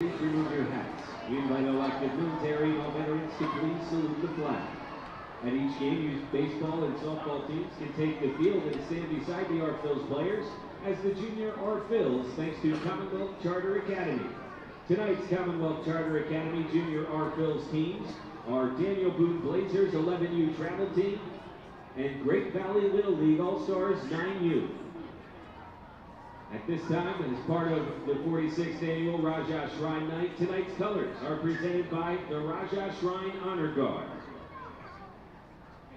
Please remove your hats. We invite elected military and all veterans to please salute the flag. At each game, baseball and softball teams can take the field and stand beside the Art Phils players as the junior Art Phils, thanks to Commonwealth Charter Academy. Tonight's Commonwealth Charter Academy junior Art Phils teams are Daniel Boone Blazers 11U travel team and Great Valley Little League All-Stars 9U. At this time, as part of the 46th Annual Raja Shrine Night, tonight's colors are presented by the Raja Shrine Honor Guard.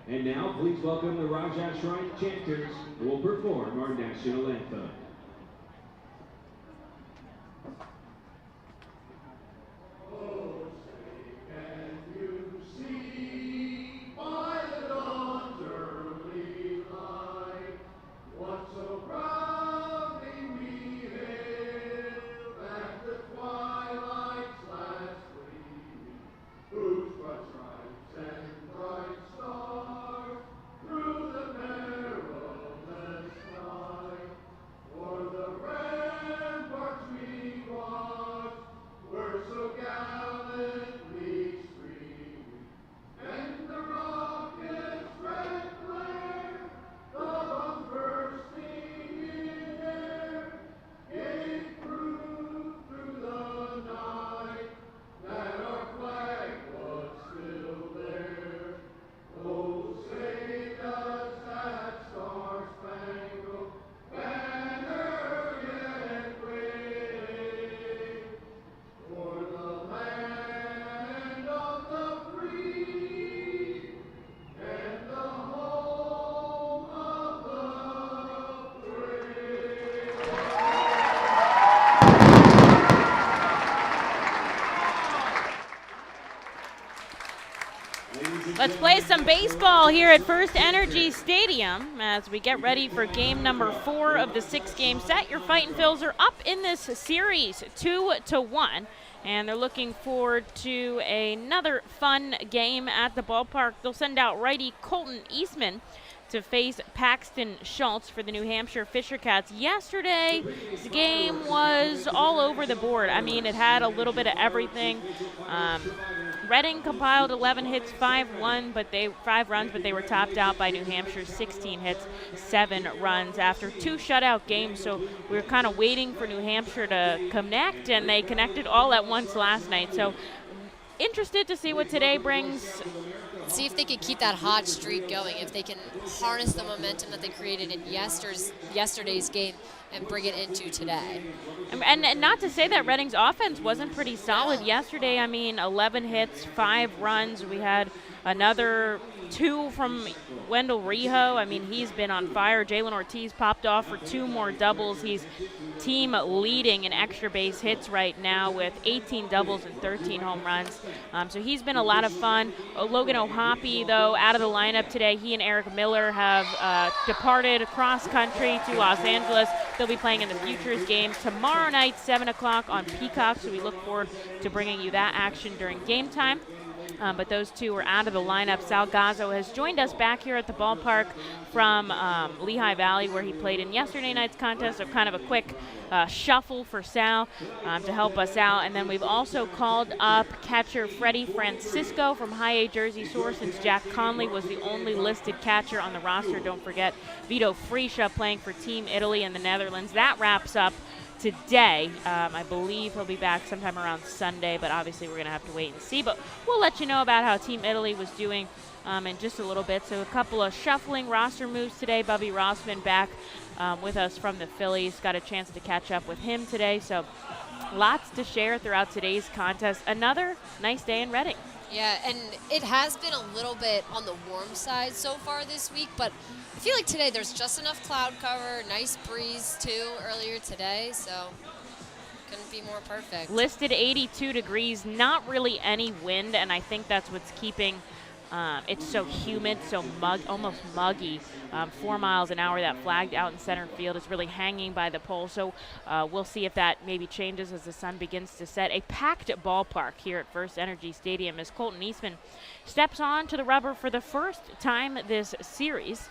And now, please welcome the Raja Shrine Chanters who will perform our national anthem. Let's play some baseball here at FirstEnergy Stadium as we get ready for game number 4 of the 6-game set. Your Fightin' Phils are up in this series 2-1, and they're looking forward to another fun game at the ballpark. They'll send out righty Colton Eastman to face Paxton Schultz for the New Hampshire Fisher Cats. Yesterday's game was all over the board. I mean, it had a little bit of everything. Reading compiled 11 hits, 5 runs, but they were topped out by New Hampshire, 16 hits, 7 runs after 2 shutout games. So we were kind of waiting for New Hampshire to connect, and they connected all at once last night. So interested to see what today brings. See if they can keep that hot streak going, if they can harness the momentum that they created in yesterday's game and bring it into today. And not to say that Reading's offense wasn't pretty solid yesterday. I mean, 11 hits, 5 runs. We had another 2 from Wendell Rijo. I mean, he's been on fire. Jalen Ortiz popped off for 2 more doubles. He's team leading in extra base hits right now with 18 doubles and 13 home runs. So he's been a lot of fun. Logan O'Hoppe, though, out of the lineup today. He and Eric Miller have departed cross country to Los Angeles. They'll be playing in the Futures game tomorrow night, 7 o'clock on Peacock. So we look forward to bringing you that action during game time. But those 2 are out of the lineup. Sal Gazzo has joined us back here at the ballpark from Lehigh Valley, where he played in yesterday night's contest. So kind of a quick shuffle for Sal to help us out. And then we've also called up catcher Freddie Francisco from High A Jersey Shore, since Jack Conley was the only listed catcher on the roster. Don't forget Vito Friscia playing for Team Italy in the Netherlands. That wraps up today. I believe he'll be back sometime around Sunday, but obviously we're going to have to wait and see. But we'll let you know about how Team Italy was doing in just a little bit. So a couple of shuffling roster moves today. Bubby Rossman back with us from the Phillies. Got a chance to catch up with him today. So lots to share throughout today's contest. Another nice day in Reading. Yeah, and it has been a little bit on the warm side so far this week, but I feel like today there's just enough cloud cover, nice breeze too earlier today, so couldn't be more perfect. Listed 82 degrees, not really any wind, and I think that's what's keeping it's so humid, so almost muggy. 4 miles an hour, that flag out in center field is really hanging by the pole. So we'll see if that maybe changes as the sun begins to set. A packed ballpark here at FirstEnergy Stadium as Colton Eastman steps on to the rubber for the first time this series.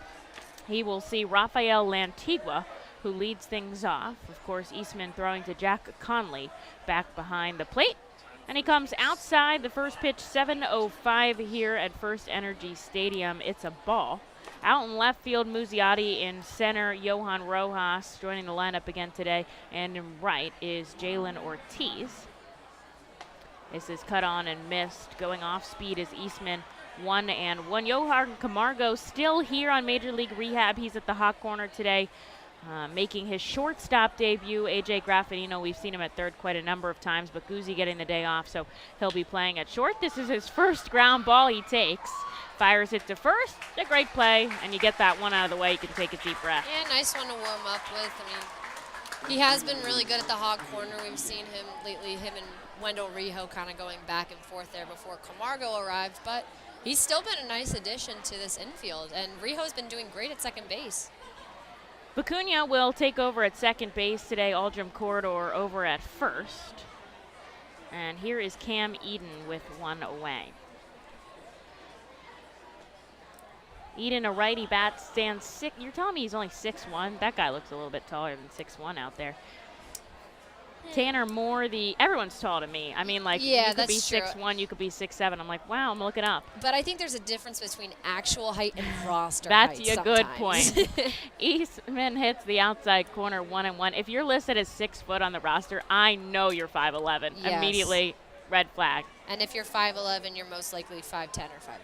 He will see Rafael Antiqua who leads things off. Of course, Eastman throwing to Jack Conley back behind the plate. And he comes outside the first pitch, 7:05 here at FirstEnergy Stadium. It's a ball. Out in left field, Museotti. In center, Johan Rojas joining the lineup again today. And in right is Jaylen Ortiz. This is cut on and missed. Going off speed is Eastman, 1-1. Jokon Camargo still here on Major League Rehab. He's at the hot corner today, making his shortstop debut. AJ Graffinino, we've seen him at third quite a number of times, but Guzzi getting the day off, so he'll be playing at short. This is his first ground ball he takes. Fires it to first. A great play, and you get that one out of the way. You can take a deep breath. Yeah, nice one to warm up with. I mean, he has been really good at the hot corner. We've seen him lately, him and Wendell Rijo kind of going back and forth there before Camargo arrived, but he's still been a nice addition to this infield, and Rijo's been doing great at second base. Vicuña will take over at second base today. Aldrim Corridor over at first. And here is Cam Eden with one away. Eden, a righty bat, stands six. You're telling me he's only 6'1"? That guy looks a little bit taller than 6'1" out there. Tanner Moore, everyone's tall to me. I mean, like, yeah, you could be that's true. 6'1", you could be 6'7". I'm like, wow, I'm looking up. But I think there's a difference between actual height and roster That's height a good sometimes. point. Eastman hits the outside corner 1-1. If you're listed as 6 foot on the roster, I know you're 5'11". Yes. Immediately, red flag. And if you're 5'11", you're most likely 5'10" or 5'9".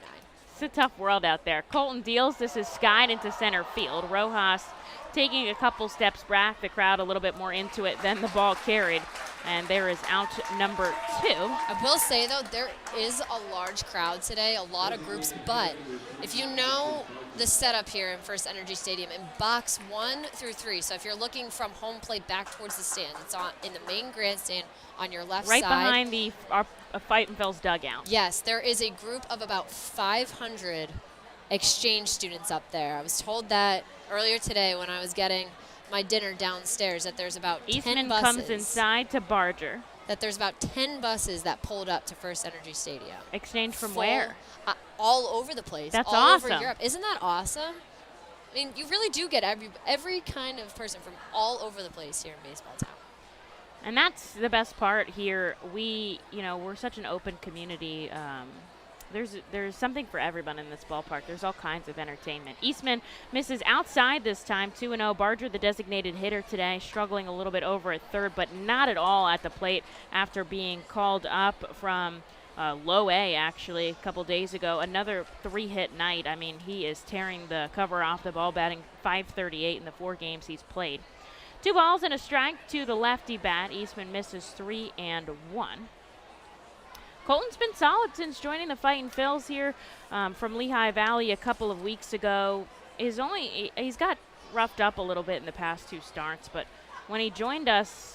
It's a tough world out there. Colton deals. This is skied into center field. Rojas taking a couple steps back, the crowd a little bit more into it than the ball carried. And there is out number 2. I will say, though, there is a large crowd today, a lot of groups, but if you know the setup here in FirstEnergy Stadium in box 1 through 3, so if you're looking from home plate back towards the stand, it's on in the main grandstand on your left right side. Right behind our Fightin dugout. Yes, there is a group of about 500 exchange students up there. I was told that earlier today when I was getting my dinner downstairs, that there's about 10 Eastman buses. comes inside to Barger. That there's about 10 buses that pulled up to FirstEnergy Stadium. Exchange from where? All over the place. That's all awesome. over Europe. Isn't that awesome? I mean, you really do get every kind of person from all over the place here in baseball town. And that's the best part here. We're such an open community. There's something for everyone in this ballpark. There's all kinds of entertainment. Eastman misses outside this time, 2-0. Barger, the designated hitter today, struggling a little bit over at third, but not at all at the plate after being called up from low A, actually, a couple days ago. Another 3-hit night. I mean, he is tearing the cover off the ball, batting .538 in the 4 games he's played. 2 balls and a strike to the lefty bat. Eastman misses 3-1. Colton's been solid since joining the Fightin' Phils here from Lehigh Valley a couple of weeks ago. He's got roughed up a little bit in the past 2 starts, but when he joined us,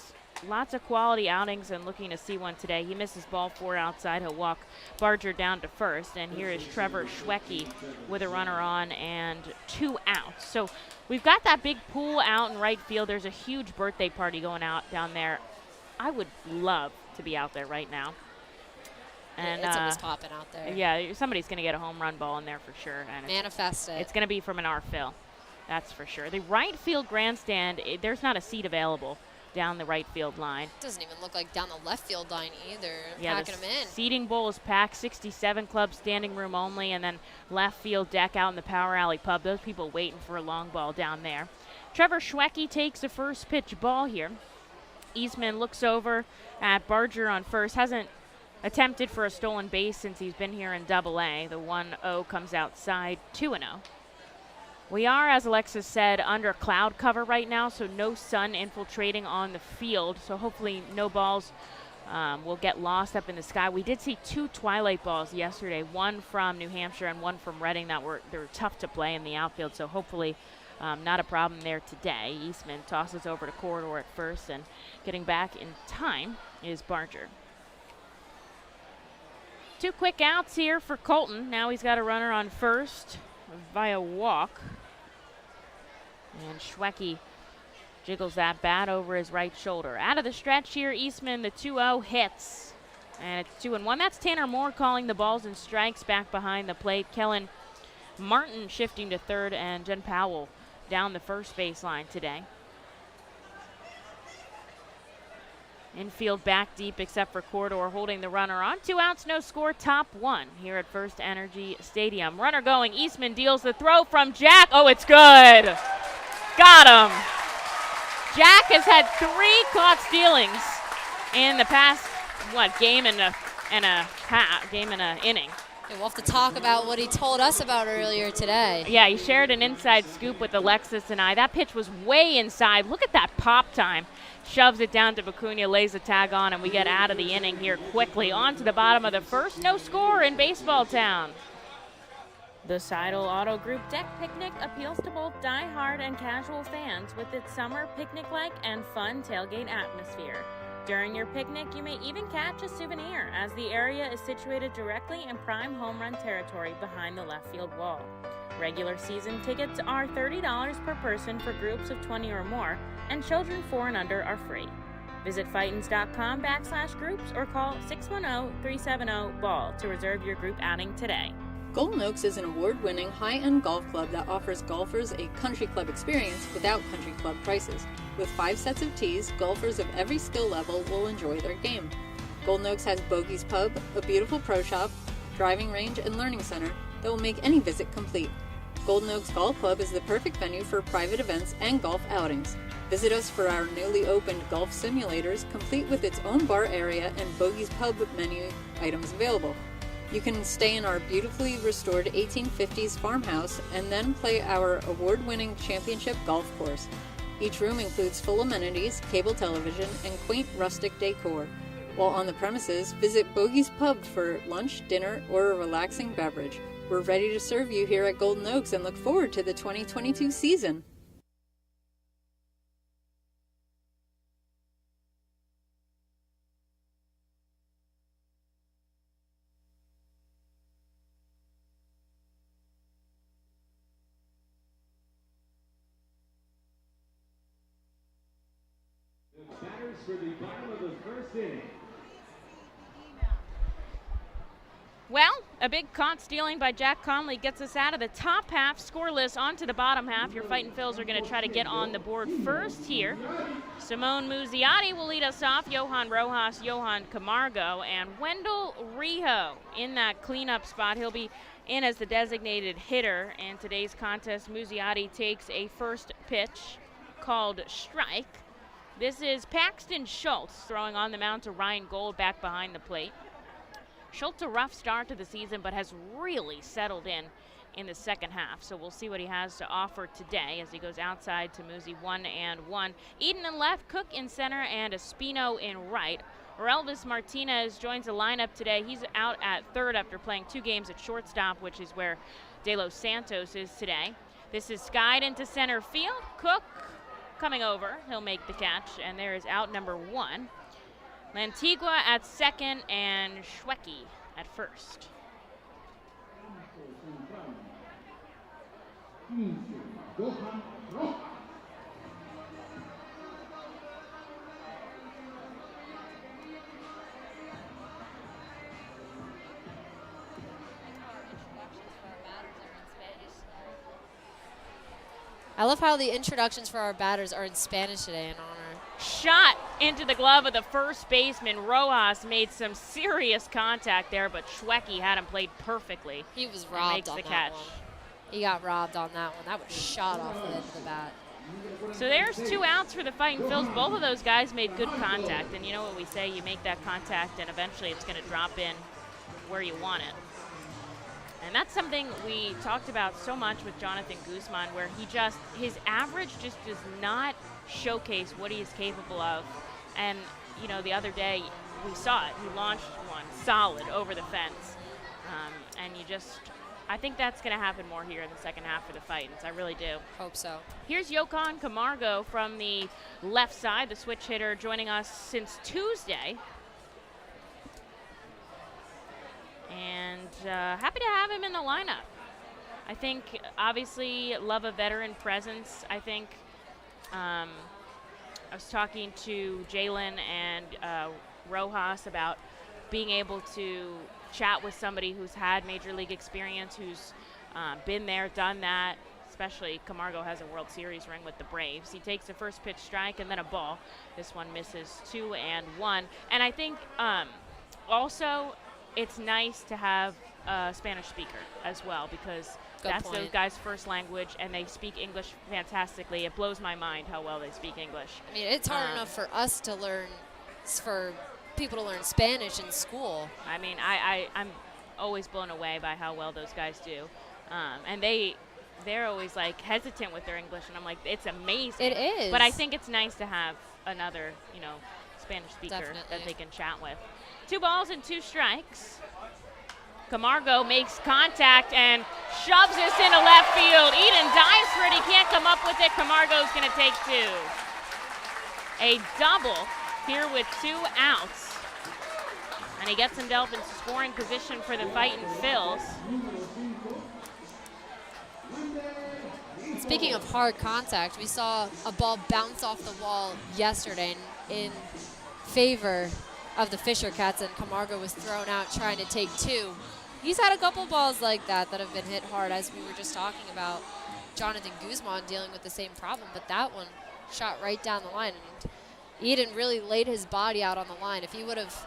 lots of quality outings and looking to see one today. He misses ball 4 outside. He'll walk Barger down to first, and here is Trevor Schwecki with a runner on and 2 outs. So we've got that big pool out in right field. There's a huge birthday party going out down there. I would love to be out there right now. And it's almost popping out there. Yeah, somebody's going to get a home run ball in there for sure. And manifest it. It's going to be from an R-Phil, that's for sure. The right field grandstand, there's not a seat available down the right field line. It doesn't even look like down the left field line either. Yeah, packing them in. Seating bowl is packed, 67 club standing room only, and then left field deck out in the Power Alley pub. Those people waiting for a long ball down there. Trevor Schwecki takes the first pitch ball here. Eastman looks over at Barger on first. Hasn't attempted for a stolen base since he's been here in Double-A. The 1-0 comes outside, 2-0. We are, as Alexis said, under cloud cover right now, so no sun infiltrating on the field. So hopefully no balls will get lost up in the sky. We did see 2 twilight balls yesterday, one from New Hampshire and one from Reading they were tough to play in the outfield. So hopefully not a problem there today. Eastman tosses over to Corridor at first, and getting back in time is Barger. 2 quick outs here for Colton. Now he's got a runner on first via walk. And Schwecki jiggles that bat over his right shoulder. Out of the stretch here, Eastman, the 2-0 hits. And it's 2-1. That's Tanner Moore calling the balls and strikes back behind the plate. Kellen Martin shifting to third, and Jen Powell down the first baseline today. Infield back deep except for Corridor holding the runner on. 2 outs, no score, top 1 here at FirstEnergy Stadium. Runner going, Eastman deals the throw from Jack. Oh, it's good. Got him. Jack has had 3 caught stealings in the past, game and a inning. And we'll have to talk about what he told us about earlier today. Yeah, he shared an inside scoop with Alexis and I. That pitch was way inside. Look at that pop time. Shoves it down to Vicuña, lays the tag on, and we get out of the inning here quickly. On to the bottom of the first. No score in Baseball Town. The Seidel Auto Group Deck Picnic appeals to both die-hard and casual fans with its summer picnic-like and fun tailgate atmosphere. During your picnic, you may even catch a souvenir, as the area is situated directly in prime home run territory behind the left field wall. Regular season tickets are $30 per person for groups of 20 or more, and children 4 and under are free. Visit Fightins.com/groups or call 610-370-BALL to reserve your group outing today. Golden Oaks is an award-winning high-end golf club that offers golfers a country club experience without country club prices. With 5 sets of tees, golfers of every skill level will enjoy their game. Golden Oaks has Bogey's Pub, a beautiful pro shop, driving range, and learning center that will make any visit complete. Golden Oaks Golf Club is the perfect venue for private events and golf outings. Visit us for our newly opened golf simulators, complete with its own bar area and Bogey's Pub menu items available. You can stay in our beautifully restored 1850s farmhouse and then play our award-winning championship golf course. Each room includes full amenities, cable television, and quaint rustic decor. While on the premises, visit Bogey's Pub for lunch, dinner, or a relaxing beverage. We're ready to serve you here at Golden Oaks and look forward to the 2022 season. Batters for the bottom of the first inning. Well, a big caught stealing by Jack Conley gets us out of the top half, scoreless, onto the bottom half. Your Fightin' Phils are going to try to get on the board first here. Simone Museotti will lead us off. Johan Rojas, Jokon Camargo, and Wendell Rijo in that cleanup spot. He'll be in as the designated hitter. In today's contest, Museotti takes a first pitch called strike. This is Paxton Schultz throwing on the mound to Ryan Gold back behind the plate. Schultz, a rough start to the season, but has really settled in the second half. So we'll see what he has to offer today as he goes outside to Musi 1-1. Eden in left, Cook in center, and Espino in right. Orelvis Martinez joins the lineup today. He's out at third after playing 2 games at shortstop, which is where De Los Santos is today. This is skied into center field. Cook coming over. He'll make the catch, and there is out number 1. Antiqua at second and Schwecki at first. I love how the introductions for our batters are in Spanish today in honor. Shot into the glove of the first baseman. Rojas made some serious contact there, but Schwecki had him played perfectly. He was robbed on that one. He got robbed on that one. That was shot off the end of the bat. So there's 2 outs for the Fightin' Phils. Both of those guys made good contact, and you know what we say, you make that contact and eventually it's going to drop in where you want it. And that's something we talked about so much with Jonathan Guzman, where his average just does not showcase what he is capable of. And, you know, the other day we saw it. He launched one solid over the fence. And I think that's going to happen more here in the second half for the Fightins. I really do. Hope so. Here's Jokon Camargo from the left side, the switch hitter, joining us since Tuesday. And happy to have him in the lineup. I think, obviously, love a veteran presence. I think I was talking to Jaylen and Rojas about being able to chat with somebody who's had Major League experience, who's been there, done that. especially Camargo has a World Series ring with the Braves. He takes a first pitch strike and then a ball. This one misses 2-1. And I think also it's nice to have a Spanish speaker as well, because that's those guys' first language, and they speak English fantastically. It blows my mind how well they speak English. I mean, it's hard enough for us to learn, for people to learn Spanish in school. I mean, I'm always blown away by how well those guys do. And they're always like hesitant with their English, and I'm like, it's amazing. It is. But I think it's nice to have another, Spanish speaker Definitely. that they can chat with. 2 balls and 2 strikes. Camargo makes contact and shoves this into left field. Eden dives for it. He can't come up with it. Camargo's going to take 2. A double here with 2 outs. And he gets himself into scoring position for the Fightin' Phils. Speaking of hard contact, we saw a ball bounce off the wall yesterday in favor of the Fisher Cats, and Camargo was thrown out trying to take 2. He's had a couple balls like that have been hit hard, as we were just talking about Jonathan Guzman dealing with the same problem, but that one shot right down the line. And Eden really laid his body out on the line. If he would have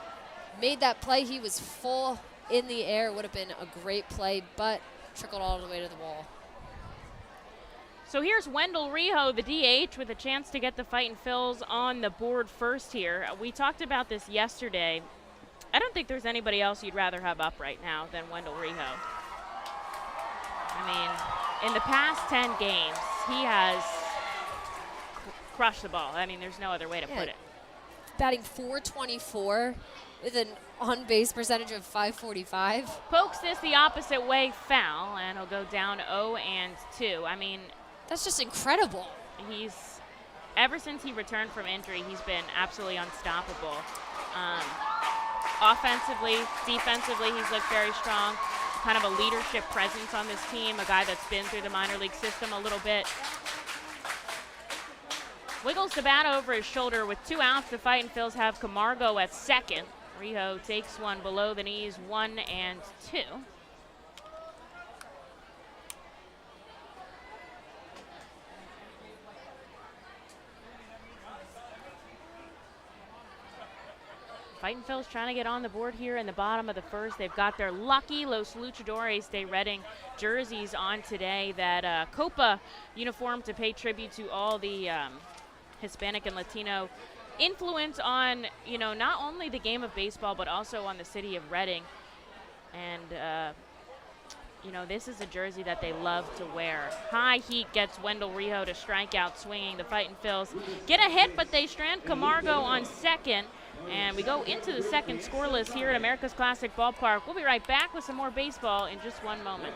made that play, he was full in the air. It would have been a great play, but trickled all the way to the wall. So here's Wendell Rijo, the DH, with a chance to get the Fightin' Phils on the board first here. We talked about this yesterday. I don't think there's anybody else you'd rather have up right now than Wendell Rijo. I mean, in the past 10 games, he has crushed the ball. I mean, there's no other way to put it. Batting .424 with an on-base percentage of .545. Pokes this the opposite way, foul, and he'll go down 0-2. I mean, that's just incredible. Ever since he returned from injury, he's been absolutely unstoppable. Offensively, defensively, he's looked very strong. Kind of a leadership presence on this team, a guy that's been through the minor league system a little bit. Wiggles the bat over his shoulder with 2 outs. The Fightin' Phils have Camargo at second. Rijo takes one below the knees, 1-2. Fightin' Phils trying to get on the board here in the bottom of the first. They've got their lucky Los Luchadores de Reading jerseys on today. That Copa uniform to pay tribute to all the Hispanic and Latino influence on, not only the game of baseball, but also on the city of Reading. And, this is a jersey that they love to wear. High heat gets Wendell Rijo to strike out swinging. The Fightin' Phils get a hit, but they strand Camargo on second. And we go into the second scoreless here at America's Classic Ballpark. We'll be right back with some more baseball in just 1 moment.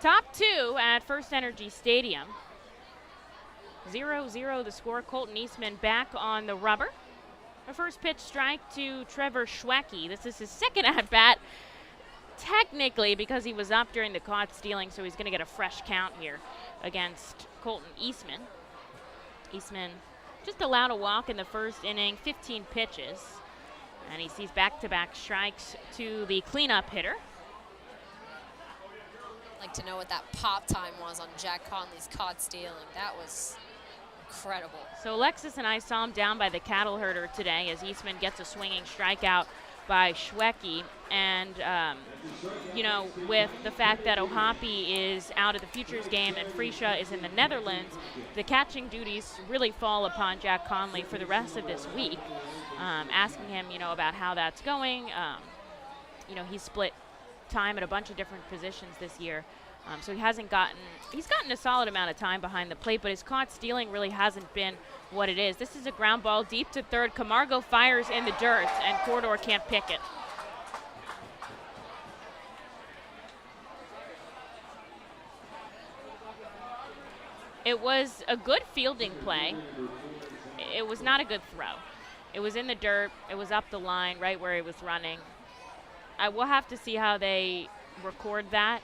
Top two at FirstEnergy Stadium. 0-0 the score. Colton Eastman back on the rubber. A first pitch strike to Trevor Schwecki. This is his second at-bat, technically, because he was up during the caught stealing, so he's going to get a fresh count here against Colton Eastman. Eastman just allowed a walk in the first inning, 15 pitches, and he sees back-to-back strikes to the cleanup hitter. I'd like to know what that pop time was on Jack Conley's caught stealing. That was incredible. So Alexis and I saw him down by the cattle herder today as Eastman gets a swinging strikeout by Schwecki. And, you know, with the fact that Ohapi is out of the Futures game and Frisha is in the Netherlands, the catching duties really fall upon Jack Conley for the rest of this week. Asking him, you know, about how that's going. You know, he's split time at a bunch of different positions this year. So he's gotten a solid amount of time behind the plate, but his caught stealing really hasn't been what it is. This is a ground ball deep to third. Camargo fires in the dirt, and Corridor can't pick it. It was a good fielding play. It was not a good throw. It was in the dirt. It was up the line, right where he was running. I will have to see how they record that.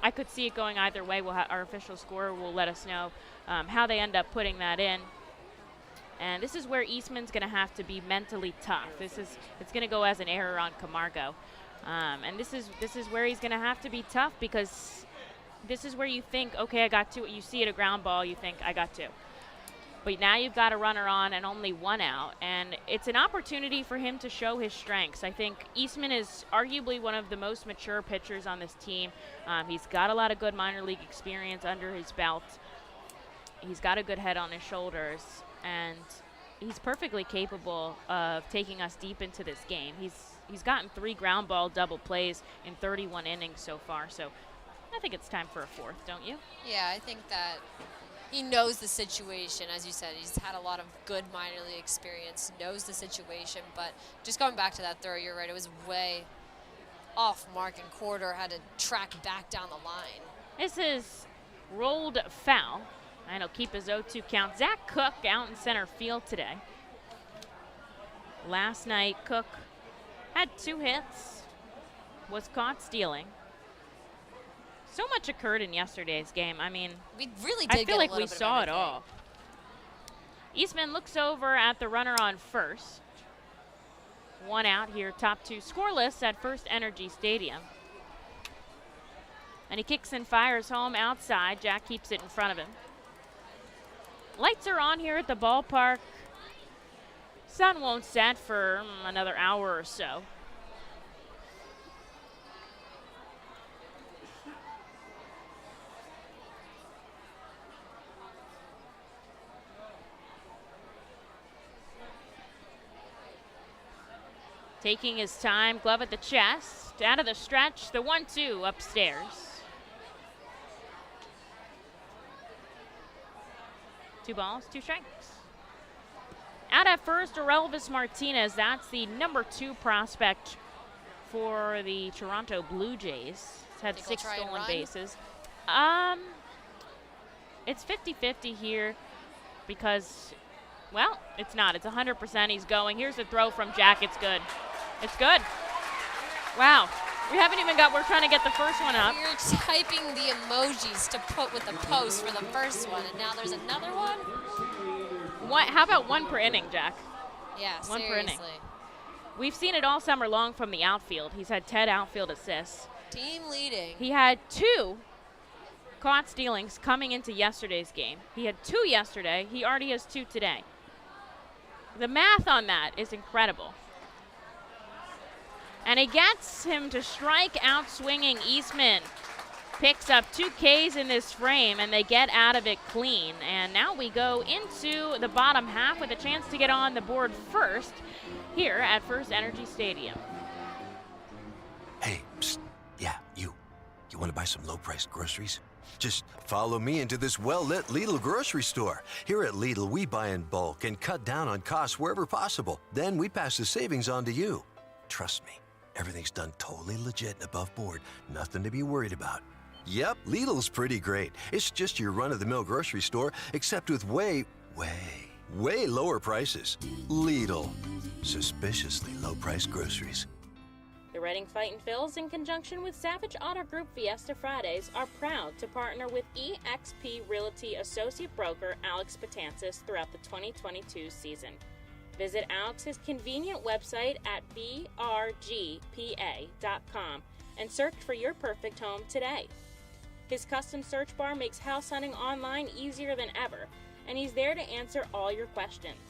I could see it going either way. Our official scorer will let us know how they end up putting that in. And this is where Eastman's going to have to be mentally tough. It's going to go as an error on Camargo. And this is where he's going to have to be tough, because this is where you think, okay, I got two. You see it a ground ball, you think, I got two. But now you've got a runner on and only one out, and it's an opportunity for him to show his strengths. I think Eastman is arguably one of the most mature pitchers on this team. He's got a lot of good minor league experience under his belt. He's got a good head on his shoulders, and he's perfectly capable of taking us deep into this game. He's gotten 3 ground ball double plays in 31 innings so far, so I think it's time for a fourth, don't you? Yeah, I think that he knows the situation. As you said, he's had a lot of good minor league experience, knows the situation. But just going back to that throw, you're right, it was way off mark, and Corridor had to track back down the line. This is rolled foul, and he'll keep his 0-2 count. Zach Cook out in center field today. Last night, Cook had 2 hits, was caught stealing. So much occurred in yesterday's game. I mean, we really did. I feel like we saw it all. Eastman looks over at the runner on first. 1 out here, top 2 scoreless at FirstEnergy Stadium. And he kicks and fires home outside. Jack keeps it in front of him. Lights are on here at the ballpark. Sun won't set for another hour or so. Taking his time, glove at the chest, out of the stretch, the 1-2 upstairs. 2 balls, 2 strikes. Out at first, Orelvis Martinez, that's the number 2 prospect for the Toronto Blue Jays. He's had 6 stolen bases. It's 50-50 here because, well, it's not. It's 100% he's going. Here's the throw from Jack. It's good. It's good. Wow. We haven't even got, we're trying to get the first one up. You're typing the emojis to put with the post for the first one, and now there's another one? How about 1 per inning, Jack? Yeah, 1 seriously. per inning. We've seen it all summer long from the outfield. He's had 10 outfield assists. Team leading. He had 2 caught stealings coming into yesterday's game. He had 2 yesterday. He already has 2 today. The math on that is incredible. And he gets him to strike out swinging. Eastman picks up 2 Ks in this frame, and they get out of it clean. And now we go into the bottom half with a chance to get on the board first here at FirstEnergy Stadium. Hey, psst. Yeah, you want to buy some low-priced groceries? Just follow me into this well-lit Lidl grocery store. Here at Lidl, we buy in bulk and cut down on costs wherever possible. Then we pass the savings on to you. Trust me, everything's done totally legit and above board. Nothing to be worried about. Yep, Lidl's pretty great. It's just your run-of-the-mill grocery store, except with way lower prices. Lidl. Suspiciously low-priced groceries. The Reading Fightin' Phils, in conjunction with Savage Auto Group Fiesta Fridays, are proud to partner with eXp Realty Associate Broker Alex Betances throughout the 2022 season. Visit Alex's convenient website at brgpa.com and search for your perfect home today. His custom search bar makes house hunting online easier than ever, and he's there to answer all your questions.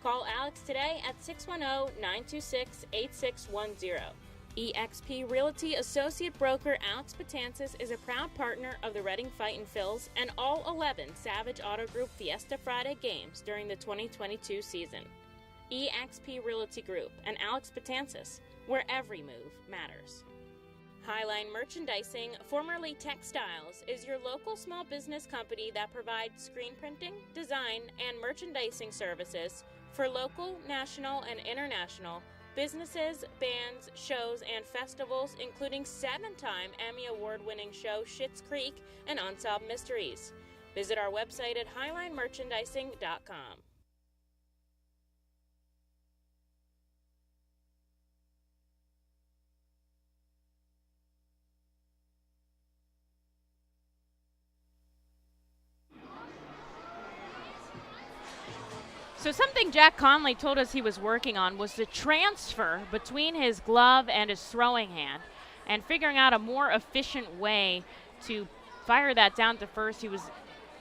Call Alex today at 610-926-8610. eXp Realty Associate Broker Alex Betances is a proud partner of the Reading Fightin' Phils and all 11 Savage Auto Group Fiesta Friday games during the 2022 season. eXp Realty Group and Alex Betances, where every move matters. Highline Merchandising, formerly Textiles, is your local small business company that provides screen printing, design, and merchandising services for local, national, and international businesses, bands, shows, and festivals, including 7-time Emmy Award-winning show Schitt's Creek and Unsolved Mysteries. Visit our website at highlinemerchandising.com. So something Jack Conley told us he was working on was the transfer between his glove and his throwing hand and figuring out a more efficient way to fire that down to first. He was,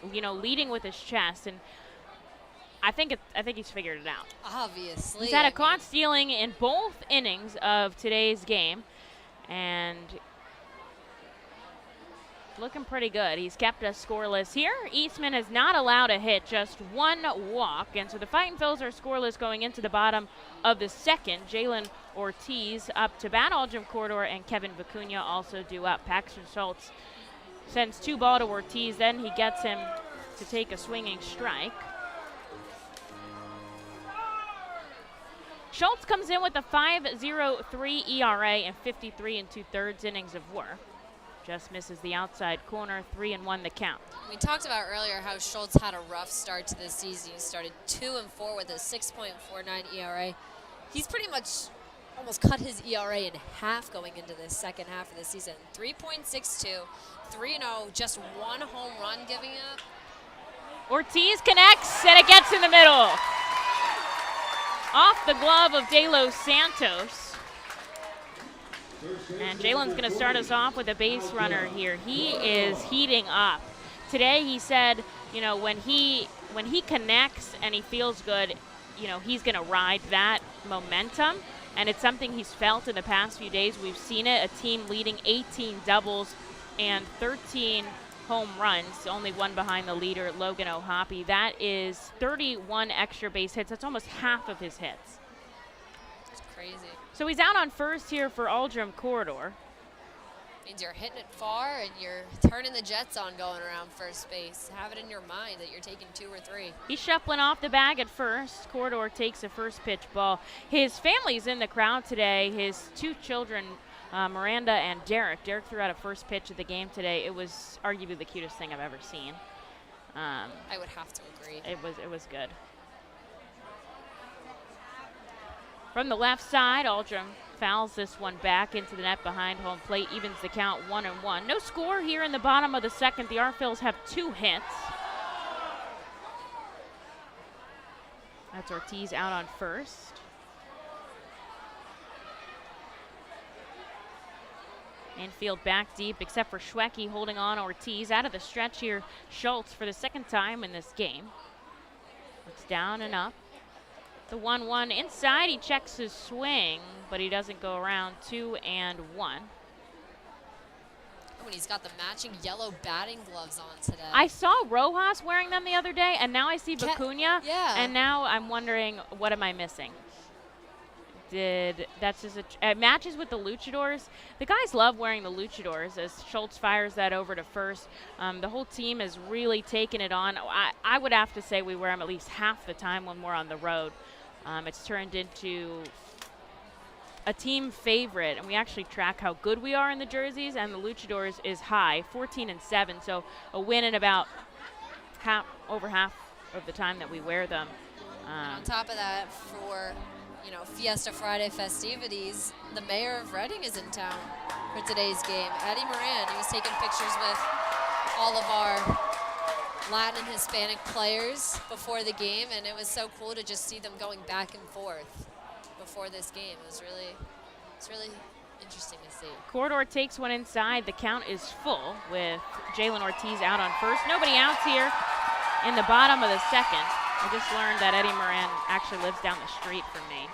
leading with his chest, and I think he's figured it out. Obviously. He's had a caught stealing in both innings of today's game, and looking pretty good. He's kept us scoreless here. Eastman has not allowed a hit, just one walk. And so the Fightin' Phils are scoreless going into the bottom of the second. Jaylen Ortiz up to bat. Aldrim Corridor and Kevin Vicuña also due up. Paxton Schultz sends 2-ball to Ortiz. Then he gets him to take a swinging strike. Schultz comes in with a 5.03 ERA and 53 2/3 innings of work. Just misses the outside corner, 3-1 the count. We talked about earlier how Schultz had a rough start to this season. He started 2-4 with a 6.49 ERA. He's pretty much almost cut his ERA in half going into the second half of the season. 3.62, 3-0, just one home run giving up. Ortiz connects, and it gets in the middle. Off the glove of De Los Santos. And Jalen's going to start us off with a base runner here. He is heating up. Today he said, when he connects and he feels good, he's going to ride that momentum. And it's something he's felt in the past few days. We've seen it, a team leading 18 doubles and 13 home runs, only one behind the leader, Logan O'Hoppe. That is 31 extra base hits. That's almost half of his hits. It's crazy. So he's out on first here for Aldrim Corridor. Means you're hitting it far and you're turning the jets on going around first base. Have it in your mind that you're taking 2 or 3. He's shuffling off the bag at first. Corridor takes a first pitch ball. His family's in the crowd today. His 2 children, Miranda and Derek. Derek threw out a first pitch of the game today. It was arguably the cutest thing I've ever seen. I would have to agree. It was good. From the left side, Aldrim fouls this one back into the net behind home plate, evens the count 1-1. No score here in the bottom of the second. The Phils have 2 hits. That's Ortiz out on first. Infield back deep, except for Schwecki holding on. Ortiz out of the stretch here. Schultz for the second time in this game. Looks down and up. The 1-1 inside, he checks his swing, but he doesn't go around. 2-1. When he's got the matching yellow batting gloves on today. I saw Rojas wearing them the other day, and now I see Vicuña, yeah. And now I'm wondering, what am I missing? That's just it matches with the luchadors. The guys love wearing the luchadors as Schultz fires that over to first. The whole team has really taken it on. I would have to say we wear them at least half the time when we're on the road. It's turned into a team favorite, and we actually track how good we are in the jerseys, and the Luchadors is high, 14-7, so a win in about over half of the time that we wear them. And on top of that, for Fiesta Friday festivities, the mayor of Reading is in town for today's game. Eddie Moran, he was taking pictures with all of our Latin and Hispanic players before the game, and it was so cool to just see them going back and forth before this game. It's really interesting to see. Corridor takes one inside. The count is full with Jaylen Ortiz out on first. Nobody outs here in the bottom of the second. I just learned that Eddie Moran actually lives down the street from me.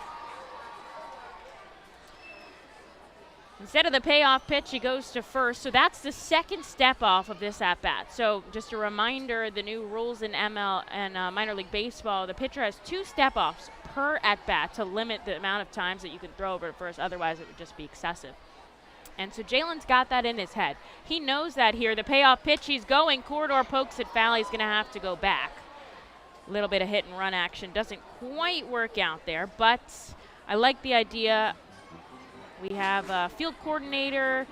Instead of the payoff pitch, he goes to first. So that's the second step off of this at-bat. So just a reminder, the new rules in ML and minor league baseball, the pitcher has 2 step-offs per at-bat to limit the amount of times that you can throw over at first. Otherwise, it would just be excessive. And so Jalen's got that in his head. He knows that here. The payoff pitch, he's going. Corridor pokes it foul. He's going to have to go back. A little bit of hit and run action. Doesn't quite work out there, but I like the idea. We have field coordinator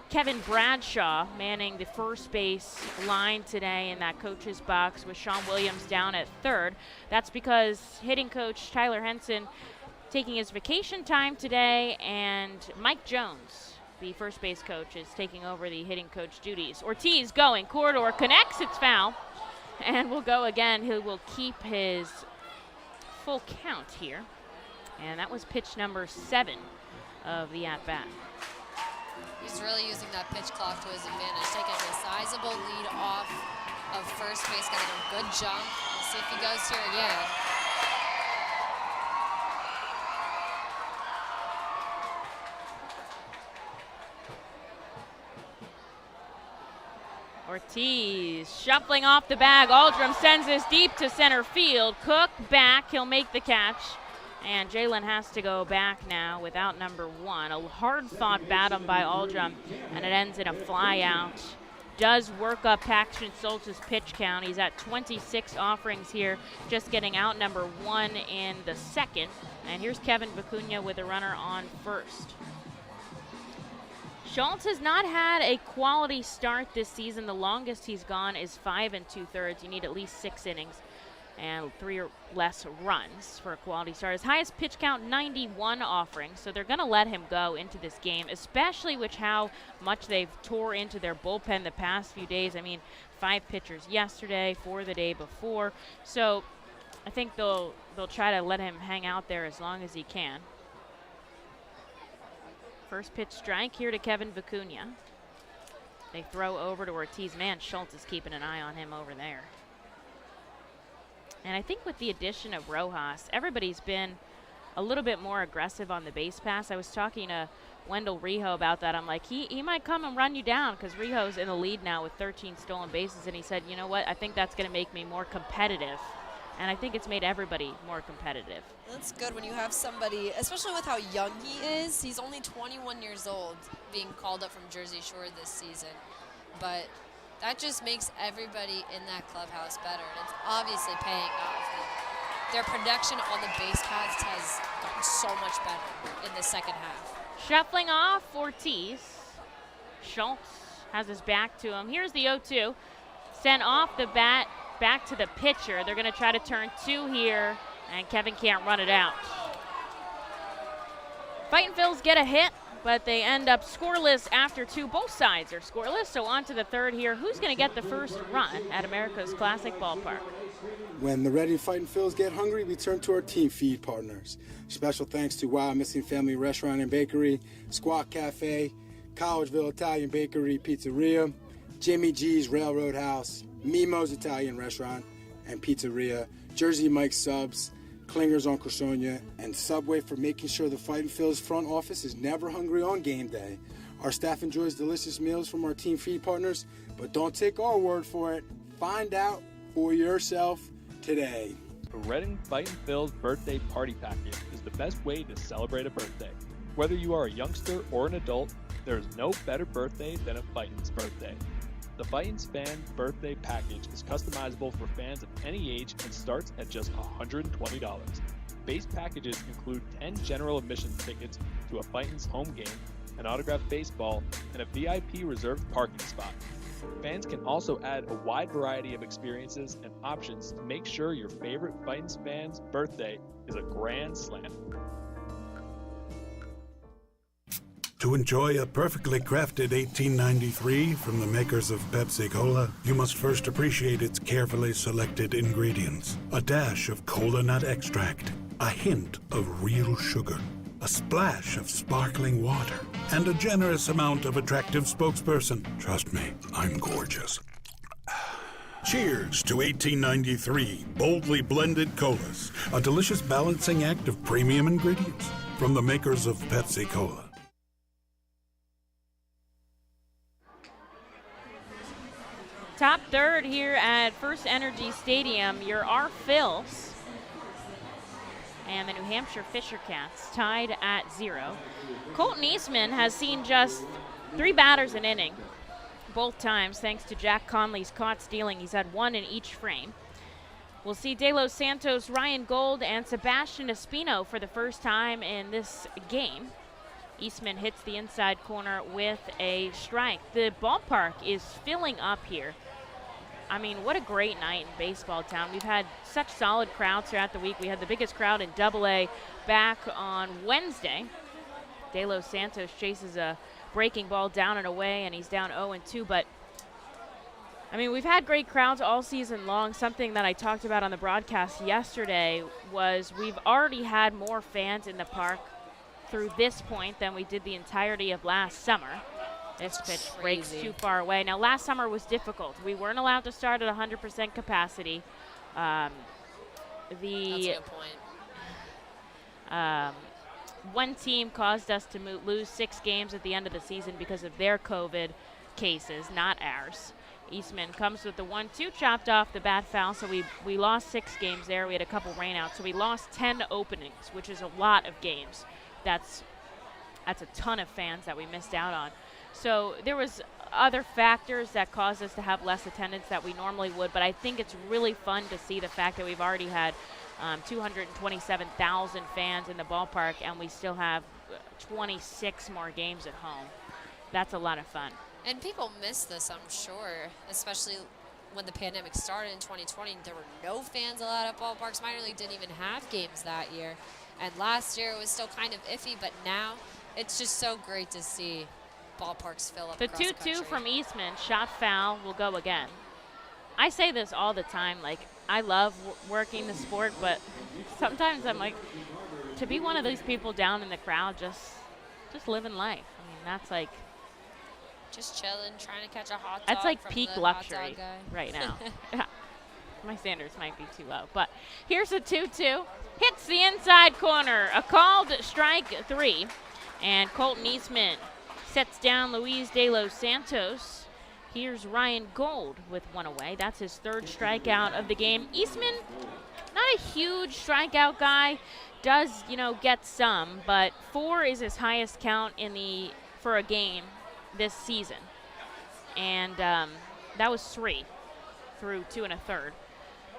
Kevin Bradshaw manning the first base line today in that coach's box with Sean Williams down at third. That's because hitting coach Tyler Henson taking his vacation time today, and Mike Jones, the first base coach, is taking over the hitting coach duties. Ortiz going, Corridor connects, it's foul, and we'll go again. He will keep his full count here, and that was pitch number 7 of the at-bat. He's really using that pitch clock to his advantage, taking a sizable lead off of first base, getting a good jump. We'll see if he goes here again. Ortiz shuffling off the bag. Aldrum sends this deep to center field. Cook back, he'll make the catch. And Jalen has to go back now without number 1. A hard-fought battle by Aldrum, and it ends in a fly-out. Does work up Paxton Schultz's pitch count. He's at 26 offerings here, just getting out number 1 in the second. And here's Kevin Vicuña with a runner on first. Schultz has not had a quality start this season. The longest he's gone is 5 2/3. You need at least 6 innings and 3 or less runs for a quality start. His highest pitch count, 91 offerings, so they're going to let him go into this game, especially with how much they've tore into their bullpen the past few days. I mean, 5 pitchers yesterday, 4 the day before, so I think they'll try to let him hang out there as long as he can. First pitch strike here to Kevin Vicuña. They throw over to Ortiz. Man, Schultz is keeping an eye on him over there. And I think with the addition of Rojas, everybody's been a little bit more aggressive on the base pass. I was talking to Wendell Rijo about that. I'm like, he might come and run you down, because Rijo's in the lead now with 13 stolen bases. And he said, you know what, I think that's going to make me more competitive. And I think it's made everybody more competitive. That's good when you have somebody, especially with how young he is. He's only 21 years old, being called up from Jersey Shore this season. But that just makes everybody in that clubhouse better, and it's obviously paying off. And their production on the base paths has gotten so much better in the second half. Shuffling off Ortiz. Schultz has his back to him. Here's the 0-2. Sent off the bat, back to the pitcher. They're going to try to turn 2 here, and Kevin can't run it out. Fightin' Phils get a hit, but they end up scoreless after 2. Both sides are scoreless, so on to the third here. Who's going to get the first run at America's Classic Ballpark? When the Reading Fightin' Phils get hungry, we turn to our team feed partners. Special thanks to Wild Missing Family Restaurant and Bakery, Squawk Cafe, Collegeville Italian Bakery Pizzeria, Jimmy G's Railroad House, Mimo's Italian Restaurant and Pizzeria, Jersey Mike's Subs, Klinger's Uncle Sonia, and Subway for making sure the Fightin' Phils front office is never hungry on game day. Our staff enjoys delicious meals from our team feed partners, but don't take our word for it. Find out for yourself today. The Reading Fightin' Phils birthday party package is the best way to celebrate a birthday. Whether you are a youngster or an adult, there is no better birthday than a Fightin's birthday. The Fightin' Fan birthday package is customizable for fans of any age and starts at just $120. Base packages include 10 general admission tickets to a Fightin's home game, an autographed baseball, and a VIP reserved parking spot. Fans can also add a wide variety of experiences and options to make sure your favorite Fightin's fan's birthday is a grand slam. To enjoy a perfectly crafted 1893 from the makers of Pepsi Cola, you must first appreciate its carefully selected ingredients. A dash of cola nut extract, a hint of real sugar, a splash of sparkling water, and a generous amount of attractive spokesperson. Trust me, I'm gorgeous. Cheers to 1893 boldly blended colas, a delicious balancing act of premium ingredients from the makers of Pepsi Cola. Top third here at FirstEnergy Stadium, your our Phils and the New Hampshire Fisher Cats tied at 0. Colton Eastman has seen just 3 batters an inning, both times thanks to Jack Conley's caught stealing. He's had 1 in each frame. We'll see De Los Santos, Ryan Gold, and Sebastian Espino for the first time in this game. Eastman hits the inside corner with a strike. The ballpark is filling up here. I mean, what a great night in baseball town. We've had such solid crowds throughout the week. We had the biggest crowd in AA back on Wednesday. De Los Santos chases a breaking ball down and away, and he's down 0-2. But, I mean, we've had great crowds all season long. Something that I talked about on the broadcast yesterday was we've already had more fans in the park through this point than we did the entirety of last summer. This pitch breaks too far away. Now, last summer was difficult. We weren't allowed to start at 100% capacity. That's a good point. One team caused us to lose 6 games at the end of the season because of their COVID cases, not ours. Eastman comes with the 1-2 chopped off the bat foul, so we lost 6 games there. We had a couple rainouts, so we lost 10 openings, which is a lot of games. That's a ton of fans that we missed out on. So there was other factors that caused us to have less attendance that we normally would, but I think it's really fun to see the fact that we've already had 227,000 fans in the ballpark, and we still have 26 more games at home. That's a lot of fun. And people miss this, I'm sure, especially when the pandemic started in 2020. There were no fans allowed at ballparks. Minor League didn't even have games that year. And last year it was still kind of iffy, but now it's just so great to see ballparks fill up. The 2-2 from Eastman, shot foul, will go again. I say this all the time, like, I love working the sport, but sometimes I'm like, to be one of those people down in the crowd, just living life. I mean, that's like, just chilling, trying to catch a hot dog. that's like from peak the luxury hot dog guy. right now. Yeah. My standards might be too low, but here's a 2-2. Hits the inside corner, a called strike 3, and Colton Eastman sets down Luis De Los Santos. Here's Ryan Gold with 1 away. That's his 3rd strikeout of the game. Eastman, not a huge strikeout guy, does, get some, but 4 is his highest count for a game this season. And that was 3 through 2 1/3.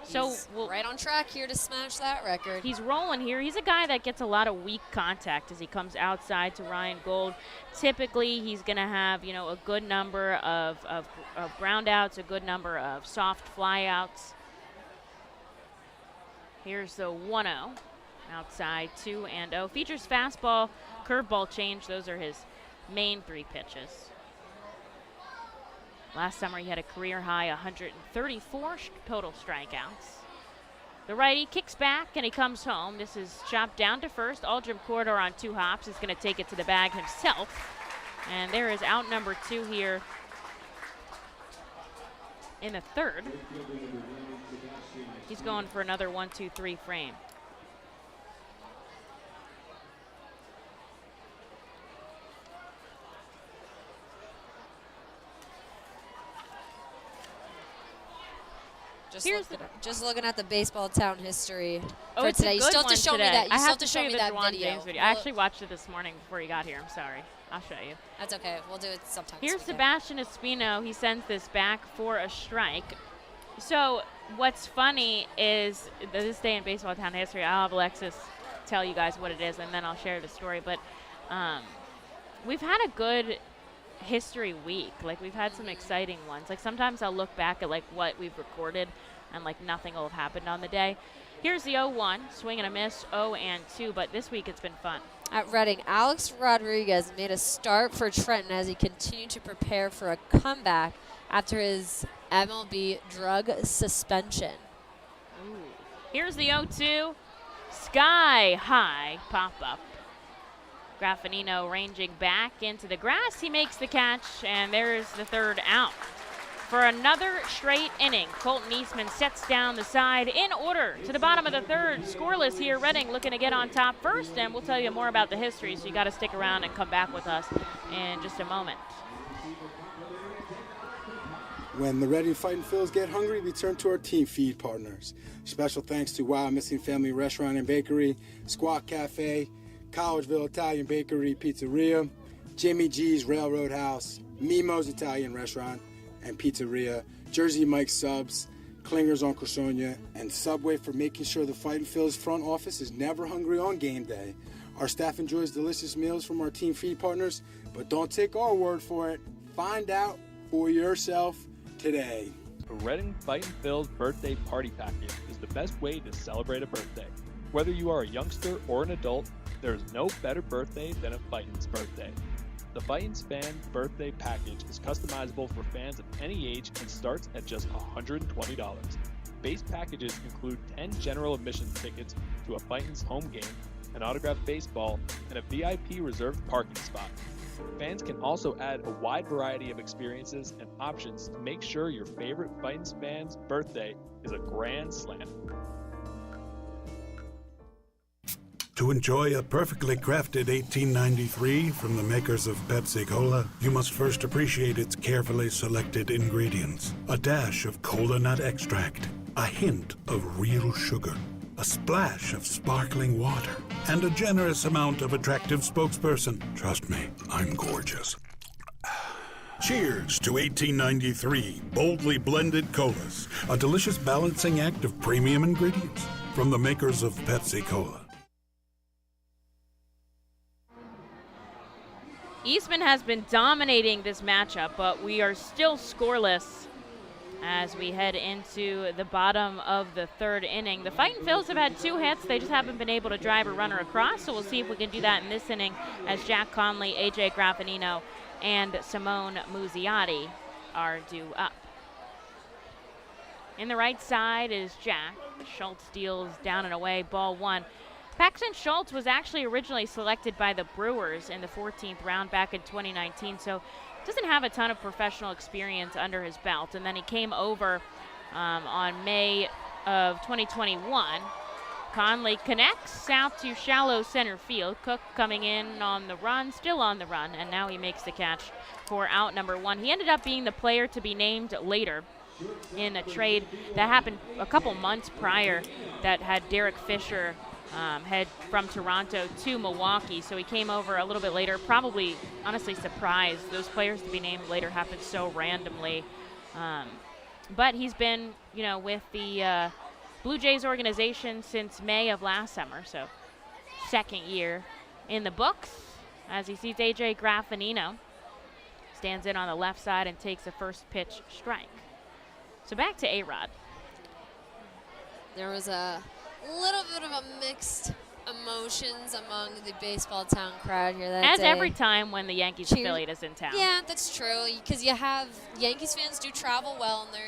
So He's right on track here to smash that record. He's rolling here. He's a guy that gets a lot of weak contact as he comes outside to Ryan Gold. Typically, he's going to have, a good number of ground outs, a good number of soft fly outs. Here's the 1-0 outside, 2-0. Features fastball, curveball change. Those are his main 3 pitches. Last summer, he had a career-high 134 total strikeouts. The righty kicks back, and he comes home. This is chopped down to first. Aldrim Corridor on 2 hops is going to take it to the bag himself. And there is out number 2 here in the 3rd. He's going for another 1-2-3 frame. Just looking at the baseball town history for today. It's a You good still have one to show today. me that. I have to show you the that Juwan video. James video. I actually watched it this morning before you got here. I'm sorry. I'll show you. That's okay. We'll do it sometime. Here's Sebastian Espino. He sends this back for a strike. So what's funny is this day in baseball town history, I'll have Alexis tell you guys what it is, and then I'll share the story. But we've had a good history week. Like, we've had some exciting ones. Like, sometimes I'll look back at, like, what we've recorded, and, like, nothing will have happened on the day. Here's the 0-1, swing and a miss, 0-2, but this week it's been fun. At Reading, Alex Rodriguez made a start for Trenton as he continued to prepare for a comeback after his MLB drug suspension. Ooh. Here's the 0-2, sky high pop-up. Graffinino ranging back into the grass. He makes the catch, and there's the third out. For another straight inning, Colton Eastman sets down the side in order to the bottom of the third. Scoreless here. Reading looking to get on top first, and we'll tell you more about the history, so you got to stick around and come back with us in just a moment. When the Reading Fightin' Phils get hungry, we turn to our team feed partners. Special thanks to Wild Missing Family Restaurant and Bakery, Squawk Cafe, Collegeville Italian Bakery Pizzeria, Jimmy G's Railroad House, Mimo's Italian Restaurant and Pizzeria, Jersey Mike's Subs, Klinger's on Crosonia, and Subway for making sure the Fightin' Phils front office is never hungry on game day. Our staff enjoys delicious meals from our team feed partners, but don't take our word for it. Find out for yourself today. The Reading Fightin' Phils birthday party package is the best way to celebrate a birthday. Whether you are a youngster or an adult, there is no better birthday than a Fightin's birthday. The Fightin's Fan Birthday Package is customizable for fans of any age and starts at just $120. Base packages include 10 general admission tickets to a Fightin's home game, an autographed baseball, and a VIP reserved parking spot. Fans can also add a wide variety of experiences and options to make sure your favorite Fightin's fan's birthday is a grand slam. To enjoy a perfectly crafted 1893 from the makers of Pepsi Cola, you must first appreciate its carefully selected ingredients. A dash of cola nut extract, a hint of real sugar, a splash of sparkling water, and a generous amount of attractive spokesperson. Trust me, I'm gorgeous. Cheers to 1893 boldly blended colas, a delicious balancing act of premium ingredients from the makers of Pepsi Cola. Eastman has been dominating this matchup, but we are still scoreless as we head into the bottom of the third inning. The Fightin' Phils have had 2 hits. They just haven't been able to drive a runner across, so we'll see if we can do that in this inning as Jack Conley, A.J. Graffinino, and Simone Museotti are due up. In the right side is Jack. Schultz deals down and away, ball 1. Paxton Schultz was actually originally selected by the Brewers in the 14th round back in 2019, so doesn't have a ton of professional experience under his belt. And then he came over on May of 2021. Conley connects out to shallow center field. Cook coming in on the run, still on the run, and now he makes the catch for out number 1. He ended up being the player to be named later in a trade that happened a couple months prior that had Derek Fisher head from Toronto to Milwaukee, so he came over a little bit later, probably honestly surprised. Those players to be named later happened so randomly. But he's been, with the Blue Jays organization since May of last summer, so second year in the books as he sees A.J. Graffinino. Stands in on the left side and takes a first pitch strike. So back to A-Rod. There was a little bit of a mixed emotions among the baseball town crowd here that day. As every time when the Yankees affiliate is in town. Yeah, that's true, because you have Yankees fans do travel well, and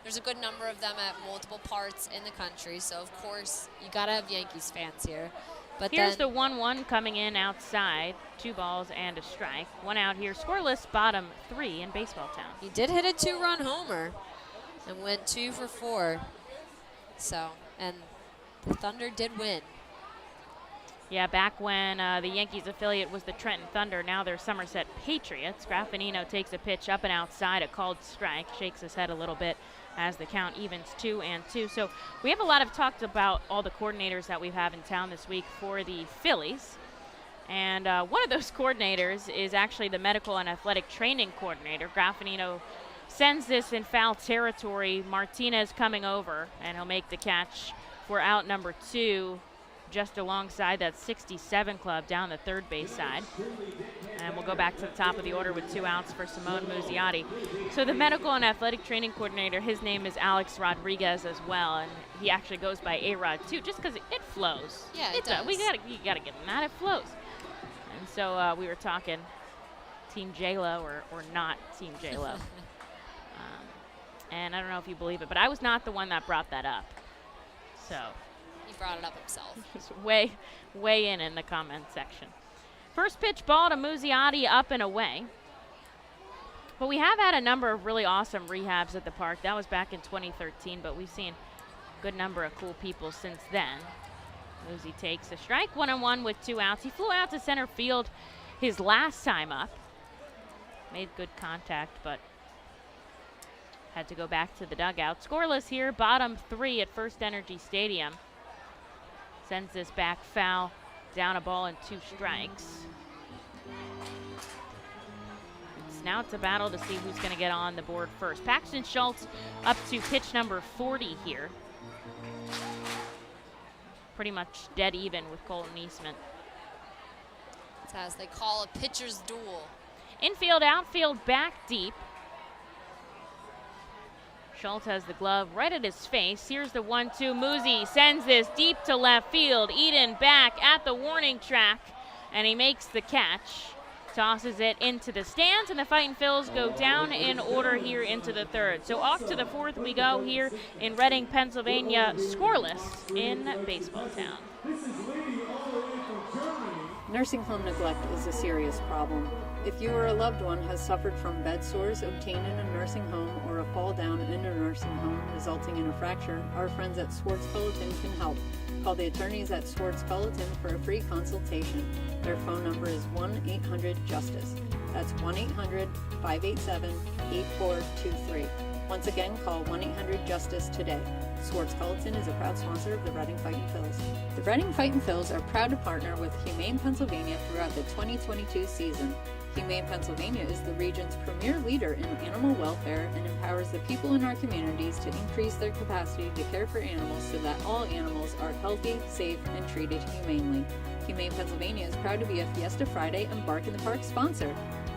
there's a good number of them at multiple parts in the country, so of course you got to have Yankees fans here. But here's the 1-1 coming in outside. 2 balls and a strike. 1 out here, scoreless, bottom 3 in baseball town. He did hit a 2-run homer and went 2 for 4. So, and the Thunder did win. Yeah, back when the Yankees affiliate was the Trenton Thunder, now they're Somerset Patriots. Graffinino takes a pitch up and outside, a called strike, shakes his head a little bit as the count evens 2-2. So we have a lot of talked about all the coordinators that we have in town this week for the Phillies. And one of those coordinators is actually the medical and athletic training coordinator. Graffinino sends this in foul territory. Martinez coming over, and he'll make the catch for out number 2. just alongside that 67 club down the third base side. And we'll go back to the top of the order with 2 outs for Simone Museotti. So the medical and athletic training coordinator, his name is Alex Rodriguez as well, and he actually goes by A-Rod too, just because it flows. Yeah, it does. You gotta give him that, it flows. And so we were talking Team J-Lo or not Team J-Lo. And I don't know if you believe it, but I was not the one that brought that up. So He brought it up himself. he's way in the comment section. First pitch ball to Museotti, up and away. But we have had a number of really awesome rehabs at the park. That was back in 2013, but we've seen a good number of cool people since then. Muzi takes a strike, 1-1 with 2 outs. He flew out to center field his last time up. Made good contact, but had to go back to the dugout. Scoreless here, bottom 3 at FirstEnergy Stadium. Sends this back foul, down a ball and 2 strikes. Now it's a battle to see who's going to get on the board first. Paxton Schultz up to pitch number 40 here. Pretty much dead even with Colton Eastman. It's as they call a pitcher's duel. Infield, outfield, back deep. Schultz has the glove right at his face. Here's the 1-2. Muzi sends this deep to left field. Eden back at the warning track, and he makes the catch. Tosses it into the stands, and the Fightin' Phils go down in order here into the third. So off to the fourth we go here in Reading, Pennsylvania, scoreless in Baseball Town. Nursing home neglect is a serious problem. If you or a loved one has suffered from bed sores obtained in a nursing home or a fall down in a nursing home resulting in a fracture, our friends at Swartz Culleton can help. Call the attorneys at Swartz Culleton for a free consultation. Their phone number is 1-800-JUSTICE. That's 1-800-587-8423. Once again, call 1-800-JUSTICE today. Swartz Culleton is a proud sponsor of the Reading Fightin' Phils. The Reading Fightin' Phils are proud to partner with Humane Pennsylvania throughout the 2022 season. Humane Pennsylvania is the region's premier leader in animal welfare and empowers the people in our communities to increase their capacity to care for animals so that all animals are healthy, safe, and treated humanely. Humane Pennsylvania is proud to be a Fiesta Friday and Bark in the Park sponsor.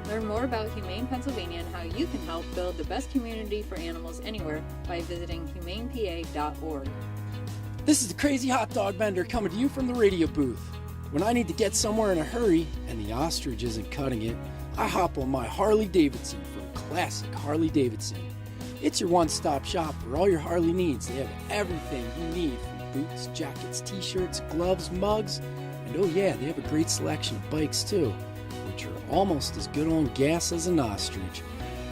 Learn more about Humane Pennsylvania and how you can help build the best community for animals anywhere by visiting humanepa.org. This is the Crazy Hot Dog Vendor coming to you from the radio booth. When I need to get somewhere in a hurry and the ostrich isn't cutting it, I hop on my Harley Davidson from Classic Harley Davidson. It's your one-stop shop for all your Harley needs. They have everything you need from boots, jackets, t-shirts, gloves, mugs, and oh yeah, they have a great selection of bikes too, which are almost as good on gas as an ostrich.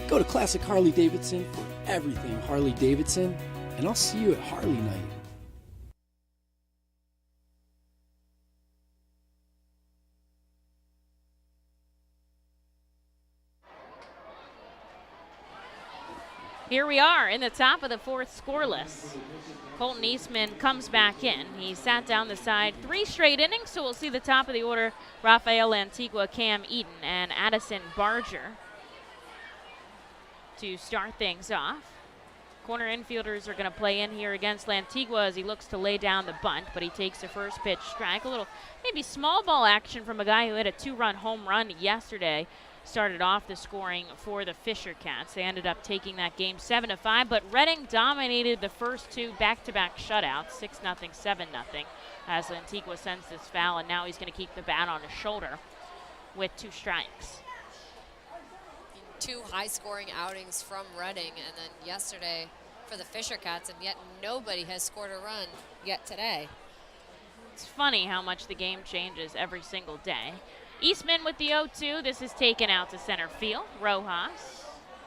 Go to Classic Harley Davidson for everything Harley Davidson, and I'll see you at Harley Night. Here we are in the top of the fourth, scoreless. Colton Eastman comes back in. He sat down the side 3 straight innings, so we'll see the top of the order, Rafael Antiqua, Cam Eden, and Addison Barger to start things off. Corner infielders are going to play in here against Lantigua as he looks to lay down the bunt, but he takes the first pitch strike. A little maybe small ball action from a guy who hit a 2-run home run yesterday. Started off the scoring for the Fisher Cats. They ended up taking that game 7-5, but Reading dominated the first 2 back-to-back shutouts, 6-0, 7-0, as Lantigua sends this foul, and now he's going to keep the bat on his shoulder with 2 strikes. 2 high-scoring outings from Reading, and then yesterday for the Fisher Cats, and yet nobody has scored a run yet today. It's funny how much the game changes every single day. Eastman with the 0-2. This is taken out to center field. Rojas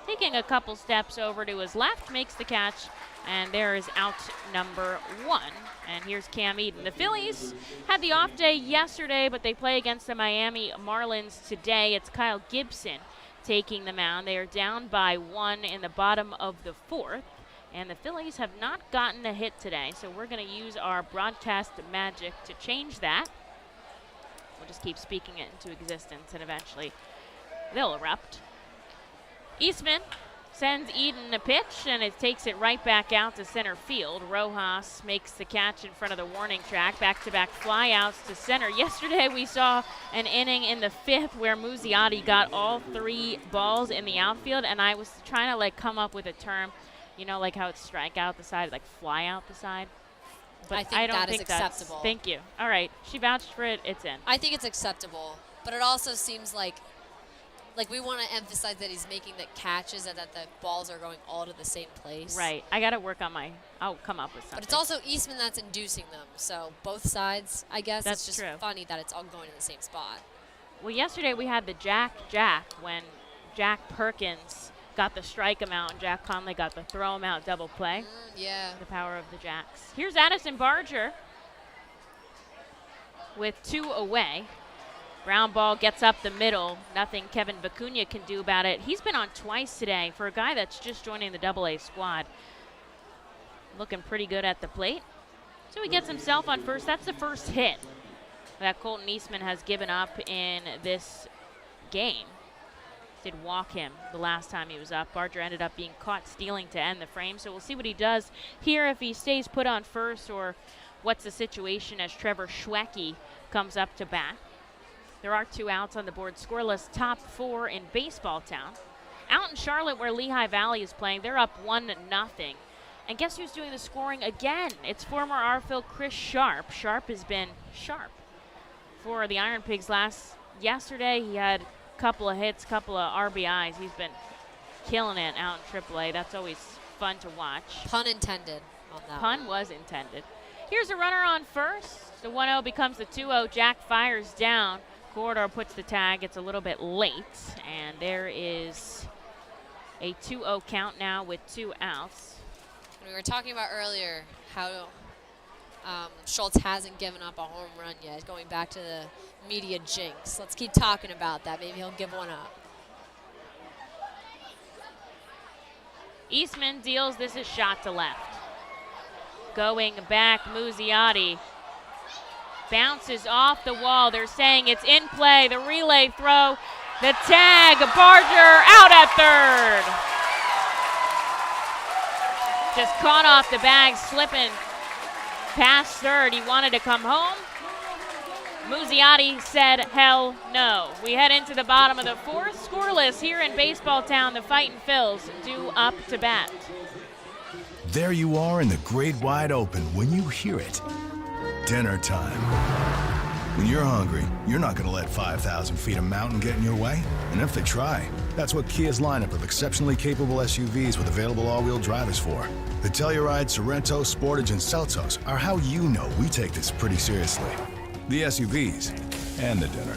taking a couple steps over to his left, makes the catch, and there is out number 1. And here's Cam Eden. The Phillies had the off day yesterday, but they play against the Miami Marlins today. It's Kyle Gibson taking the mound. They are down by 1 in the bottom of the 4th, and the Phillies have not gotten a hit today, so we're going to use our broadcast magic to change that. We'll just keep speaking it into existence, and eventually they'll erupt. Eastman Sends Eden a pitch, and it takes it right back out to center field. Rojas makes the catch in front of the warning track. Back-to-back flyouts to center. Yesterday we saw an inning in the 5th where Museotti got all 3 balls in the outfield, and I was trying to like come up with a term, you know, like how it's strike out the side, like fly out the side. But I don't think that's acceptable. Thank you. All right, she vouched for it. It's in. I think it's acceptable, but it also seems like we want to emphasize that he's making the catches and that the balls are going all to the same place. Right. I got to work on I'll come up with something. But it's also Eastman that's inducing them. So both sides, I guess. That's it's just true. funny that it's all going to the same spot. Well, yesterday we had the Jack when Jack Perkins got the strike him out and Jack Conley got the throw him out double play. Yeah. The power of the Jacks. Here's Addison Barger with 2 away. Ground ball gets up the middle. Nothing Kevin Vicuña can do about it. He's been on twice today for a guy that's just joining the AA squad. Looking pretty good at the plate. So he gets himself on first. That's the first hit that Colton Eastman has given up in this game. Did walk him the last time he was up. Barger ended up being caught stealing to end the frame. So we'll see what he does here, if he stays put on first, or what's the situation as Trevor Schwecki comes up to bat. There are 2 outs on the board. Scoreless top 4 in Baseball Town. Out in Charlotte, where Lehigh Valley is playing, they're up 1-0. And guess who's doing the scoring again? It's former RFL Chris Sharp. Sharp has been sharp for the Iron Pigs. Yesterday, he had a couple of hits, couple of RBIs. He's been killing it out in AAA. That's always fun to watch. Pun intended on that. Pun was intended. Here's a runner on first. The 1-0 becomes the 2-0. Jack fires down. Corridor puts the tag. It's a little bit late, and there is a 2-0 count now with 2 outs. We were talking about earlier how Schultz hasn't given up a home run yet, going back to the media jinx. Let's keep talking about that. Maybe he'll give one up. Eastman deals. This is shot to left. Going back, Museotti bounces off the wall. They're saying it's in play. The relay throw, the tag, Barger out at third. Just caught off the bag, slipping past third. He wanted to come home. Museotti said, hell no. We head into the bottom of the 4th. Scoreless here in Baseball Town. The Fightin' Phils due up to bat. There you are in the great wide open when you hear it. Dinner time. When you're hungry, you're not going to let 5,000 feet of mountain get in your way. And if they try, that's what Kia's lineup of exceptionally capable SUVs with available all-wheel drive is for. The Telluride, Sorento, Sportage, and Seltos are how you know we take this pretty seriously. The SUVs and the dinner.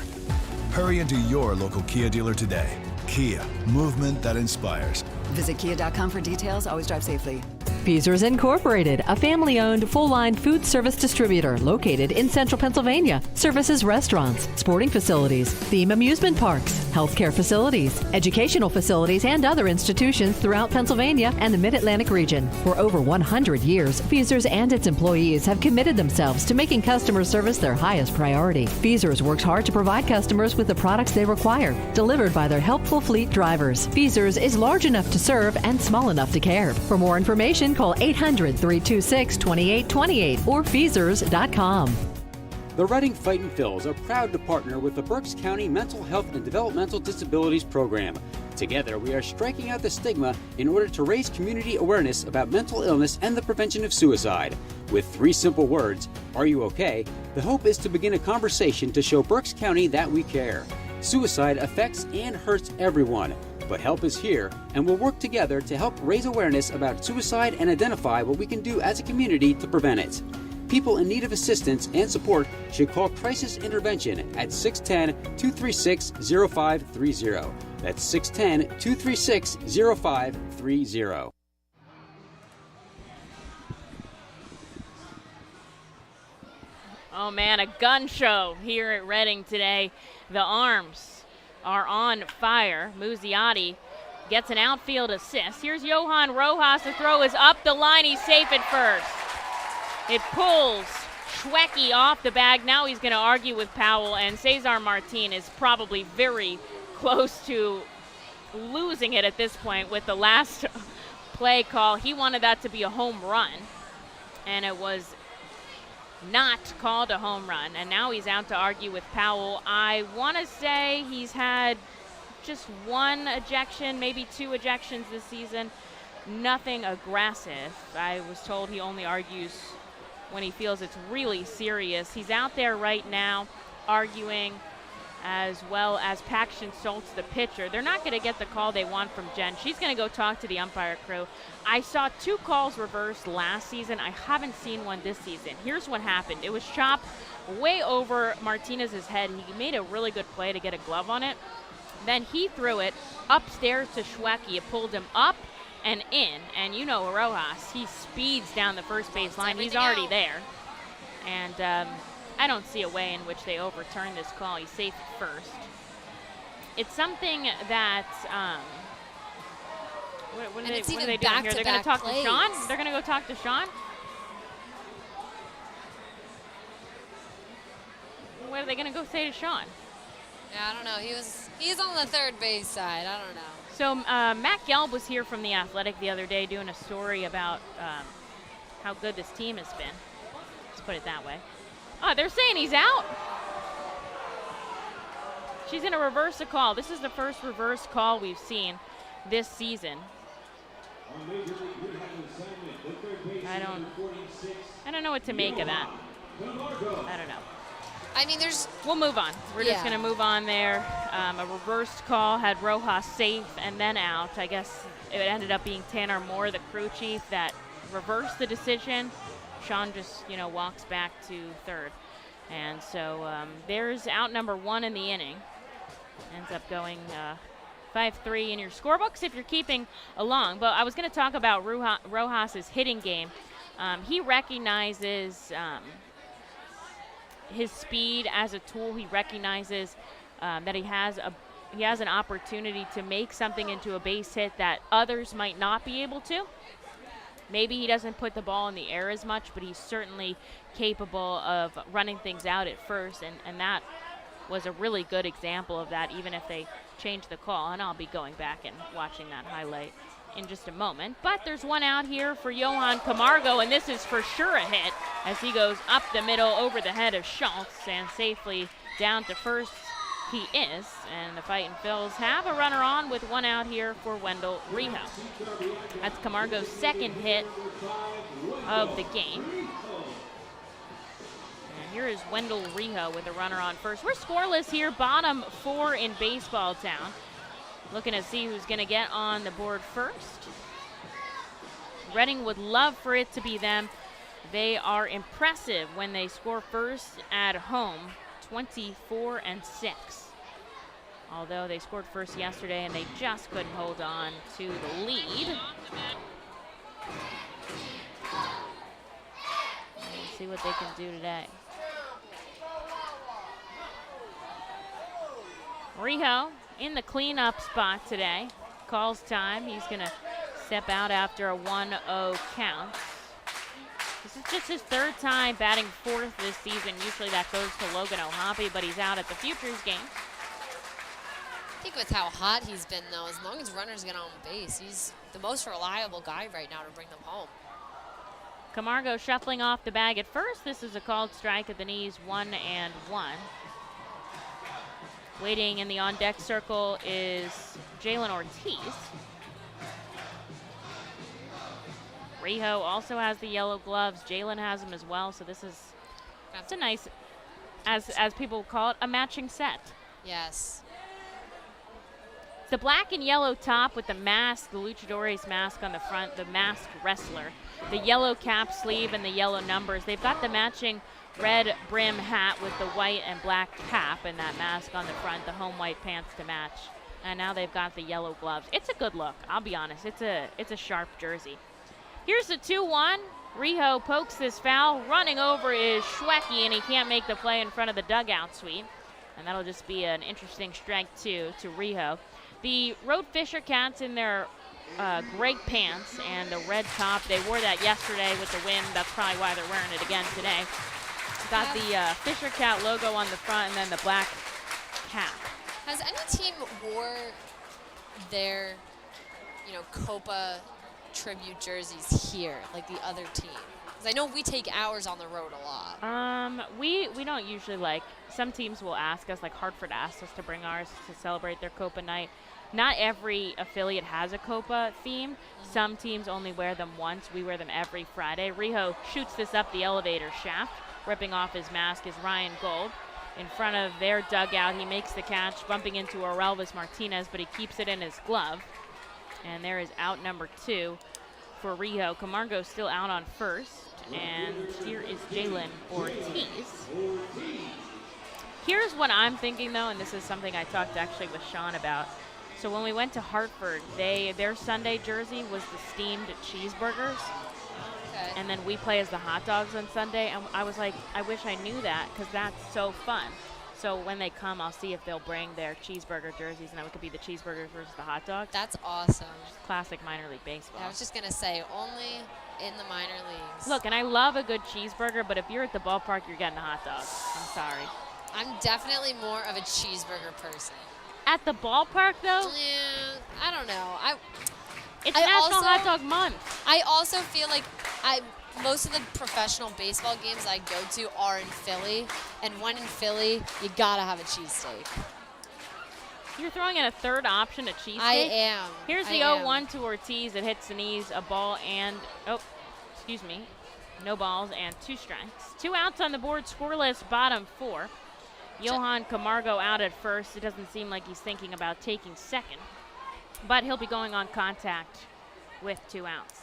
Hurry into your local Kia dealer today. Kia, movement that inspires. Visit kia.com for details. Always drive safely. Feasers Incorporated, a family-owned, full-line food service distributor located in central Pennsylvania. Services restaurants, sporting facilities, theme amusement parks, healthcare facilities, educational facilities, and other institutions throughout Pennsylvania and the Mid-Atlantic region. For over 100 years, Feasers and its employees have committed themselves to making customer service their highest priority. Feasers works hard to provide customers with the products they require, delivered by their helpful fleet drivers. Feasers is large enough to serve and small enough to care. For more information, call 800-326-2828 or Feasers.com. The Reading Fightin' Phils are proud to partner with the Berks County Mental Health and Developmental Disabilities Program. Together, we are striking out the stigma in order to raise community awareness about mental illness and the prevention of suicide. With 3 simple words, are you okay? The hope is to begin a conversation to show Berks County that we care. Suicide affects and hurts everyone, but help is here, and we'll work together to help raise awareness about suicide and identify what we can do as a community to prevent it. People in need of assistance and support should call Crisis Intervention at 610-236-0530. That's 610-236-0530. Oh man, a gun show here at Reading today. The arms are on fire. Museotti gets an outfield assist. Here's Johan Rojas. The throw is up the line. He's safe at first. It pulls Schwecki off the bag. Now he's going to argue with Powell, and Cesar Martin is probably very close to losing it at this point with the last play call. He wanted that to be a home run, and it was not called a home run, and now he's out to argue with Powell. I want to say he's had just one ejection, maybe 2 ejections this season. Nothing aggressive. I was told he only argues when he feels it's really serious. He's out there right now arguing, as well as Paxton Schultz, the pitcher. They're not going to get the call they want from Jen. She's going to go talk to the umpire crew. I saw 2 calls reversed last season. I haven't seen one this season. Here's what happened. It was chopped way over Martinez's head. He made a really good play to get a glove on it. Then he threw it upstairs to Schwecki. It pulled him up and in. And you know Rojas, he speeds down the first base line. He's already there. And I don't see a way in which they overturn this call. He's safe at first. It's something that, what are they doing here? They're going to talk to Sean? They're going to go talk to Sean? What are they going to go say to Sean? Yeah, I don't know. He's on the third base side. I don't know. So Matt Gelb was here from The Athletic the other day doing a story about how good this team has been. Let's put it that way. Oh, they're saying he's out. She's going to reverse a call. This is the first reverse call we've seen this season. I don't know what to make of that. I don't know. I mean, we'll move on. We're just going to move on there. A reversed call had Rojas safe and then out. I guess it ended up being Tanner Moore, the crew chief, that reversed the decision. Sean just, walks back to third. And so there's out number 1 in the inning. Ends up going 5-3 in your scorebooks if you're keeping along. But I was going to talk about Rojas's hitting game. He recognizes his speed as a tool. He recognizes that he has an opportunity to make something into a base hit that others might not be able to. Maybe he doesn't put the ball in the air as much, but he's certainly capable of running things out at first, and that was a really good example of that, even if they changed the call. And I'll be going back and watching that highlight in just a moment. But there's one out here for Jokon Camargo, and this is for sure a hit as he goes up the middle over the head of Schultz and safely down to first. He is, and the Fightin' Phils have a runner on with one out here for Wendell Rijo. That's Camargo's second hit of the game. And here is Wendell Rijo with a runner on first. We're scoreless here, bottom 4 in baseball town. Looking to see who's going to get on the board first. Reading would love for it to be them. They are impressive when they score first at home. 24-6. Although they scored first yesterday and they just couldn't hold on to the lead. Let's see what they can do today. Rijo in the cleanup spot today. Calls time. He's going to step out after a 1-0 count. This is just his 3rd time batting 4th this season. Usually that goes to Logan O'Hoppe, but he's out at the Futures game. I think with how hot he's been, though, as long as runners get on base, he's the most reliable guy right now to bring them home. Camargo shuffling off the bag at first. This is a called strike at the knees, 1-1. Waiting in the on-deck circle is Jalen Ortiz. Rijo also has the yellow gloves. Jalen has them as well, so this is a nice, as people call it, a matching set. Yes. The black and yellow top with the mask, the luchadores mask on the front, the masked wrestler. The yellow cap sleeve and the yellow numbers. They've got the matching red brim hat with the white and black cap and that mask on the front, the home white pants to match. And now they've got the yellow gloves. It's a good look, I'll be honest. It's a sharp jersey. Here's the 2-1. Rijo pokes this foul. Running over is Schwecki, and he can't make the play in front of the dugout sweep. And that'll just be an interesting strike, too, to Rijo. The Road Fisher Cats in their gray pants and the red top, they wore that yesterday with the wind. That's probably why they're wearing it again today. Got the Fisher Cat logo on the front and then the black cap. Has any team wore their, Copa tribute jerseys here, like the other team? Because I know we take ours on the road a lot. We don't usually some teams will ask us, like Hartford asked us to bring ours to celebrate their Copa night. Not every affiliate has a Copa theme. Some teams only wear them once. We wear them every Friday. Rijo shoots this up the elevator shaft. Ripping off his mask is Ryan Gold. In front of their dugout, he makes the catch, bumping into Orelvis Martinez, but he keeps it in his glove. And there is out number 2 for Rijo. Camargo still out on first. And here is Jaylen Ortiz. Here's what I'm thinking, though, and this is something I talked actually with Sean about. So when we went to Hartford, their Sunday jersey was the steamed cheeseburgers. Okay. And then we play as the hot dogs on Sunday. And I was like, I wish I knew that because that's so fun. So when they come, I'll see if they'll bring their cheeseburger jerseys, and that could be the cheeseburgers versus the hot dogs. That's awesome. Classic minor league baseball. Yeah, I was just going to say, only in the minor leagues. Look, and I love a good cheeseburger, but if you're at the ballpark, you're getting a hot dog. I'm sorry. I'm definitely more of a cheeseburger person. At the ballpark, though? Yeah, I don't know. It's National Hot Dog Month. I also feel like most of the professional baseball games I go to are in Philly, and when in Philly, you gotta have a cheesesteak. You're throwing in a third option, a cheesesteak? I am. Here's the 0-1 to Ortiz. It hits the knees, a ball, and no balls and 2 strikes. 2 outs on the board, scoreless, bottom 4. Jokon Camargo out at first. It doesn't seem like he's thinking about taking second, but he'll be going on contact with 2 outs.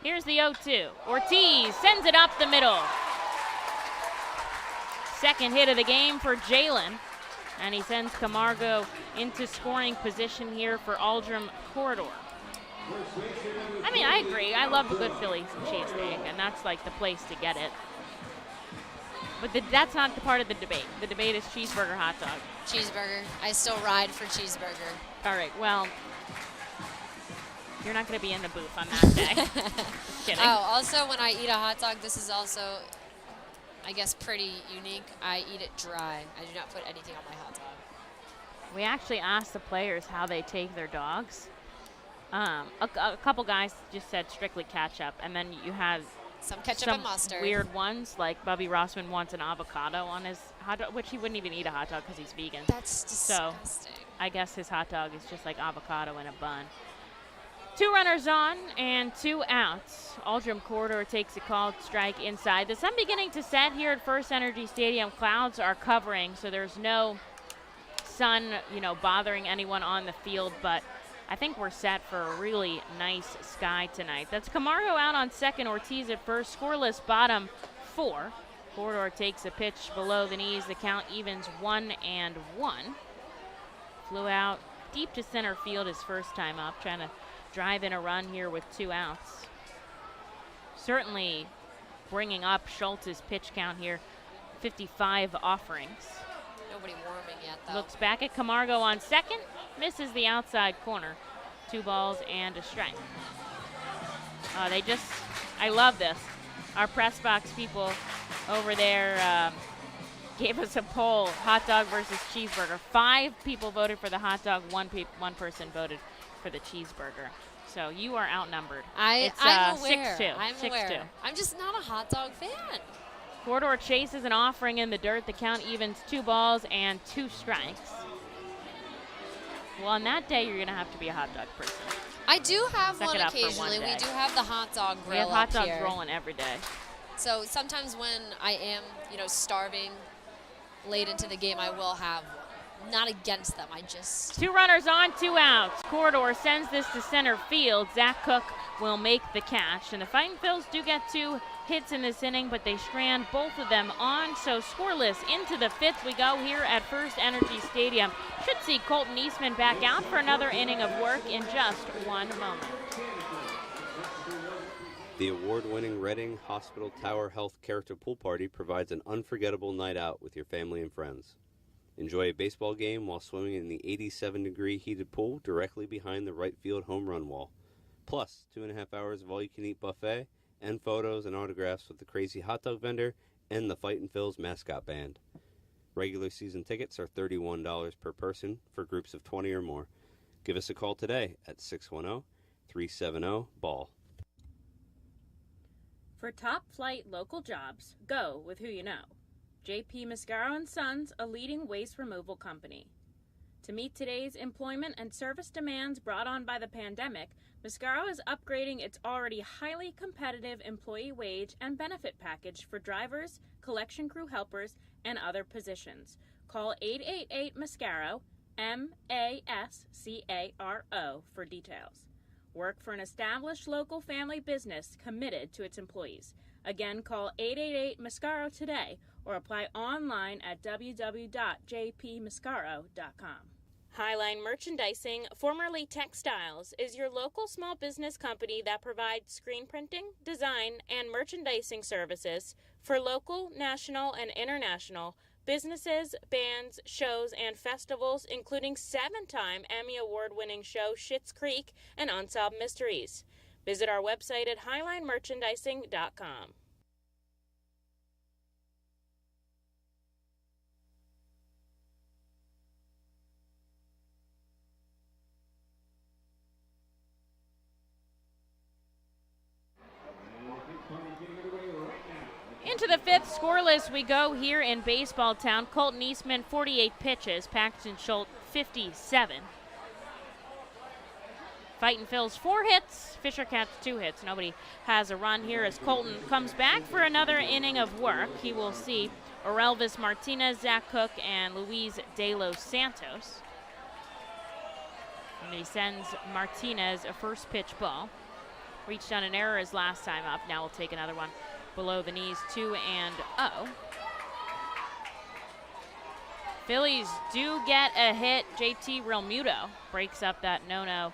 Here's the 0-2. Ortiz sends it up the middle. Second hit of the game for Jaylen, and he sends Camargo into scoring position here for Aldrum Corridor. I mean, I agree. I love a good Philly cheesesteak, and that's like the place to get it. But that's not the part of the debate. The debate is cheeseburger, hot dog. Cheeseburger. I still ride for cheeseburger. All right, well, you're not going to be in the booth on that day. Just kidding. Oh, also, when I eat a hot dog, this is also, I guess, pretty unique. I eat it dry. I do not put anything on my hot dog. We actually asked the players how they take their dogs. A couple guys just said strictly ketchup, and then you had some ketchup and mustard. Weird ones, like Bubby Rossman wants an avocado on his hot dog, which he wouldn't even eat a hot dog because he's vegan. That's disgusting. So I guess his hot dog is just like avocado in a bun. 2 runners on and 2 outs. Aldrum Corridor takes a called strike inside. The sun beginning to set here at FirstEnergy Stadium. Clouds are covering, so there's no sun, bothering anyone on the field, but I think we're set for a really nice sky tonight. That's Camargo out on second, Ortiz at first, scoreless bottom 4. Corridor takes a pitch below the knees. The count evens 1-1. Flew out deep to center field his first time up, trying to drive in a run here with 2 outs. Certainly bringing up Schultz's pitch count here, 55 offerings. Nobody warming yet, though. Looks back at Camargo on second, misses the outside corner. 2 balls and a strike. I love this. Our press box people over there gave us a poll, hot dog versus cheeseburger. 5 people voted for the hot dog, one person voted for the cheeseburger. So you are outnumbered. I'm aware. 6-2. I'm 6-2. aware. I'm just not a hot dog fan. Corridor chases an offering in the dirt. The count evens 2 balls and 2 strikes. Well, on that day, you're going to have to be a hot dog person. I do have Suck one it up for occasionally. one day. We do have the hot dog grill. We have hot up dogs here. rolling every day. So sometimes when I am, starving late into the game, I will have one. Not against them. I just... 2 runners on, 2 outs. Corridor sends this to center field. Zach Cook will make the catch. And the Fightin' Phils do get 2 hits in this inning, but they strand both of them on. So scoreless into the 5th we go here at FirstEnergy Stadium. Should see Colton Eastman back out for another inning of work in just 1 moment. The award-winning Reading Hospital Tower Health Character Pool Party provides an unforgettable night out with your family and friends. Enjoy a baseball game while swimming in the 87-degree heated pool directly behind the right field home run wall. Plus, 2.5 hours of all-you-can-eat buffet and photos and autographs with the crazy hot dog vendor and the Fightin' Phils mascot band. Regular season tickets are $31 per person for groups of 20 or more. Give us a call today at 610-370-BALL. For top flight local jobs, go with who you know. J.P. Mascaro & Sons, a leading waste removal company. To meet today's employment and service demands brought on by the pandemic, Mascaro is upgrading its already highly competitive employee wage and benefit package for drivers, collection crew helpers, and other positions. Call 888-MASCARO, MASCARO, for details. Work for an established local family business committed to its employees. Again, call 888-MASCARO today or apply online at www.jpmascaro.com. Highline Merchandising, formerly Textiles, is your local small business company that provides screen printing, design, and merchandising services for local, national, and international businesses, bands, shows, and festivals, including 7-time Emmy Award-winning show Schitt's Creek and Unsolved Mysteries. Visit our website at highlinemerchandising.com. Into the fifth, scoreless we go here in Baseball Town. Colton Eastman, 48 pitches. Paxton Schultz, 57. Fightin Phil's 4 hits. Fisher Cats 2 hits. Nobody has a run here as Colton comes back for another inning of work. He will see Orelvis Martinez, Zach Cook, and Luis De Los Santos. And he sends Martinez a first pitch ball. Reached on an error his last time up. Now we'll take another one below the knees, 2-0. Phillies do get a hit. JT Realmuto breaks up that no-no.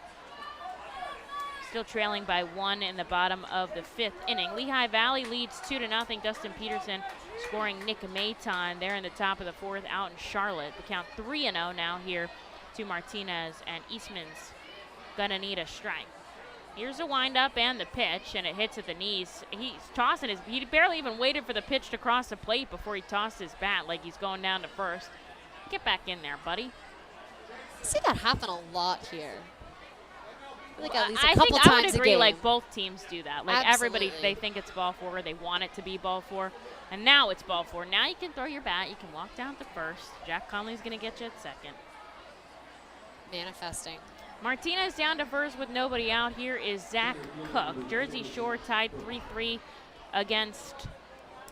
Still trailing by 1 in the bottom of the 5th inning. Lehigh Valley leads 2-0. Dustin Peterson scoring Nick Maton there in the top of the 4th out in Charlotte. The count 3-0 now here to Martinez, and Eastman's gonna need a strike. Here's a windup and the pitch, and it hits at the knees. He's tossing he barely even waited for the pitch to cross the plate before he tossed his bat like he's going down to first. Get back in there, buddy. I see that happen a lot here. I think at least a I couple think I times would agree, a game. like both teams do that. Like everybody, Absolutely. they think it's ball 4, they want it to be ball 4, and now it's ball 4. Now you can throw your bat, you can walk down to first. Jack Conley's gonna get you at second. Manifesting. Martinez down to first with nobody out. Here is Zach Cook. Jersey Shore tied 3-3 against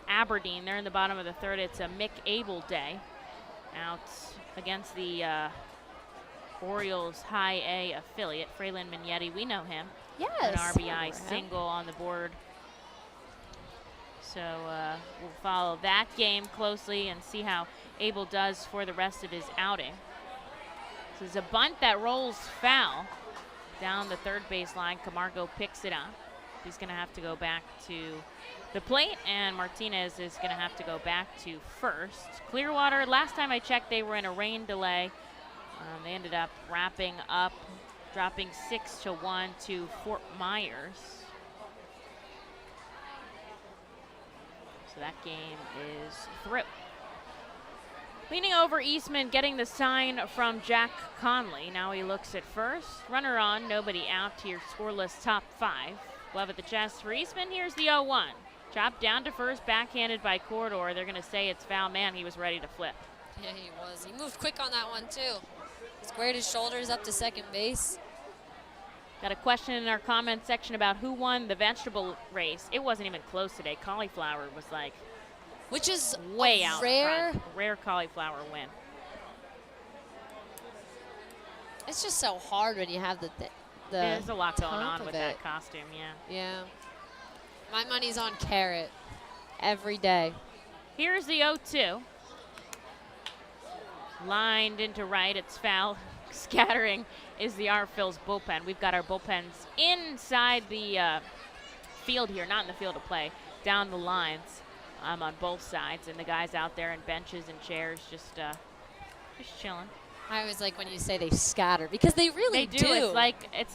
Aberdeen. They're in the bottom of the 3rd. It's a Mick Abel day out against the Orioles High A affiliate, Fraylin Mignetti. We know him. Yes. An RBI single on the board. So we'll follow that game closely and see how Abel does for the rest of his outing. This is a bunt that rolls foul down the 3rd baseline. Camargo picks it up. He's going to have to go back to the plate, and Martinez is going to have to go back to first. Clearwater, last time I checked, they were in a rain delay. They ended up wrapping up, dropping 6-1 to Fort Myers. So that game is through. Leaning over Eastman, getting the sign from Jack Conley. Now he looks at first. Runner on, nobody out here. Scoreless top 5. Glove at the chest for Eastman. Here's the 0-1. Chopped down to first, backhanded by Corridor. They're going to say it's foul. Man, he was ready to flip. Yeah, he was. He moved quick on that one, too. He squared his shoulders up to second base. Got a question in our comment section about who won the vegetable race. It wasn't even close today. Cauliflower was like, which is way out rare. front. Rare cauliflower win. It's just so hard when you have the There's a lot going top on with of that it. costume, yeah. Yeah. My money's on carrot every day. Here's the 0-2. Lined into right, it's foul. Scattering is the Phil's bullpen. We've got our bullpens inside the field here, not in the field of play, down the lines on both sides, and the guys out there in benches and chairs just chilling. I always like when you say they scatter because they really do. It's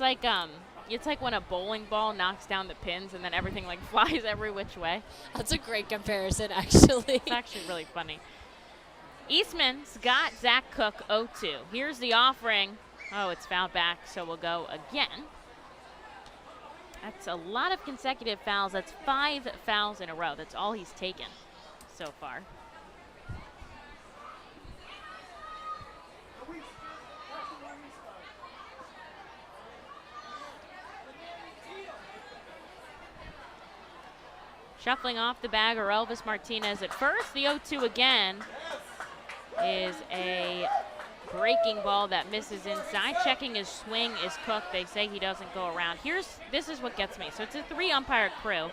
like when a bowling ball knocks down the pins and then everything like flies every which way. That's a great comparison, actually. It's actually really funny. Eastman's got Zach Cook 0-2. Here's the offering Oh, it's fouled back, so we'll go again. That's a lot of consecutive fouls. That's 5 fouls in a row. That's all he's taken so far. Shuffling off the bag are Elvis Martinez at first. The 0-2 again is a breaking ball that misses inside. Checking his swing is Cook. They say he doesn't go around. This is what gets me. So it's a 3-umpire crew.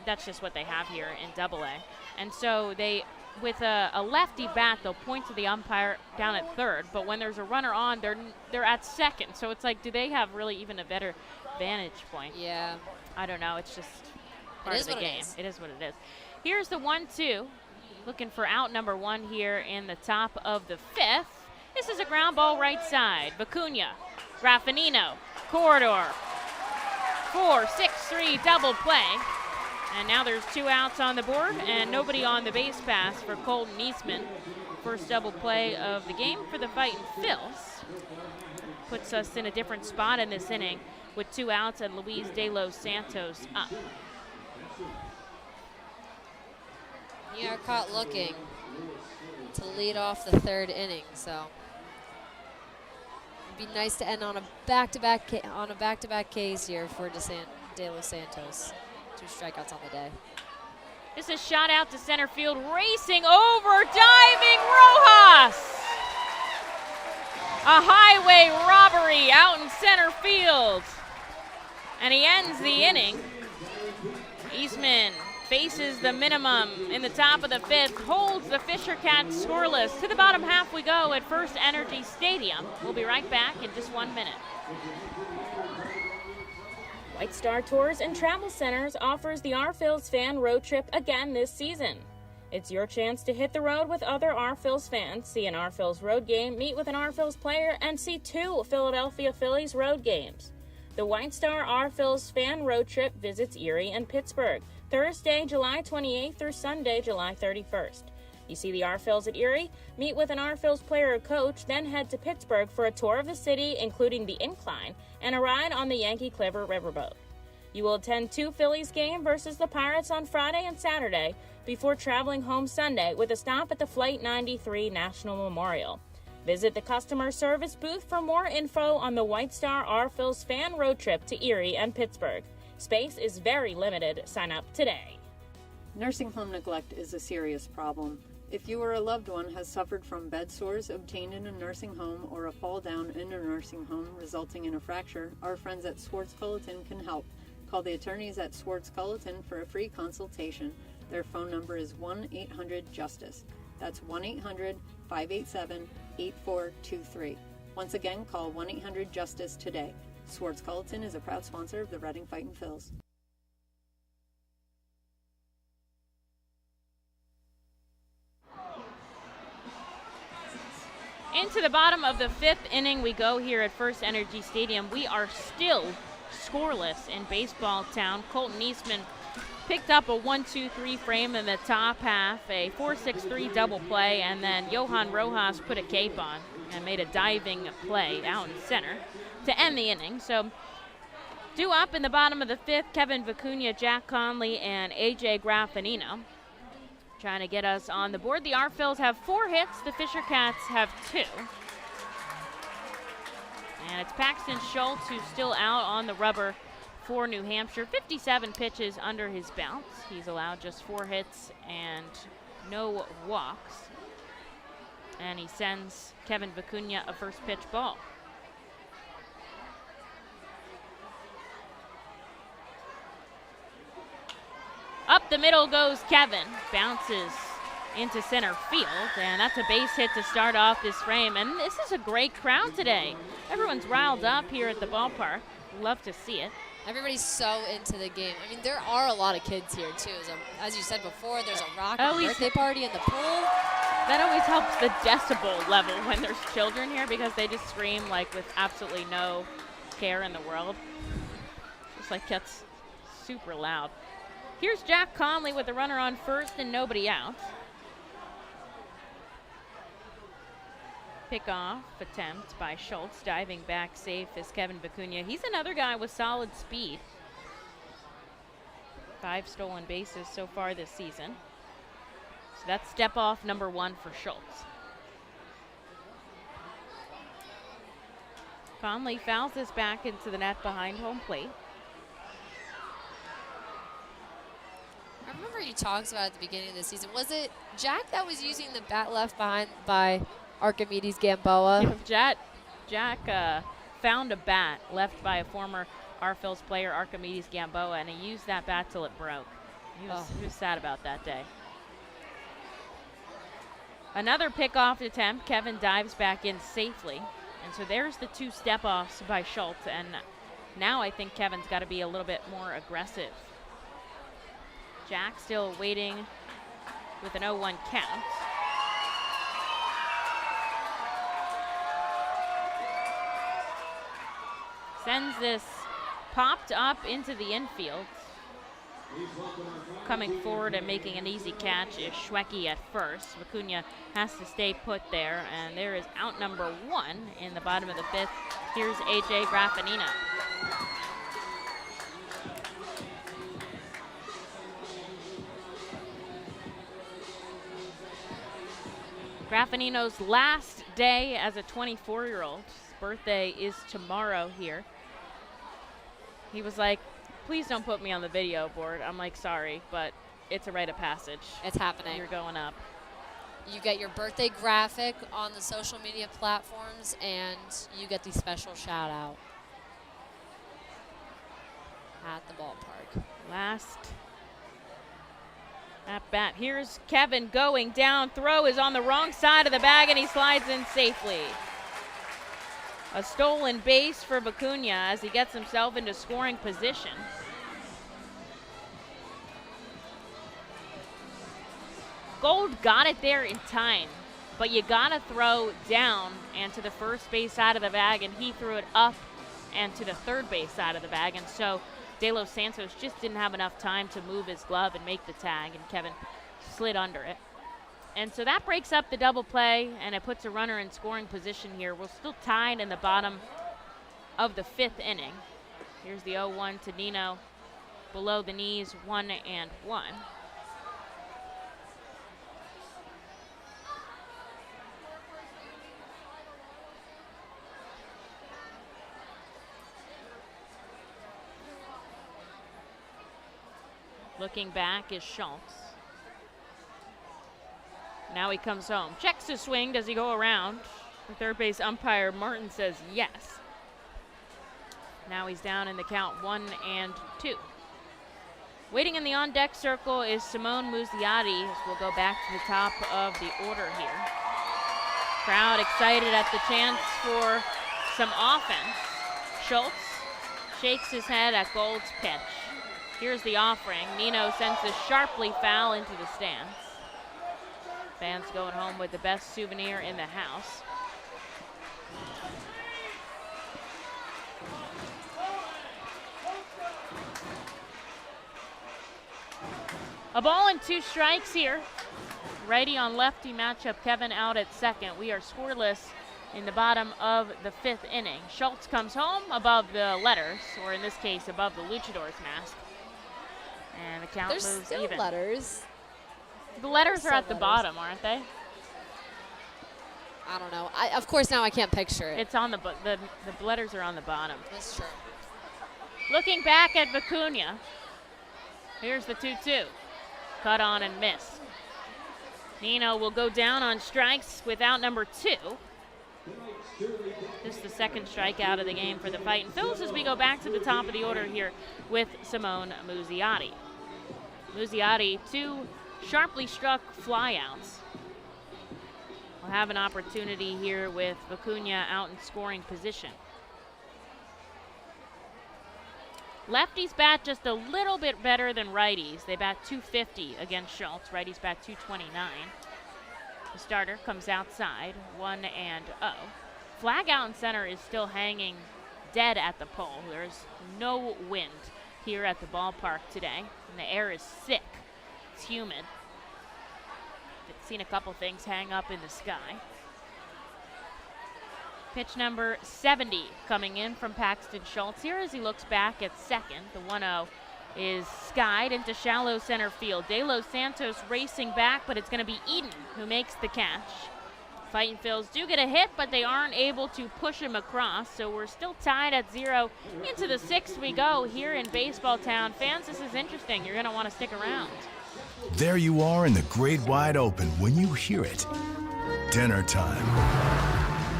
That's just what they have here in Double-A. And so they, with a lefty bat, they'll point to the umpire down at third. But when there's a runner on, they're at second. So it's like, do they have really even a better vantage point? Yeah. I don't know. It's just part of the game. It is what it is. Here's the 1-2. Looking for out number 1 here in the top of the 5th. This is a ground ball right side. Vicuña, Graffinino, corridor. 4-6-3 double play. And now there's 2 outs on the board and nobody on the base pass for Colton Eastman. First double play of the game for the Fightin' Phils. Puts us in a different spot in this inning with 2 outs and Luis De Los Santos up. You are caught looking to lead off the 3rd inning, so it'd be nice to end on a back-to-back case here for De Los Santos. 2 strikeouts on the day. This is shot out to center field, racing over, diving Rojas. A highway robbery out in center field. And he ends the inning. Eastman faces the minimum in the top of the 5th, holds the Fisher Cats scoreless. To the bottom half we go at FirstEnergy Stadium. We'll be right back in just 1 minute. White Star Tours and Travel Centers offers the R-Phils fan road trip again this season. It's your chance to hit the road with other R-Phils fans, see an R-Phils road game, meet with an R-Phils player, and see 2 Philadelphia Phillies road games. The White Star R-Phils fan road trip visits Erie and Pittsburgh, Thursday, July 28th through Sunday, July 31st. You see the R-Phils at Erie, meet with an R-Phils player or coach, then head to Pittsburgh for a tour of the city, including the Incline, and a ride on the Yankee Clipper riverboat. You will attend 2 Phillies games versus the Pirates on Friday and Saturday before traveling home Sunday with a stop at the Flight 93 National Memorial. Visit the customer service booth for more info on the White Star R-Phils fan road trip to Erie and Pittsburgh. Space is very limited. Sign up today. Nursing home neglect is a serious problem. If you or a loved one has suffered from bed sores obtained in a nursing home or a fall down in a nursing home resulting in a fracture, our friends at Swartz Culleton can help. Call the attorneys at Swartz Culleton for a free consultation. Their phone number is 1-800-JUSTICE. That's 1-800-587-8423. Once again, call 1-800-JUSTICE today. Swartz Culleton is a proud sponsor of the Reading Fightin' Phils. Into the bottom of the 5th inning we go here at FirstEnergy Stadium. We are still scoreless in baseball town. Colton Eastman picked up a 1-2-3 frame in the top half, a 4-6-3 double play, and then Johan Rojas put a cape on and made a diving play out in center to end the inning. So due up in the bottom of the 5th, Kevin Vicuña, Jack Conley, and A.J. Graffinino trying to get us on the board. The R-Phils have 4 hits. The Fisher Cats have 2. And it's Paxton Schultz who's still out on the rubber for New Hampshire. 57 pitches under his belt. He's allowed just 4 hits and no walks. And he sends Kevin Vicuña a first pitch ball. Up the middle goes Kevin. Bounces into center field, and that's a base hit to start off this frame. And this is a great crowd today. Everyone's riled up here at the ballpark. Love to see it. Everybody's so into the game. I mean, there are a lot of kids here, too. So, as you said before, there's a rocking birthday party in the pool. That always helps the decibel level when there's children here because they just scream like with absolutely no care in the world. Just like gets super loud. Here's Jack Conley with the runner on first and nobody out. Pickoff attempt by Schultz. Diving back safe is Kevin Vicuña. He's another guy with solid speed. 5 stolen bases so far this season. So that's step off number 1 for Schultz. Conley fouls this back into the net behind home plate. I remember you talked about at the beginning of the season. Was it Jack that was using the bat left behind by Archimedes Gamboa? Jack found a bat left by a former Arphils player, Archimedes Gamboa, and he used that bat till it broke. He was sad about that day. Another pickoff attempt. Kevin dives back in safely. And so there's the 2 step-offs by Schultz, and now I think Kevin's got to be a little bit more aggressive. Jack still waiting with an 0-1 count. Sends this popped up into the infield. Coming forward and making an easy catch is Schwecki at first. Vicuña has to stay put there, and there is out number 1 in the bottom of the 5th. Here's A.J. Graffinino. Graffinino's last day as a 24-year-old. His birthday is tomorrow here. He was like, please don't put me on the video board. I'm like, sorry, but it's a rite of passage. It's happening. You're going up. You get your birthday graphic on the social media platforms, and you get the special shout out at the ballpark. Last at bat. Here's Kevin going down. Throw is on the wrong side of the bag, and he slides in safely. A stolen base for Vicuña as he gets himself into scoring position. Gold got it there in time, but you gotta throw down and to the first base side of the bag, and he threw it up and to the third base side of the bag, and so De Los Santos just didn't have enough time to move his glove and make the tag, and Kevin slid under it. And so that breaks up the double play, and it puts a runner in scoring position here. We're still tied in the bottom of the 5th inning. Here's the 0-1 to Nino. Below the knees, 1-1. Looking back is Schultz. Now he comes home. Checks his swing. Does he go around? The third base umpire, Martin, says yes. Now he's down in the count 1-2. Waiting in the on-deck circle is Simone Museotti, as we'll go back to the top of the order here. Crowd excited at the chance for some offense. Schultz shakes his head at Gold's pitch. Here's the offering. Nino sends this sharply foul into the stands. Fans going home with the best souvenir in the house. A ball and 2 strikes here. Righty on lefty matchup. Kevin out at second. We are scoreless in the bottom of the 5th inning. Schultz comes home above the letters, or in this case, above the luchador's mask. And the count There's moves still even. letters. The letters are at the bottom, aren't they? I don't know. Of course, now I can't picture it. It's on the letters are on the bottom. That's true. Looking back at Vicuña. Here's the 2-2. Cut on and missed. Nino will go down on strikes without number 2. Just the second strikeout of the game for the Fightin' Phils as we go back to the top of the order here with Simone Museotti. Museotti, 2 sharply struck flyouts. We'll have an opportunity here with Vicuña out in scoring position. Lefties bat just a little bit better than righties. They bat .250 against Schultz. Righties bat .229. The starter comes outside, 1-0. Flag out in center is still hanging dead at the pole. There's no wind here at the ballpark today, and the air is thick. It's humid. I've seen a couple things hang up in the sky. Pitch number 70 coming in from Paxton Schultz here as he looks back at second. The 1-0 is skied into shallow center field. De Los Santos racing back, but it's going to be Eden who makes the catch. Fightin Phils do get a hit, but they aren't able to push him across, so we're still tied at 0. Into the 6th we go here in Baseball Town. Fans, this is interesting. You're going to want to stick around. There you are in the great wide open when you hear it. Dinner time.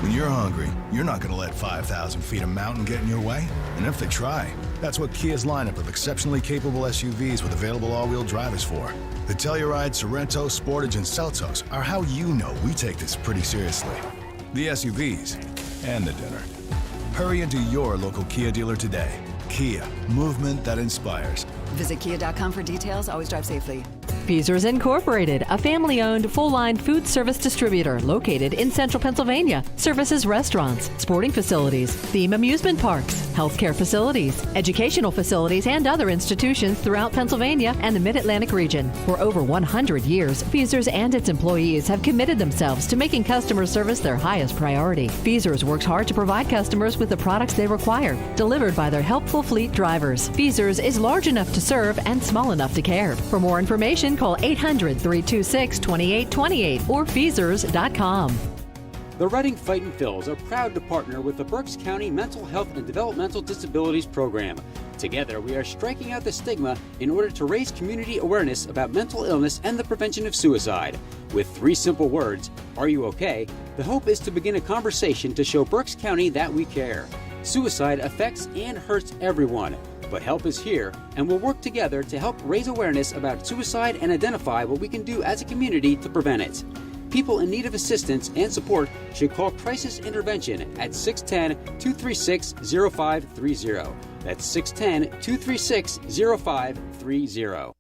When you're hungry, you're not going to let 5,000 feet of mountain get in your way. And if they try, that's what Kia's lineup of exceptionally capable SUVs with available all-wheel drive is for. The Telluride, Sorento, Sportage, and Seltos are how you know we take this pretty seriously. The SUVs and the dinner. Hurry into your local Kia dealer today. Kia, movement that inspires. Visit kia.com for details. Always drive safely. Feasers Incorporated, a family-owned full-line food service distributor located in central Pennsylvania. Services restaurants, sporting facilities, theme amusement parks, healthcare facilities, educational facilities, and other institutions throughout Pennsylvania and the Mid-Atlantic region. For over 100 years, Feasers and its employees have committed themselves to making customer service their highest priority. Feasers works hard to provide customers with the products they require, delivered by their helpful fleet drivers. Feasers is large enough to serve and small enough to care. For more information, call 800-326-2828 or Feasers.com. The Reading Fightin Phils are proud to partner with the Berks County Mental Health and Developmental Disabilities Program. Together, we are striking out the stigma in order to raise community awareness about mental illness and the prevention of suicide. With 3 simple words, "Are you okay?" the hope is to begin a conversation to show Berks County that we care. Suicide affects and hurts everyone, but help is here, and we'll work together to help raise awareness about suicide and identify what we can do as a community to prevent it. People in need of assistance and support should call Crisis Intervention at 610-236-0530. That's 610-236-0530.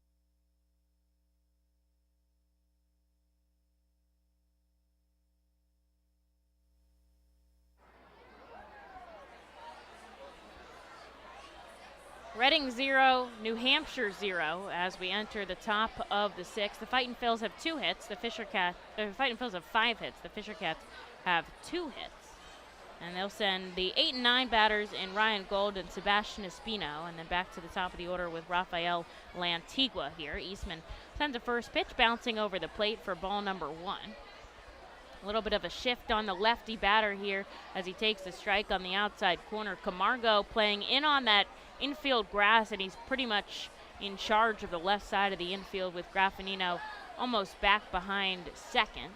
Reading 0, New Hampshire 0 as we enter the top of the 6th. The Fightin Phils have 2 hits. The Fightin Phils have 5 hits. The Fisher Cats have 2 hits. And they'll send the 8 and 9 batters in Ryan Gold and Sebastian Espino. And then back to the top of the order with Rafael Antiqua here. Eastman sends a first pitch, bouncing over the plate for ball number 1. A little bit of a shift on the lefty batter here as he takes the strike on the outside corner. Camargo playing in on that infield grass, and he's pretty much in charge of the left side of the infield with Graffinino almost back behind second.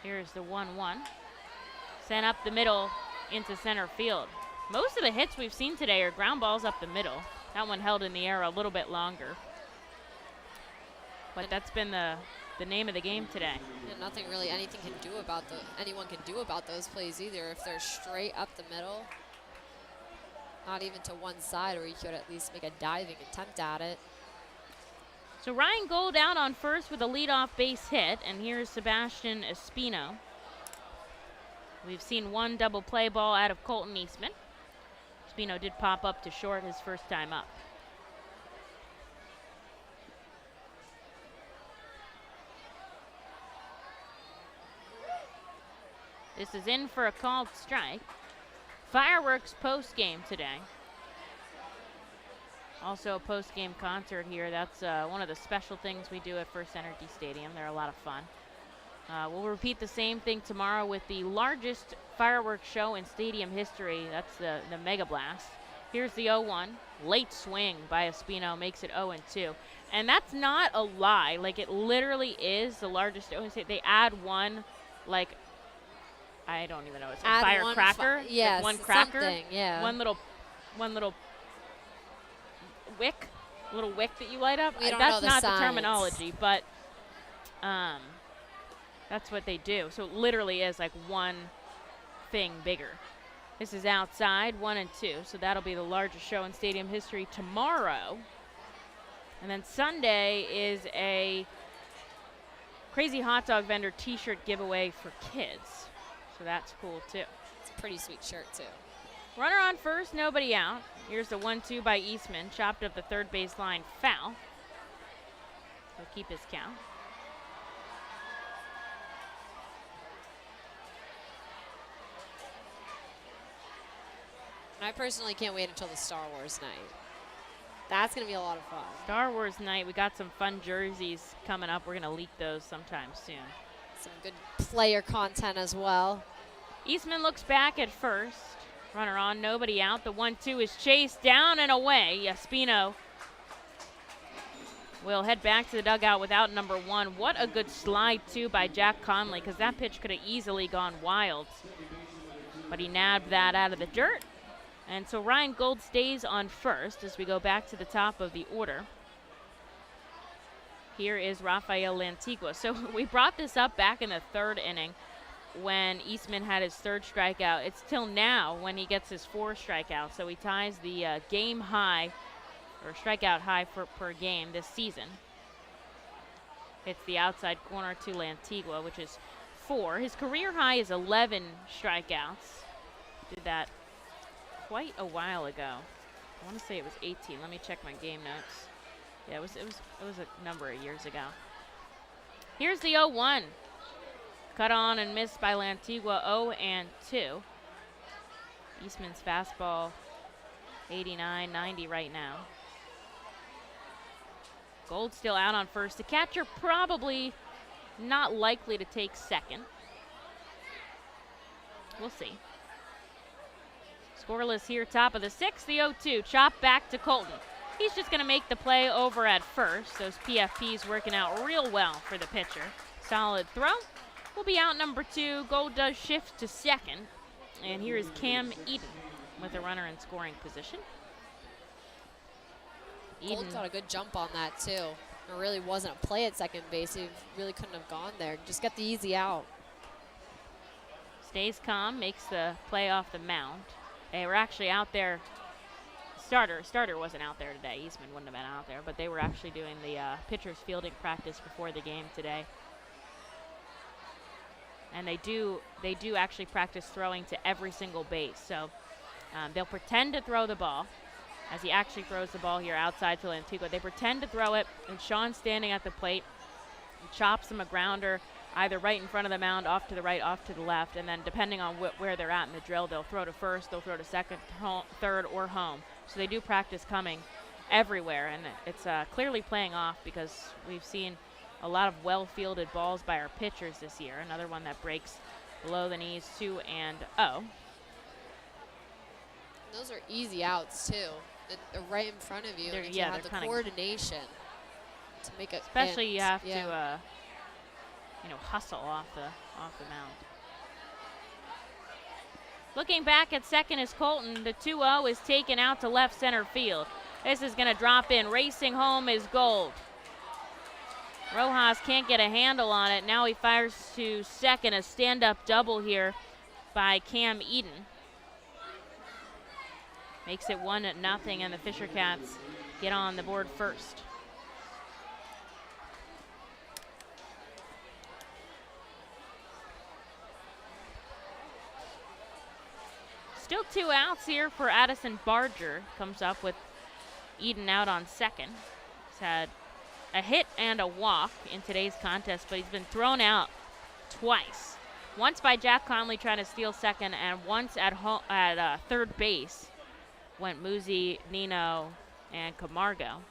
Here's the 1-1. Sent up the middle into center field. Most of the hits we've seen today are ground balls up the middle. That one held in the air a little bit longer. But that's been the name of the game today. Yeah, nothing really anyone can do about those plays either. If they're straight up the middle, not even to one side, or you could at least make a diving attempt at it. So Ryan Gold out on first with a leadoff base hit, and here's Sebastian Espino. We've seen 1 double play ball out of Colton Eastman. Espino did pop up to short his first time up. This is in for a called strike. Fireworks post-game today. Also a post-game concert here. That's one of the special things we do at FirstEnergy Stadium. They're a lot of fun. We'll repeat the same thing tomorrow with the largest fireworks show in stadium history. That's the Mega Blast. Here's the 0-1. Late swing by Espino makes it 0-2. And that's not a lie. Like, it literally is the largest. They add one, like, I don't even know. It's a firecracker. Yes, like one cracker. Yeah. One little wick, that you light up. We don't That's know not the the terminology, but that's what they do. So it literally is like one thing bigger. This is outside, 1-2. So that'll be the largest show in stadium history tomorrow. And then Sunday is a Crazy Hot Dog Vendor t-shirt giveaway for kids. So that's cool, too. It's a pretty sweet shirt, too. Runner on first, nobody out. Here's the 1-2 by Eastman. Chopped up the third base line, foul. He'll keep his count. And I personally can't wait until the Star Wars night. That's going to be a lot of fun. Star Wars night, we got some fun jerseys coming up. We're going to leak those sometime soon. Some good player content as well. Eastman looks back at first. Runner on, nobody out. The 1-2 is chased down and away. Espino will head back to the dugout without number 1. What a good slide, too, by Jack Conley, because that pitch could have easily gone wild. But he nabbed that out of the dirt. And so Ryan Gold stays on first as we go back to the top of the order. Here is Rafael Antiqua. So we brought this up back in the 3rd inning when Eastman had his 3rd strikeout. It's till now when he gets his 4th strikeout. So he ties the game high, or strikeout high per game this season. Hits the outside corner to Antiqua, which is 4. His career high is 11 strikeouts. Did that quite a while ago. I want to say it was 18. Let me check my game notes. Yeah, it was a number of years ago. Here's the 0-1. Cut on and missed by Antiqua, 0-2. Eastman's fastball, 89, 90 right now. Gold still out on first. The catcher probably not likely to take second. We'll see. Scoreless here, top of the 6th, the 0-2. Chop back to Colton. He's just going to make the play over at first. Those PFPs working out real well for the pitcher. Solid throw. Will be out number 2. Gold does shift to second. And here is Cam Eden with a runner in scoring position. Gold got a good jump on that, too. There really wasn't a play at second base. He really couldn't have gone there. Just got the easy out. Stays calm, makes the play off the mound. They were actually out there. Starter wasn't out there today. Eastman wouldn't have been out there, but they were actually doing the pitcher's fielding practice before the game today. And they do actually practice throwing to every single base. So they'll pretend to throw the ball as he actually throws the ball here outside to Antiqua. They pretend to throw it, and Sean's standing at the plate and chops him a grounder either right in front of the mound, off to the right, off to the left, and then depending on where they're at in the drill, they'll throw to first, they'll throw to second, third, or home. So they do practice coming everywhere, and it's clearly playing off because we've seen a lot of well-fielded balls by our pitchers this year. Another one that breaks below the knees, 2-0. Those are easy outs, too. They're right in front of you. And if you have the coordination to make it. Especially you have to, hustle off the mound. Looking back at second is Colton. The 2-0 is taken out to left center field. This is going to drop in. Racing home is Gold. Rojas can't get a handle on it. Now he fires to second. A stand-up double here by Cam Eden. Makes it 1-0, and the Fisher Cats get on the board first. Still 2 outs here for Addison Barger. Comes up with Eden out on second. He's had a hit and a walk in today's contest, but he's been thrown out twice. Once by Jack Conley trying to steal second, and once at third base went Muzi, Nino, and Camargo.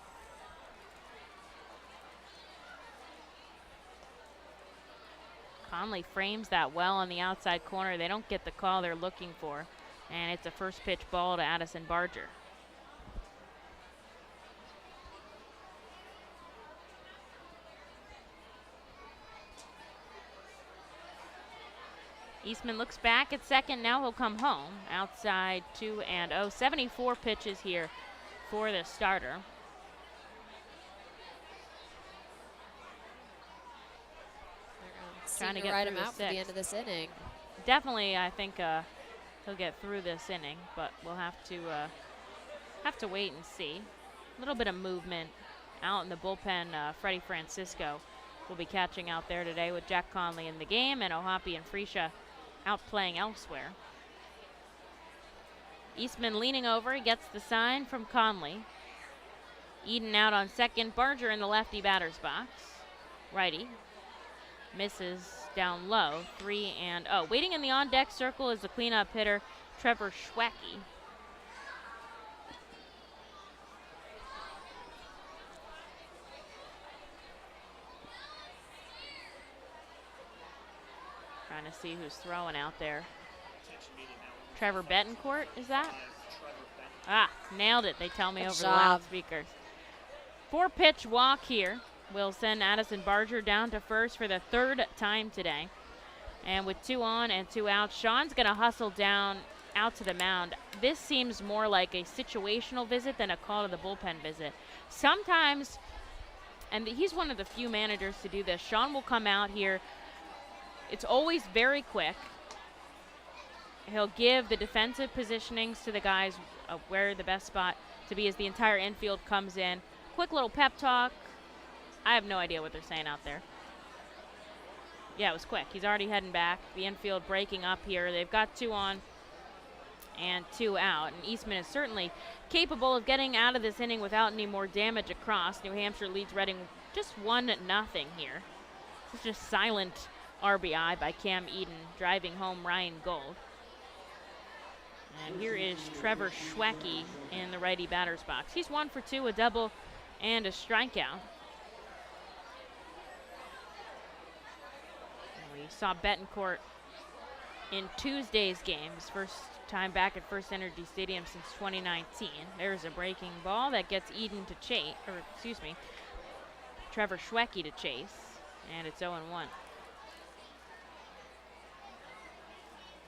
Conley frames that well on the outside corner. They don't get the call they're looking for, and it's a first pitch ball to Addison Barger. Eastman looks back at second. Now he'll come home. Outside 2-0. 74 pitches here for the starter. Trying to get ride him out for the end of this inning. Definitely, I think he'll get through this inning, but we'll have to wait and see. A little bit of movement out in the bullpen. Freddie Francisco will be catching out there today with Jack Conley in the game, and Ohapi and Freesia out playing elsewhere. Eastman leaning over, he gets the sign from Conley. Eden out on second, Barger in the lefty batter's box. Righty misses down low, 3-0. Waiting in the on-deck circle is the cleanup hitter, Trevor Schwecki. Trying to see who's throwing out there. Trevor Bettencourt, is that? Ah, nailed it, they tell me over the loudspeakers. 4-pitch walk here will send Addison Barger down to first for the third time today. And with 2 on and 2 out, Sean's going to hustle down out to the mound. This seems more like a situational visit than a call to the bullpen visit. Sometimes, and he's one of the few managers to do this, Sean will come out here. It's always very quick. He'll give the defensive positionings to the guys where the best spot to be as the entire infield comes in. Quick little pep talk. I have no idea what they're saying out there. Yeah, it was quick. He's already heading back. The infield breaking up here. They've got 2 on and 2 out. And Eastman is certainly capable of getting out of this inning without any more damage across. New Hampshire leads Reading just 1-0 here. This is just silent RBI by Cam Eden, driving home Ryan Gold. And here is Trevor Schwecki in the righty batter's box. He's 1 for 2, a double and a strikeout. We saw Bettencourt in Tuesday's game, his first time back at FirstEnergy Stadium since 2019. There's a breaking ball that gets Eden to chase, or excuse me, Trevor Schwecki to chase, and it's 0-1.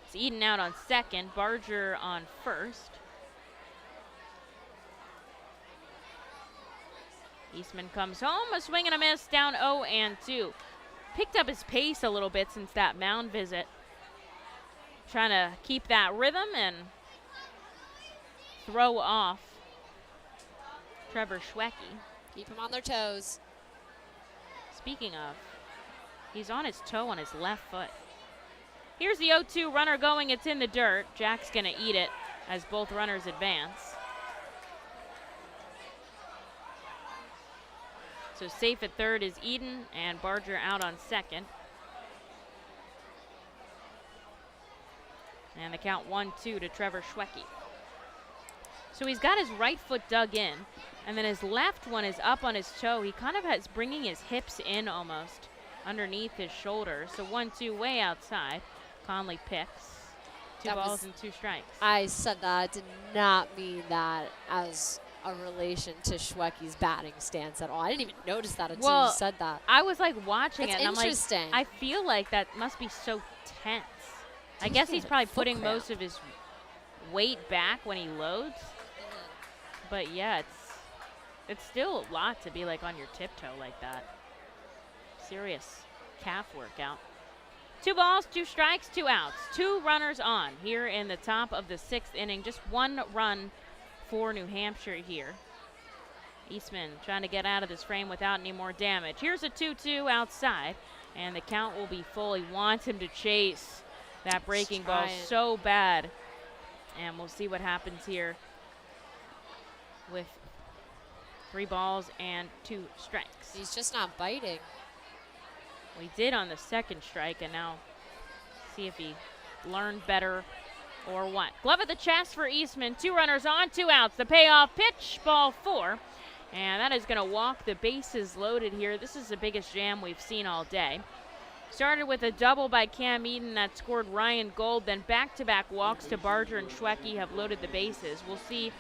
It's Eden out on second, Barger on first. Eastman comes home, a swing and a miss, down 0-2. Picked up his pace a little bit since that mound visit. Trying to keep that rhythm and throw off Trevor Schwecki. Keep him on their toes. Speaking of, he's on his toe on his left foot. Here's the 0-2 runner going. It's in the dirt. Jack's going to eat it as both runners advance. So safe at third is Eden, and Barger out on second. And the count 1-2 to Trevor Schwecki. So he's got his right foot dug in, and then his left one is up on his toe. He kind of has bringing his hips in almost underneath his shoulder. So 1-2 way outside. Conley picks. 2 balls and 2 strikes. I said that. I did not mean that as a relation to Schwecki's batting stance at all. I didn't even notice that until you said that. I was like watching That's it, and I'm like, interesting. I feel like that must be so tense. I guess he's probably putting most of his weight back when he loads. But yeah, it's still a lot to be like on your tiptoe like that. Serious calf workout. 2 balls, 2 strikes, 2 outs. 2 runners on here in the top of the 6th inning. Just 1 run for New Hampshire here. Eastman trying to get out of this frame without any more damage. Here's a 2-2 outside, and the count will be full. He wants him to chase that breaking ball so bad. And we'll see what happens here with 3 balls and 2 strikes. He's just not biting. We did on the 2nd strike, and now see if he learned better or what. Glove at the chest for Eastman. 2 runners on, 2 outs. The payoff pitch, ball 4. And that is going to walk the bases loaded here. This is the biggest jam we've seen all day. Started with a double by Cam Eden that scored Ryan Gold. Then back-to-back walks to Barger and Schwecki have loaded the bases. We'll see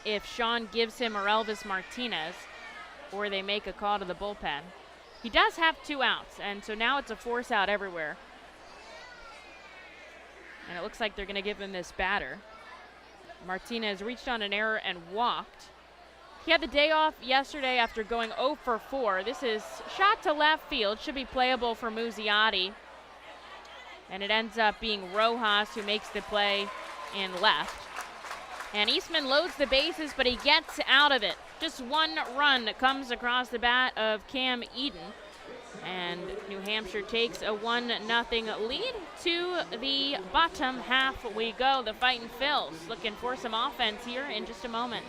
if Sean gives him or Elvis Martinez, or they make a call to the bullpen. He does have 2 outs, and so now it's a force out everywhere. And it looks like they're going to give him this batter. Martinez reached on an error and walked. He had the day off yesterday after going 0 for 4. This is shot to left field. Should be playable for Museotti. And it ends up being Rojas who makes the play in left. And Eastman loads the bases, but he gets out of it. Just 1 run that comes across the bat of Cam Eden. And New Hampshire takes a 1-0 lead. To the bottom half we go. The Fightin' Phils looking for some offense here in just a moment.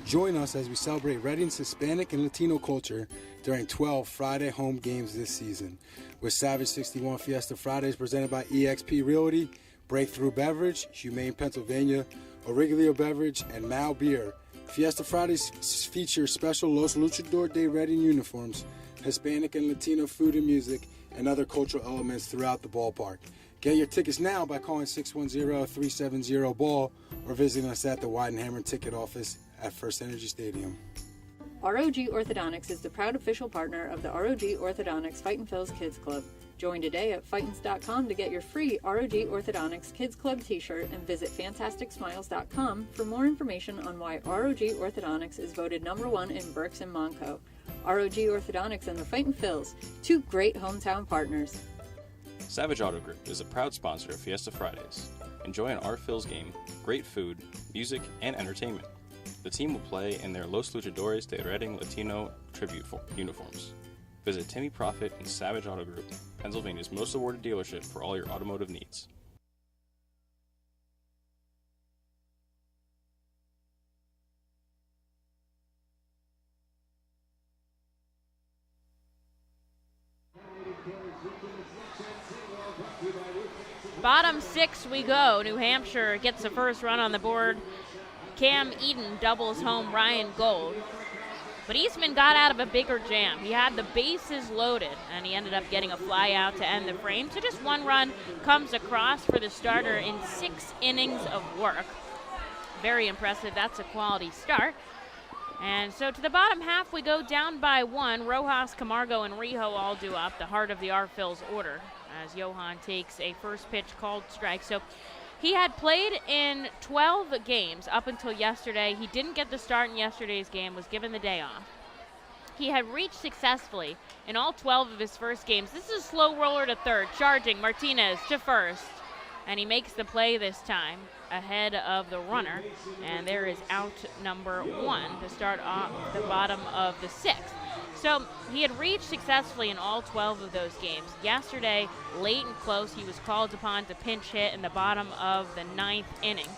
Join us as we celebrate Reading's Hispanic and Latino culture during 12 Friday home games this season. With Savage 61 Fiesta Fridays presented by eXp Realty, Breakthrough Beverage, Humane Pennsylvania, Origlio Beverage, and Mal Beer. Fiesta Fridays feature special Los Luchador de Reading uniforms, Hispanic and Latino food and music, and other cultural elements throughout the ballpark. Get your tickets now by calling 610-370-BALL or visiting us at the Weidenhammer ticket office at FirstEnergy Stadium. ROG Orthodontics is the proud official partner of the ROG Orthodontics Fightin' Phil's Kids Club. Join today at Fightins.com to get your free ROG Orthodontics Kids Club t-shirt and visit FantasticSmiles.com for more information on why ROG Orthodontics is voted #1 in Berks and Monco. ROG Orthodontics and the Fightin' Phils, two great hometown partners. Savage Auto Group is a proud sponsor of Fiesta Fridays. Enjoy an Our Phil's game, great food, music, and entertainment. The team will play in their Los Luchadores de Reading Latino tribute uniforms. Visit Timmy Profit and Savage Auto Group, Pennsylvania's most awarded dealership for all your automotive needs. Bottom 6 we go. New Hampshire gets the first run on the board. Cam Eden doubles home Ryan Gold. But Eastman got out of a bigger jam. He had the bases loaded, and he ended up getting a fly out to end the frame. So just one run comes across for the starter in 6 innings of work. Very impressive. That's a quality start. And so to the bottom half, we go down by 1. Rojas, Camargo, and Rijo all due up, the heart of the Phil's order, as Johan takes a first pitch called strike. So he had played in 12 games up until yesterday. He didn't get the start in yesterday's game, was given the day off. He had reached successfully in all 12 of his first games. This is a slow roller to third, charging Martinez to first. And he makes the play this time ahead of the runner. And there is out number 1 to start off the bottom of the 6th. So he had reached successfully in all 12 of those games. Yesterday, late and close, he was called upon to pinch hit in the bottom of the 9th inning.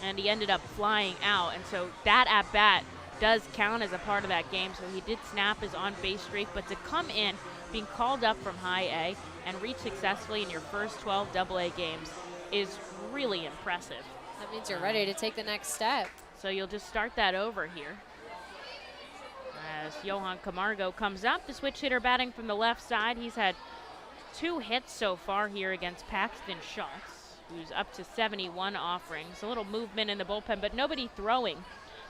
And he ended up flying out. And so that at-bat does count as a part of that game. So he did snap his on-base streak. But to come in, being called up from high A, and reach successfully in your first 12 AA games is really impressive. That means you're ready to take the next step. So you'll just start that over here. As Jokon Camargo comes up, the switch hitter batting from the left side. He's had 2 hits so far here against Paxton Schultz, who's up to 71 offerings. A little movement in the bullpen, but nobody throwing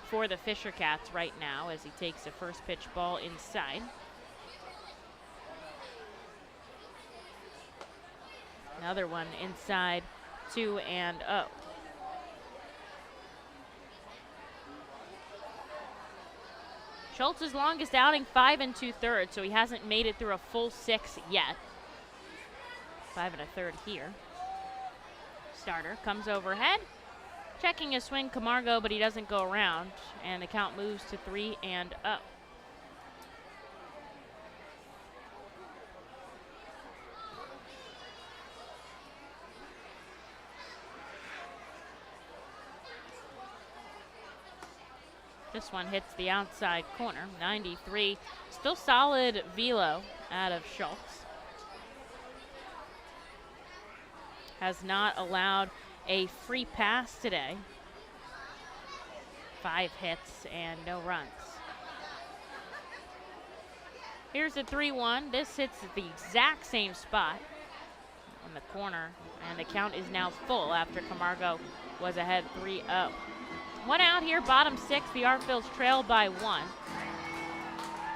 for the Fisher Cats right now as he takes a first pitch ball inside. Another one inside, 2-0. Schultz's longest outing, 5 2/3, so he hasn't made it through a full 6 yet. 5 1/3 here. Starter comes overhead, checking his swing, Camargo, but he doesn't go around, and the count moves to 3-0. This one hits the outside corner, 93. Still solid velo out of Schultz. Has not allowed a free pass today. 5 hits and no runs. Here's the 3-1. This hits at the exact same spot on the corner, and the count is now full after Camargo was ahead 3-0. 1 out here, bottom 6. The Phils trail by 1.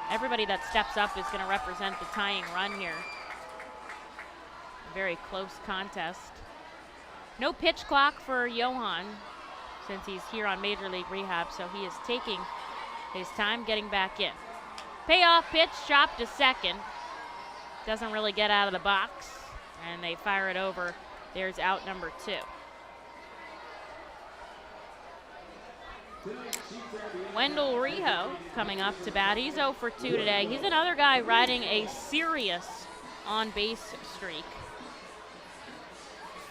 Everybody that steps up is going to represent the tying run here. A very close contest. No pitch clock for Johan since he's here on Major League Rehab, so he is taking his time getting back in. Payoff pitch, chopped to second. Doesn't really get out of the box, and they fire it over. There's out number 2. Wendell Rijo coming up to bat. He's 0 for 2 today. He's another guy riding a serious on-base streak.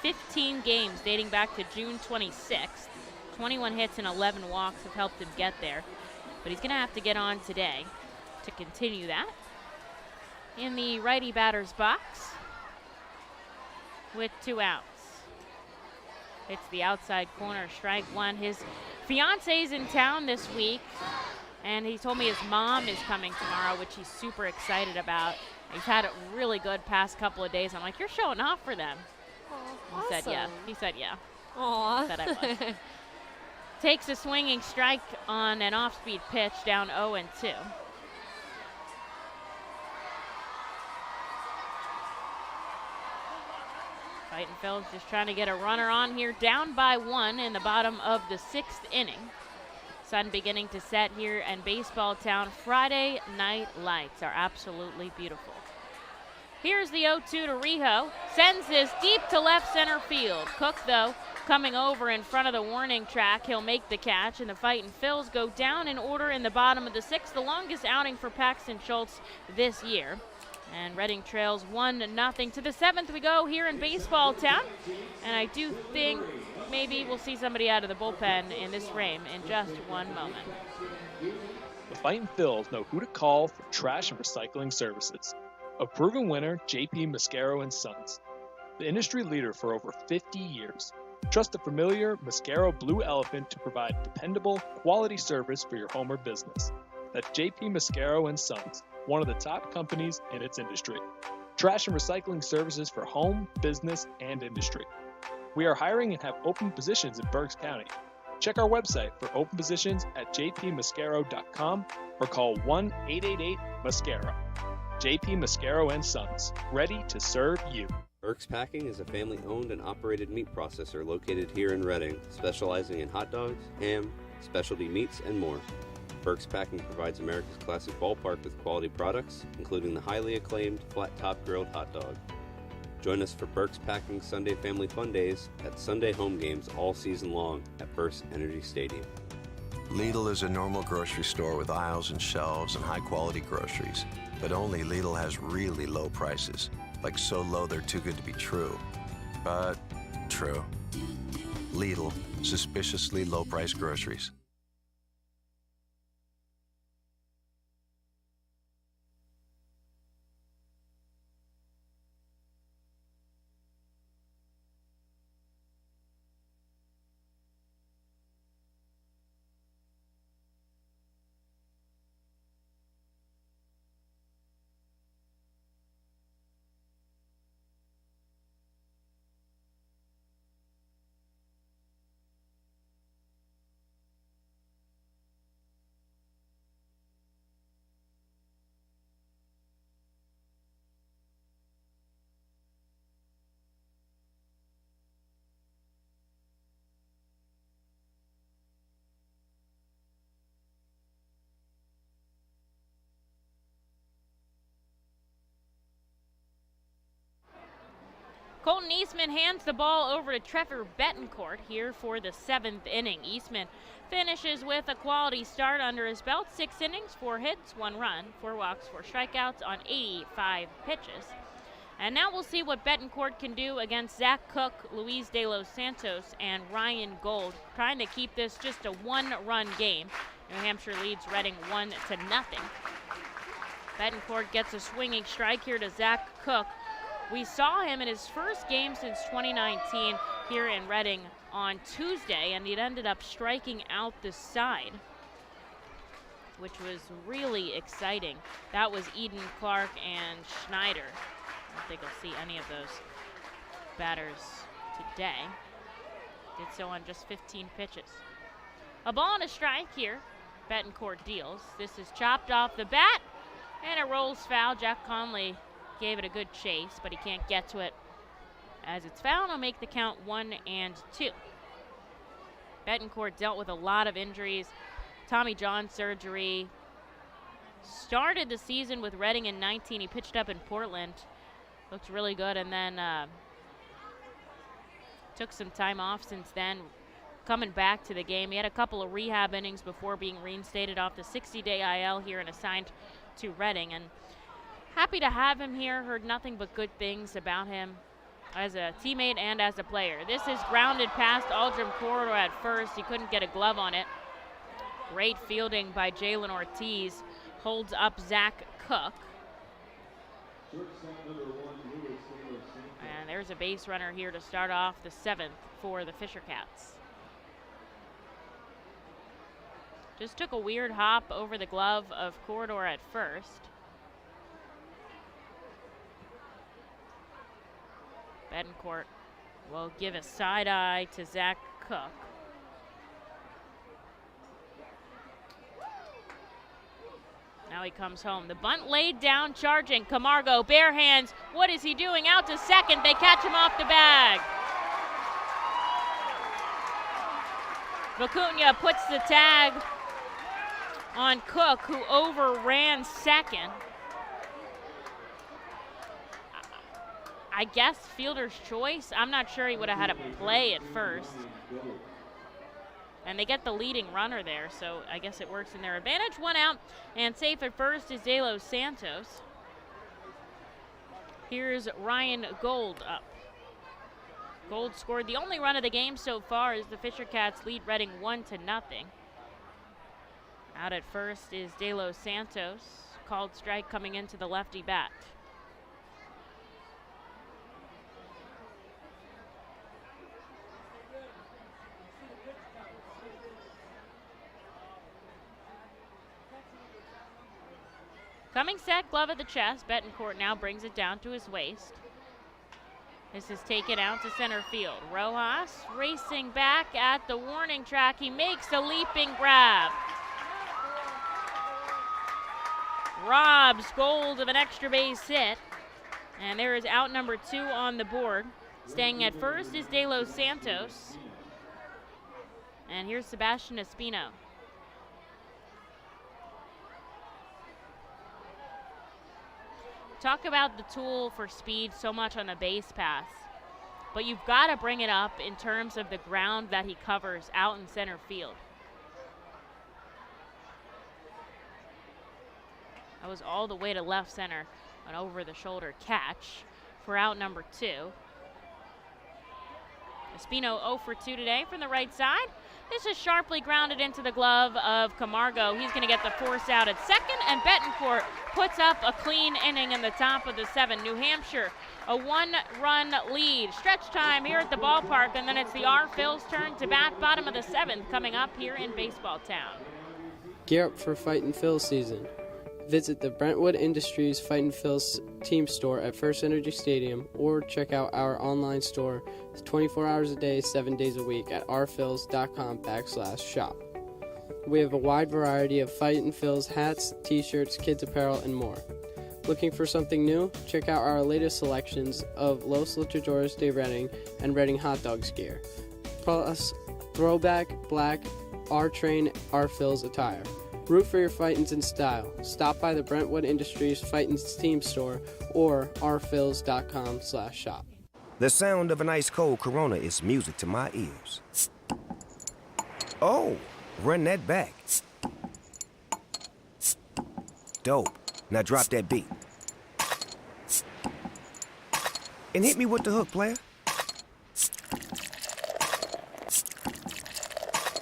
15 games dating back to June 26th. 21 hits and 11 walks have helped him get there. But he's going to have to get on today to continue that. In the righty batter's box with 2 outs. It's the outside corner, strike 1. His fiance's in town this week, and he told me his mom is coming tomorrow, which he's super excited about. He's had a really good past couple of days. I'm like, you're showing off for them. Aww, He said, yeah. He said, yeah. Aww. Said I was. Takes a swinging strike on an off-speed pitch, down 0-2. Fightin Phil's just trying to get a runner on here, down by 1 in the bottom of the 6th inning. Sun beginning to set here in Baseball Town. Friday night lights are absolutely beautiful. Here's the 0-2 to Rijo. Sends this deep to left center field. Cook, though, coming over in front of the warning track. He'll make the catch, and the Fightin Phils go down in order in the bottom of the 6th, the longest outing for Paxton Schultz this year. And Reading trails 1-0 to the 7th we go here in Baseball Town. And I do think maybe we'll see somebody out of the bullpen in this frame in just one moment. The Fightin Phils know who to call for trash and recycling services. A proven winner, JP Mascaro & Sons. The industry leader for over 50 years. Trust the familiar Mascaro Blue Elephant to provide dependable, quality service for your home or business. That's JP Mascaro & Sons, one of the top companies in its industry. Trash and recycling services for home, business, and industry. We are hiring and have open positions in Berks County. Check our website for open positions at jpmascaro.com or call 1-888-MASCARO. JP Mascaro & Sons, ready to serve you. Berks Packing is a family-owned and operated meat processor located here in Reading, specializing in hot dogs, ham, specialty meats, and more. Berks Packing provides America's classic ballpark with quality products, including the highly acclaimed flat-top grilled hot dog. Join us for Berks Packing Sunday Family Fun Days at Sunday home games all season long at FirstEnergy Stadium. Lidl is a normal grocery store with aisles and shelves and high-quality groceries. But only Lidl has really low prices. Like so low they're too good to be true. But true. Lidl, suspiciously low-priced groceries. Colton Eastman hands the ball over to Trevor Bettencourt here for the 7th inning. Eastman finishes with a quality start under his belt. 6 innings, 4 hits, 1 run, 4 walks, 4 strikeouts on 85 pitches. And now we'll see what Bettencourt can do against Zach Cook, Luis De Los Santos, and Ryan Gold, trying to keep this just a 1-run game. New Hampshire leads Reading 1-0. Bettencourt gets a swinging strike here to Zach Cook. We saw him in his first game since 2019 here in Reading on Tuesday, and it ended up striking out the side, which was really exciting. That was Eden, Clark, and Schneider. I don't think I'll see any of those batters today. Did so on just 15 pitches. A ball and a strike here. Bettencourt deals. This is chopped off the bat, and it rolls foul. Jack Conley gave it a good chase, but he can't get to it as it's foul. He'll make the count 1-2. Bettencourt dealt with a lot of injuries. Tommy John surgery. Started the season with Reading in 19. He pitched up in Portland. Looked really good, and then took some time off since then. Coming back to the game. He had a couple of rehab innings before being reinstated off the 60-day IL here and assigned to Reading. And happy to have him here. Heard nothing but good things about him as a teammate and as a player. This is grounded past Aldrum Corridor at first. He couldn't get a glove on it. Great fielding by Jalen Ortiz. Holds up Zach Cook. And there's a base runner here to start off the 7th for the Fisher Cats. Just took a weird hop over the glove of Corridor at first. Bettencourt will give a side eye to Zach Cook. Now he comes home. The bunt laid down, charging. Camargo, bare hands. What is he doing? Out to second. They catch him off the bag. Vicuña puts the tag on Cook, who overran second. I guess fielder's choice. I'm not sure he would have had a play at first. And they get the leading runner there, so I guess it works in their advantage. One out, and safe at first is De Los Santos. Here's Ryan Gold up. Gold scored the only run of the game so far as the Fisher Cats lead Reading 1-0. Out at first is De Los Santos. Called strike coming into the lefty bat. Coming set, glove at the chest. Bettencourt now brings it down to his waist. This is taken out to center field. Rojas racing back at the warning track. He makes a leaping grab. Robs Gold of an extra base hit. And there is out number 2 on the board. Staying at first is De Los Santos. And here's Sebastian Espino. Talk about the tool for speed so much on a base pass, but you've got to bring it up in terms of the ground that he covers out in center field. That was all the way to left center, an over-the-shoulder catch for out number 2. Espino 0 for 2 today from the right side. This is sharply grounded into the glove of Camargo. He's going to get the force out at second, and Bettencourt puts up a clean inning in the top of the 7th. New Hampshire, a 1-run lead. Stretch time here at the ballpark, and then it's the R-Phils' turn to bat. Bottom of the 7th coming up here in Baseball Town. Gear up for Fightin' Phils season. Visit the Brentwood Industries Fightin' Phils team store at FirstEnergy Stadium, or check out our online store 24 hours a day, 7 days a week at rphils.com/shop. We have a wide variety of Fightin' Phils hats, t-shirts, kids apparel, and more. Looking for something new? Check out our latest selections of Los Luchadores de Reading and Reading Hot Dogs gear, plus throwback, black, R-Train, R-Phils attire. Root for your Fightins in style. Stop by the Brentwood Industries Fightins team store or rphils.com/shop. The sound of an ice-cold Corona is music to my ears. Oh, run that back. Dope. Now drop that beat. And hit me with the hook, player.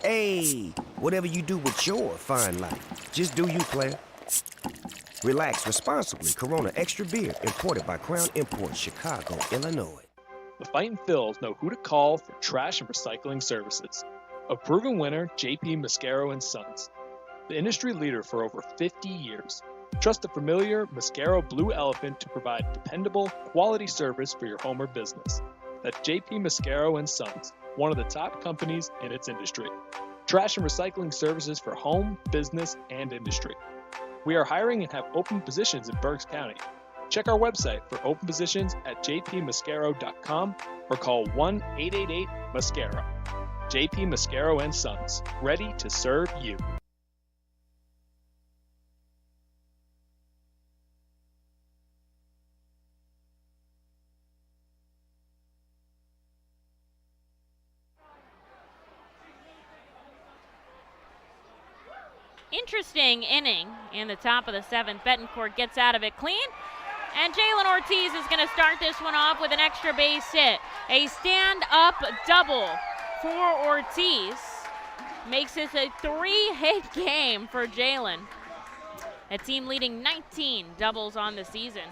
Hey, whatever you do with your fine life, just do you, player. Relax responsibly. Corona Extra Beer, imported by Crown Imports, Chicago, Illinois. The Fightin' Phils know who to call for trash and recycling services. A proven winner, JP Mascaro & Sons. The industry leader for over 50 years. Trust the familiar Mascaro Blue Elephant to provide dependable, quality service for your home or business. That's JP Mascaro & Sons, one of the top companies in its industry. Trash and recycling services for home, business, and industry. We are hiring and have open positions in Berks County. Check our website for open positions at jpmascaro.com or call 1-888-MASCARO. JP Mascaro & Sons, ready to serve you. Interesting inning in the top of the 7th. Bettencourt gets out of it clean. And Jalen Ortiz is going to start this one off with an extra base hit. A stand-up double for Ortiz. Makes this a 3-hit game for Jalen. A team leading 19 doubles on the season.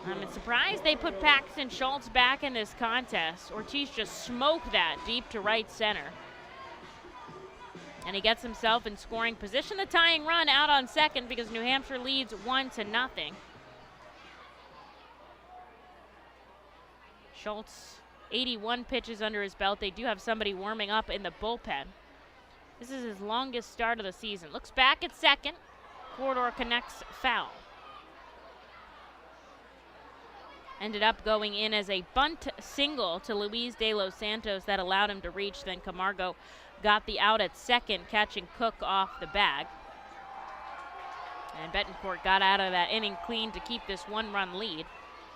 I'm surprised they put Paxton Schultz back in this contest. Ortiz just smoked that deep to right center. And he gets himself in scoring position. The tying run out on second because New Hampshire leads 1-0. Schultz, 81 pitches under his belt. They do have somebody warming up in the bullpen. This is his longest start of the season. Looks back at second. Corridor connects foul. Ended up going in as a bunt single to Luis De Los Santos that allowed him to reach. Then Camargo got the out at second, catching Cook off the bag. And Bettencourt got out of that inning clean to keep this 1-run lead.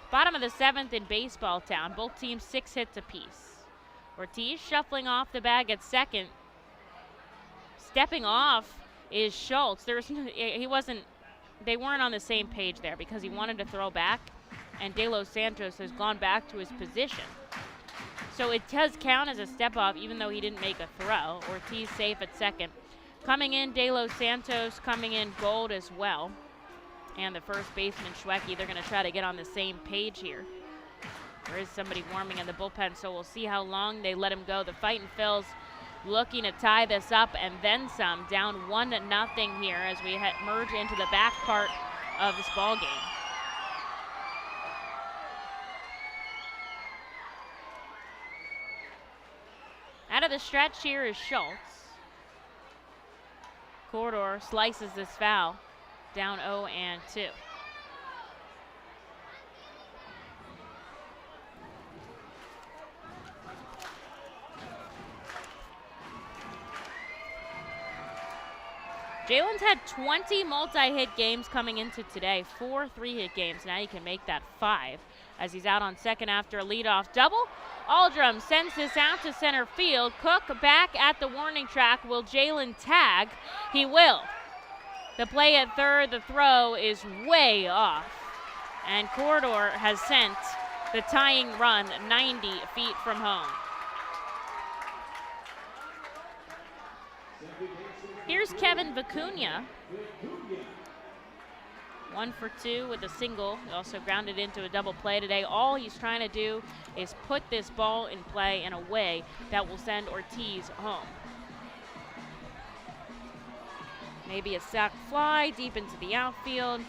Bottom of the 7th in baseball town. Both teams 6 hits apiece. Ortiz shuffling off the bag at second. Stepping off is Schultz. They weren't on the same page there because he wanted to throw back, and De Los Santos has gone back to his position. So it does count as a step off even though he didn't make a throw. Ortiz safe at second. Coming in, De Los Santos, coming in Gold as well. And the first baseman, Schwecki, they're going to try to get on the same page here. There is somebody warming in the bullpen, so we'll see how long they let him go. The Fightin' Phils looking to tie this up and then some, down 1-0 here as we merge into the back part of this ball game. Out of the stretch here is Schultz. Corridor slices this foul, down 0-2. Jalen's had 20 multi-hit games coming into today, 4 3-hit games. Now you can make that 5 as he's out on second after a leadoff double. Aldrum sends this out to center field. Cook back at the warning track. Will Jalen tag? He will. The play at third, the throw is way off. And Corridor has sent the tying run 90 feet from home. Here's Kevin Vicuña. 1 for 2 with a single. He also grounded into a double play today. All he's trying to do is put this ball in play in a way that will send Ortiz home. Maybe a sac fly deep into the outfield.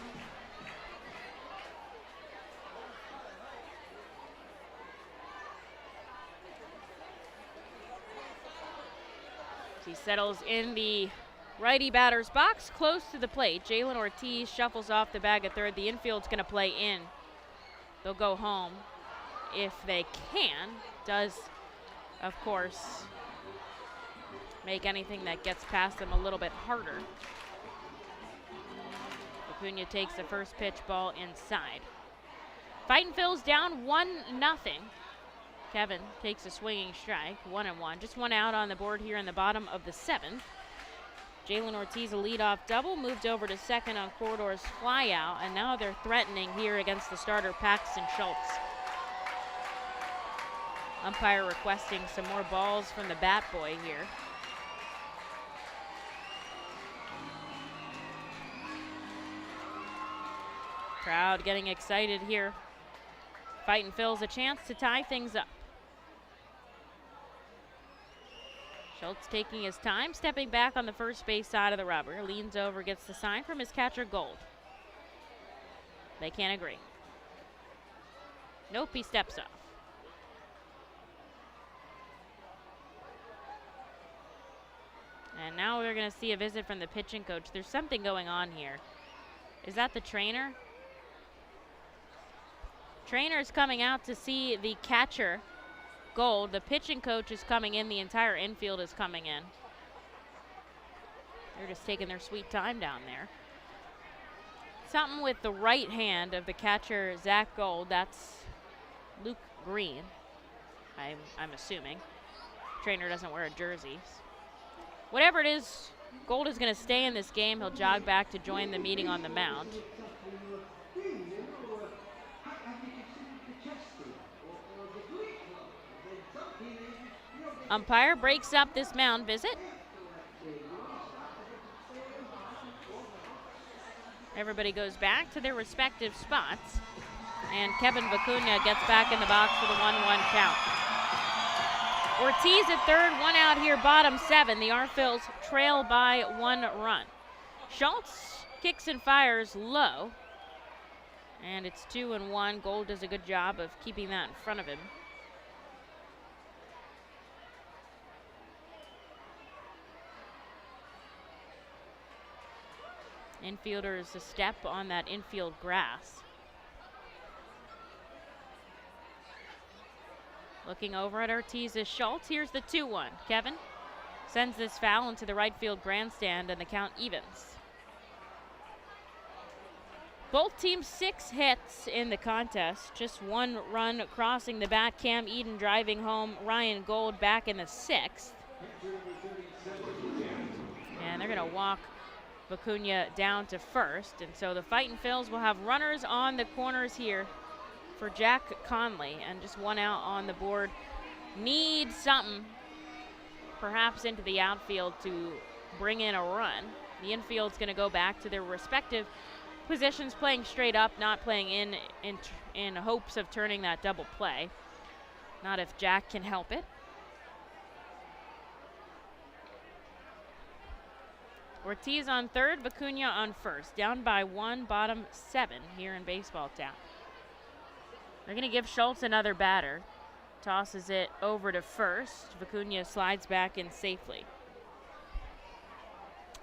He settles in the righty batter's box, close to the plate. Jalen Ortiz shuffles off the bag at third. The infield's going to play in. They'll go home if they can. Does, of course, make anything that gets past them a little bit harder. Vicuña takes the first pitch, ball inside. Fightin' Phil's down 1-0. Kevin takes a swinging strike, 1-1. Just one out on the board here in the bottom of the 7th. Jaylen Ortiz, a leadoff double, moved over to second on Corridor's fly out, and now they're threatening here against the starter, Paxton Schultz. Umpire requesting some more balls from the bat boy here. Crowd getting excited here. Fightin' Phil's a chance to tie things up. Schultz taking his time, stepping back on the first base side of the rubber. Leans over, gets the sign from his catcher, Gold. They can't agree. Nope, he steps off. And now we're going to see a visit from the pitching coach. There's something going on here. Is that the trainer? Trainer's coming out to see the catcher, Gold. The pitching coach is coming in. The entire infield is coming in. They're just taking their sweet time down there. Something with the right hand of the catcher, Zach Gold. That's Luke Green, I'm assuming. Trainer doesn't wear a jersey. Whatever it is, Gold is going to stay in this game. He'll jog back to join the meeting on the mound. Umpire breaks up this mound visit. Everybody goes back to their respective spots. And Kevin Vicuña gets back in the box for the 1-1 count. Ortiz at third, one out here, bottom 7. The R-Phils trail by 1 run. Schultz kicks and fires low. And it's 2-1. Gold does a good job of keeping that in front of him. Infielders a step on that infield grass. Looking over at Ortiz is Schultz. Here's the 2-1. Kevin sends this foul into the right field grandstand, and the count evens. Both teams 6 hits in the contest. Just 1 run crossing the bat. Cam Eden driving home Ryan Gold back in the 6th. And they're going to walk Vicuña down to first. And so the Fightin' Phils will have runners on the corners here for Jack Conley. And just 1 out on the board. Need something, perhaps into the outfield, to bring in a run. The infield's going to go back to their respective positions, playing straight up, not playing in hopes of turning that double play. Not if Jack can help it. Ortiz on third, Vicuña on first. Down by 1, bottom 7 here in Baseball Town. They're going to give Schultz another batter. Tosses it over to first. Vicuña slides back in safely.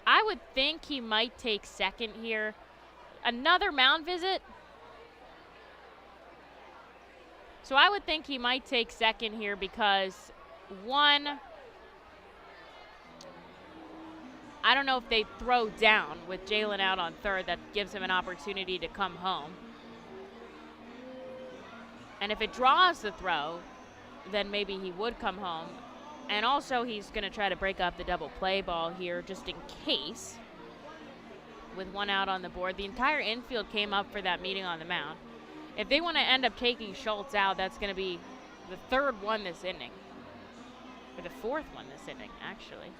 I would think he might take second here. Another mound visit. So I would think he might take second here because, 1, I don't know if they throw down with Jaylen out on third. That gives him an opportunity to come home. And if it draws the throw, then maybe he would come home. And also he's going to try to break up the double play ball here just in case. With 1 out on the board. The entire infield came up for that meeting on the mound. If they want to end up taking Schultz out, that's going to be the 3rd one this inning. Or the 4th one this inning, actually.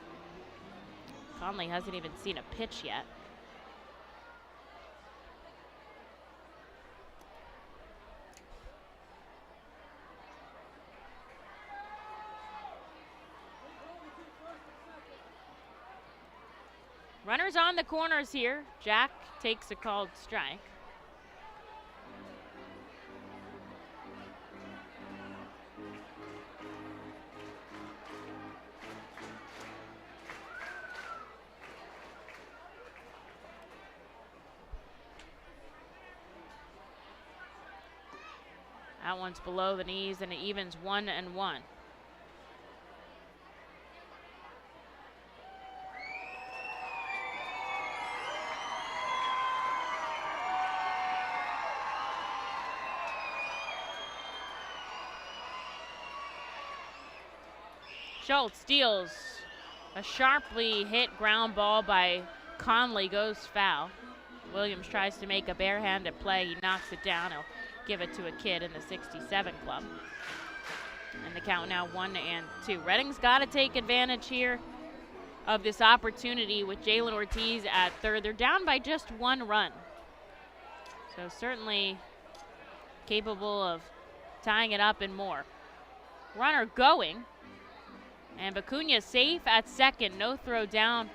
Conley hasn't even seen a pitch yet. Runners on the corners here. Jack takes a called strike. That one's below the knees, and it evens 1-1. Schultz steals a sharply hit ground ball by Conley, goes foul. Williams tries to make a barehanded play. He knocks it down. He'll give it to a kid in the 67 club. And the count now 1-2. Reading's got to take advantage here of this opportunity with Jalen Ortiz at third. They're down by just 1 run. So certainly capable of tying it up and more. Runner going. And Vicuña safe at second. No throw down.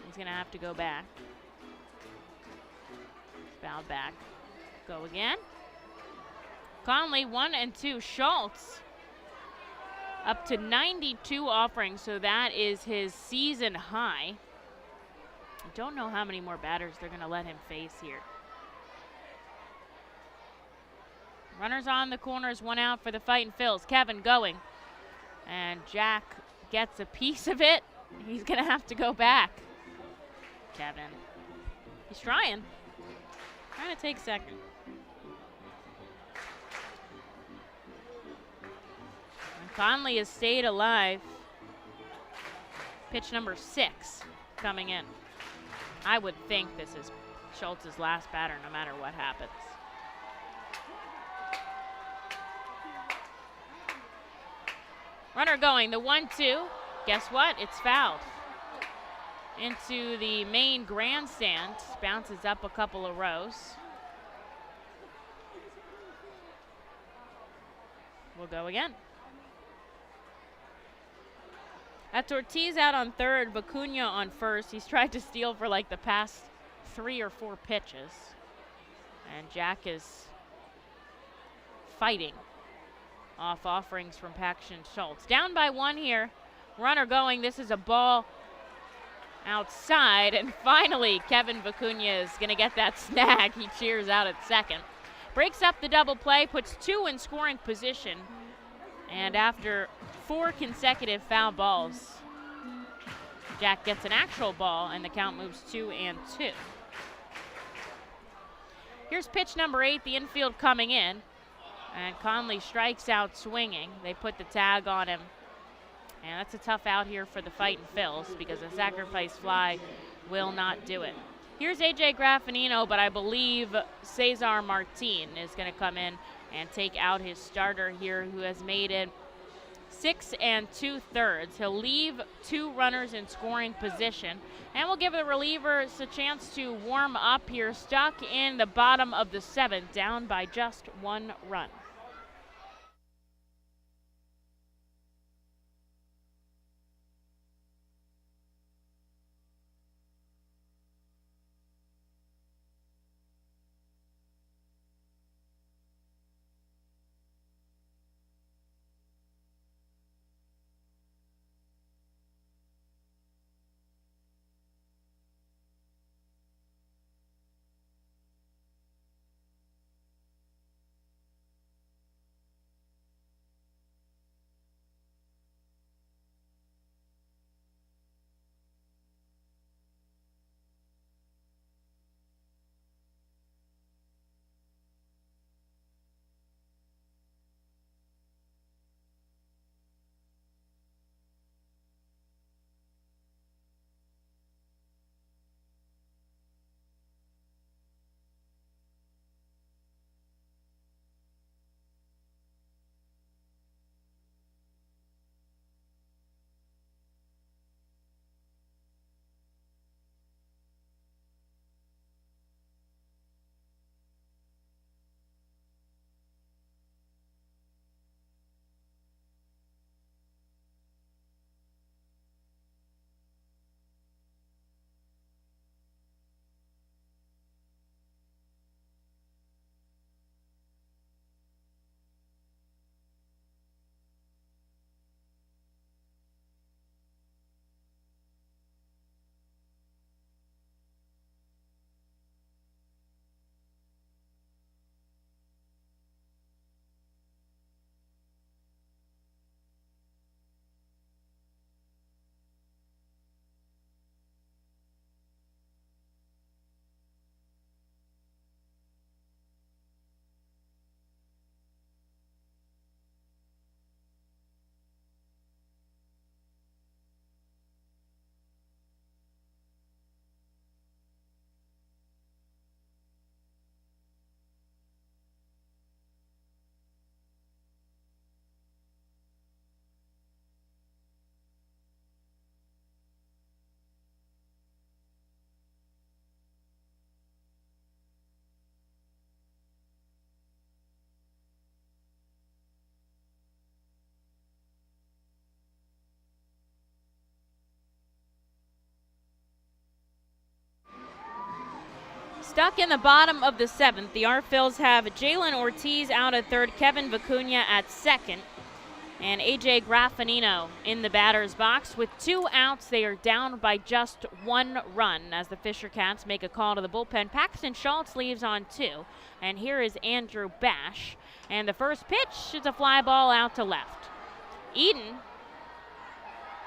He's going to have to go back. Foul back. Go again. Conley 1-2. Schultz up to 92 offerings, so that is his season high. I don't know how many more batters they're going to let him face here. Runners on the corners, 1 out for the Fightin' Phils. Kevin going. And Jack gets a piece of it. He's going to have to go back. Kevin. He's trying. Trying to take second. And Conley has stayed alive. Pitch number 6 coming in. I would think this is Schultz's last batter no matter what happens. Runner going, the 1-2. Guess what? It's fouled. Into the main grandstand. Bounces up a couple of rows. We'll go again. That's Ortiz out on third, Vicuña on first. He's tried to steal for like the past 3 or 4 pitches. And Jack is fighting off offerings from Paxton Schultz. Down by 1 here. Runner going. This is a ball outside, and finally Kevin Vicuña is going to get that snag. He cheers out at second. Breaks up the double play, puts 2 in scoring position, and after 4 consecutive foul balls, Jack gets an actual ball, and the count moves 2-2. Here's pitch number 8, the infield coming in, and Conley strikes out swinging. They put the tag on him, and that's a tough out here for the Fightin' Phils because a sacrifice fly will not do it. Here's A.J. Graffinino, but I believe Cesar Martin is going to come in and take out his starter here, who has made it 6 2/3. He'll leave 2 runners in scoring position, and we'll give the relievers a chance to warm up here, stuck in the bottom of the 7th, down by just 1 run. Stuck in the bottom of the 7th, the Phils have Jaylen Ortiz out at 3rd, Kevin Vicuña at 2nd, and A.J. Graffinino in the batter's box. With 2 outs, they are down by just 1 run as the Fisher Cats make a call to the bullpen. Paxton Schultz leaves on 2, and here is Andrew Bash. And the first pitch is a fly ball out to left. Eden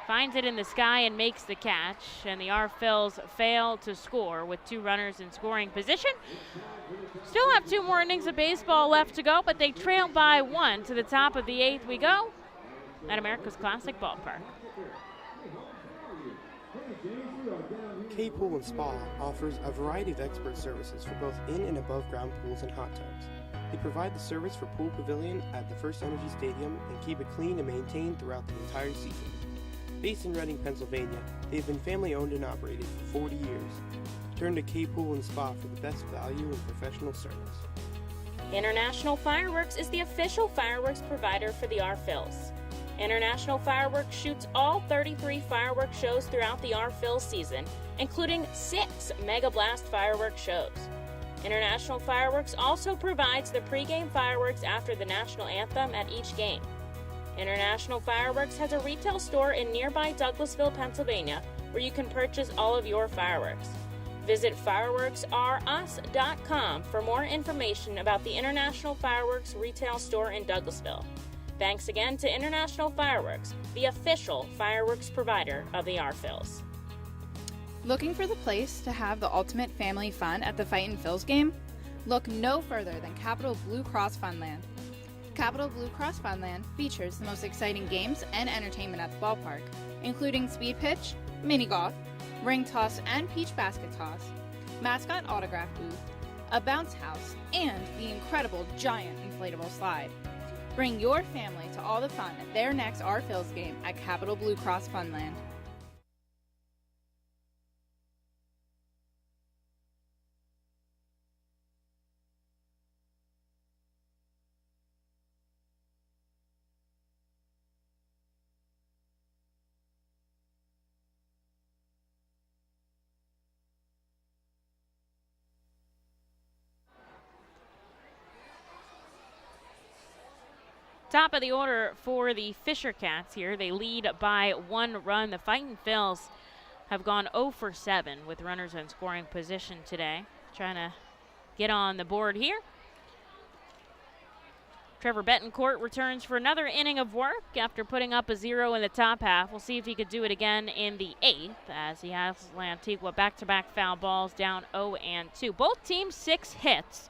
finds it in the sky and makes the catch, and the Phils fail to score with 2 runners in scoring position. Still have 2 more innings of baseball left to go, but they trail by 1. To the top of the 8th we go at America's Classic Ballpark. K Pool and Spa offers a variety of expert services for both in and above ground pools and hot tubs. They provide the service for Pool Pavilion at the FirstEnergy Stadium and keep it clean and maintained throughout the entire season. Based in Reading, Pennsylvania, they've been family owned and operated for 40 years. Turn to K Pool and Spa for the best value and professional service. International Fireworks is the official fireworks provider for the Phils. International Fireworks shoots all 33 fireworks shows throughout the Phils season, including 6 Mega Blast fireworks shows. International Fireworks also provides the pregame fireworks after the national anthem at each game. International Fireworks has a retail store in nearby Douglasville, Pennsylvania, where you can purchase all of your fireworks. Visit fireworksrus.com for more information about the International Fireworks retail store in Douglasville. Thanks again to International Fireworks, the official fireworks provider of the R-Phils. Looking for the place to have the ultimate family fun at the Fightin' Phils game? Look no further than Capital Blue Cross Funland. Capital Blue Cross Funland features the most exciting games and entertainment at the ballpark, including speed pitch, mini golf, ring toss and peach basket toss, mascot autograph booth, a bounce house, and the incredible giant inflatable slide. Bring your family to all the fun at their next R-Phils game at Capital Blue Cross Funland. Top of the order for the Fisher Cats here. They lead by 1 run. The Fightin' Phils have gone 0 for 7 with runners in scoring position today. Trying to get on the board here. Trevor Bettencourt returns for another inning of work after putting up a 0 in the top half. We'll see if he could do it again in the 8th as he has Antiqua back-to-back foul balls down 0-2. Both teams 6 hits.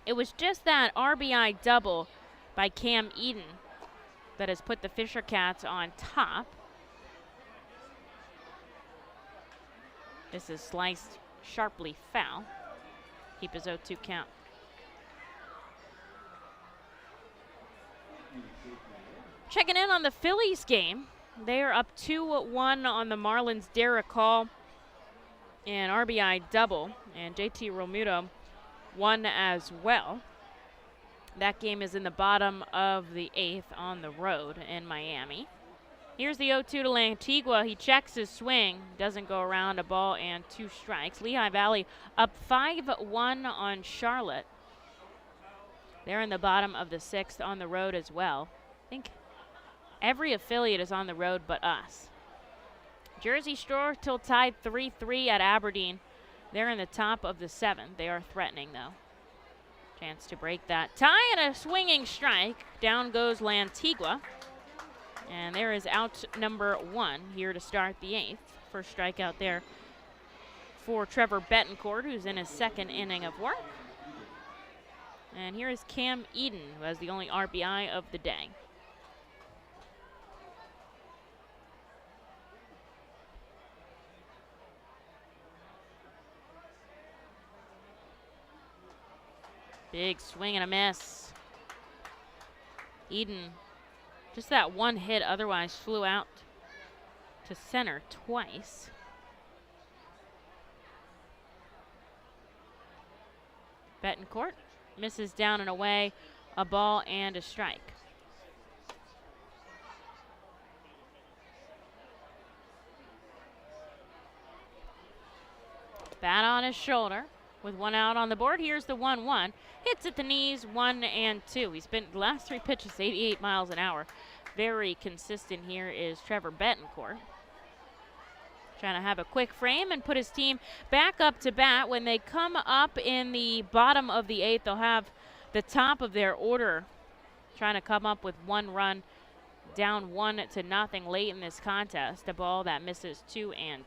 It was just that RBI double by Cam Eden that has put the Fisher Cats on top. This is sliced sharply foul. Keep his 0-2 count. Checking in on the Phillies game. They are up 2-1 on the Marlins. Derek Hall, an RBI double, and JT Realmuto won as well. That game is in the bottom of the 8th on the road in Miami. Here's the 0-2 to Antiqua. He checks his swing, doesn't go around, a ball and 2 strikes. Lehigh Valley up 5-1 on Charlotte. They're in the bottom of the 6th on the road as well. I think every affiliate is on the road but us. Jersey Shore till tied 3-3 at Aberdeen. They're in the top of the 7th. They are threatening though. Chance to break that tie and a swinging strike. Down goes Lantigua. And there is out number 1 here to start the 8th. First strikeout there for Trevor Bettencourt, who's in his 2nd inning of work. And here is Cam Eden, who has the only RBI of the day. Big swing and a miss. Eden, just that one hit, otherwise flew out to center twice. Bettencourt misses down and away, a ball and a strike. Bat on his shoulder. With 1 out on the board, here's the 1-1. Hits at the knees, 1-2. He's been the last 3 pitches, 88 miles an hour. Very consistent here is Trevor Bettencourt. Trying to have a quick frame and put his team back up to bat. When they come up in the bottom of the 8th, they'll have the top of their order trying to come up with 1 run, down 1-0 late in this contest. A ball that misses 2-2.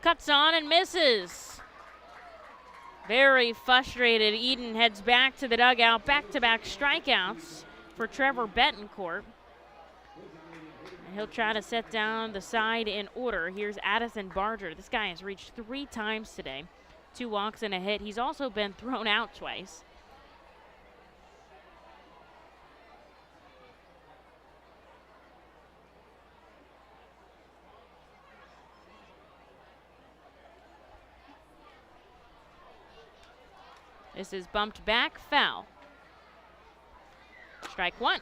Cuts on and misses. Very frustrated. Eden heads back to the dugout. Back-to-back strikeouts for Trevor Bettencourt. And he'll try to set down the side in order. Here's Addison Barger. This guy has reached 3 times today. 2 walks and a hit. He's also been thrown out twice. This is bumped back, foul. Strike 1.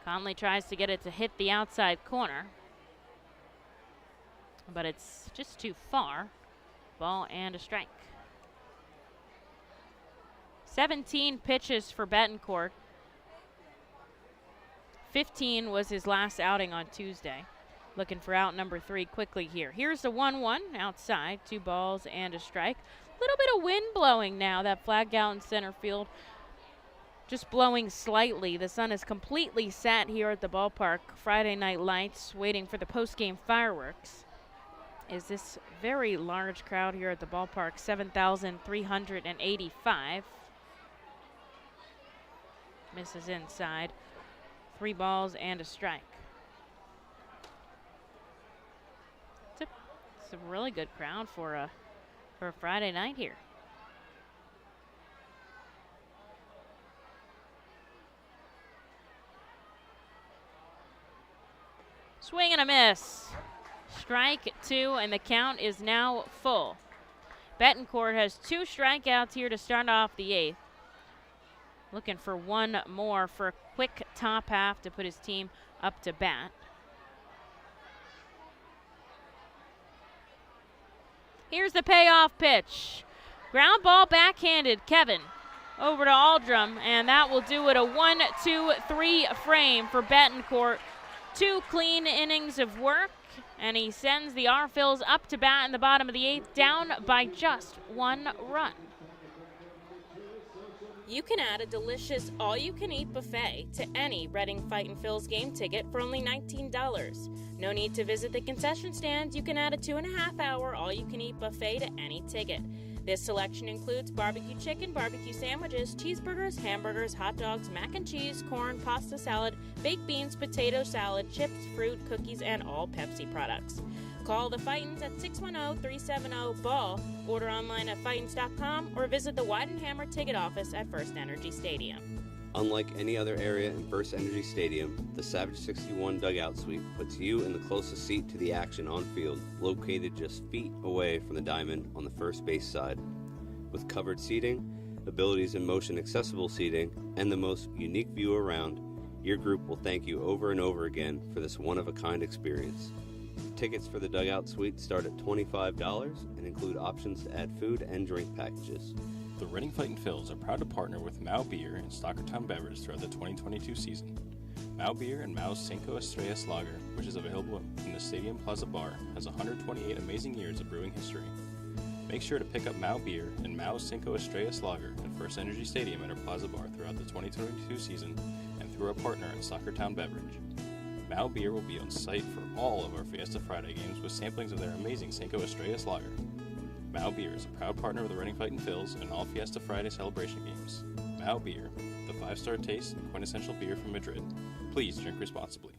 Conley tries to get it to hit the outside corner, but it's just too far. Ball and a strike. 17 pitches for Bettencourt. 15 was his last outing on Tuesday. Looking for out number 3 quickly here. Here's the 1-1 outside, 2 balls and a strike. A little bit of wind blowing now. That flag out in center field just blowing slightly. The sun is completely set here at the ballpark. Friday night lights, waiting for the post-game fireworks. Is this very large crowd here at the ballpark, 7,385. Misses inside. 3 balls and a strike. It's a really good crowd for a Friday night here. Swing and a miss. Strike 2, and the count is now full. Bettencourt has 2 strikeouts here to start off the 8th. Looking for 1 more for a quick top half to put his team up to bat. Here's the payoff pitch. Ground ball backhanded. Kevin over to Aldrum, and that will do it. A 1-2-3 frame for Bettencourt. 2 clean innings of work, and he sends the R-Phils up to bat in the bottom of the 8th, down by just 1 run. You can add a delicious all-you-can-eat buffet to any Reading Fightin' Phils game ticket for only $19. No need to visit the concession stand. You can add a 2.5-hour all-you-can-eat buffet to any ticket. This selection includes barbecue chicken, barbecue sandwiches, cheeseburgers, hamburgers, hot dogs, mac and cheese, corn, pasta salad, baked beans, potato salad, chips, fruit, cookies, and all Pepsi products. Call the Fightins at 610-370-BALL, order online at Fightins.com, or visit the Weidenhammer ticket office at FirstEnergy Stadium. Unlike any other area in FirstEnergy Stadium, the Savage 61 dugout suite puts you in the closest seat to the action on field, located just feet away from the diamond on the first base side. With covered seating, abilities in motion accessible seating, and the most unique view around, your group will thank you over and over again for this one-of-a-kind experience. Tickets for the dugout suite start at $25 and include options to add food and drink packages. The Reading Fightin' Phils are proud to partner with Mao Beer and Stockertown Beverage throughout the 2022 season. Mao Beer and Mao's Cinco Estrellas Lager, which is available in the Stadium Plaza Bar, has 128 amazing years of brewing history. Make sure to pick up Mao Beer and Mao's Cinco Estrellas Lager at FirstEnergy Stadium at our Plaza Bar throughout the 2022 season and through our partner at Stockertown Beverage. Mao Beer will be on site for all of our Fiesta Friday games with samplings of their amazing Cinco Estrellas Lager. Mao Beer is a proud partner of the Reading Fightin' Phils and all Fiesta Friday celebration games. Mao Beer, the 5-star taste and quintessential beer from Madrid. Please drink responsibly.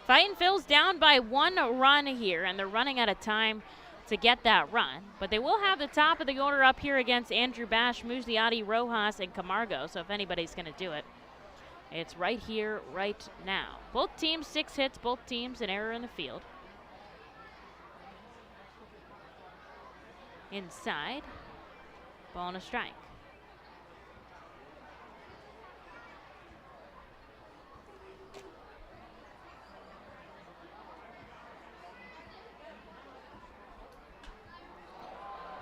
Fightin' Phils down by 1 run here, and they're running out of time to get that run. But they will have the top of the order up here against Andrew Bash, Museotti, Rojas, and Camargo. So if anybody's going to do it, it's right here, right now. Both teams 6 hits, both teams an error in the field. Inside, ball and a strike.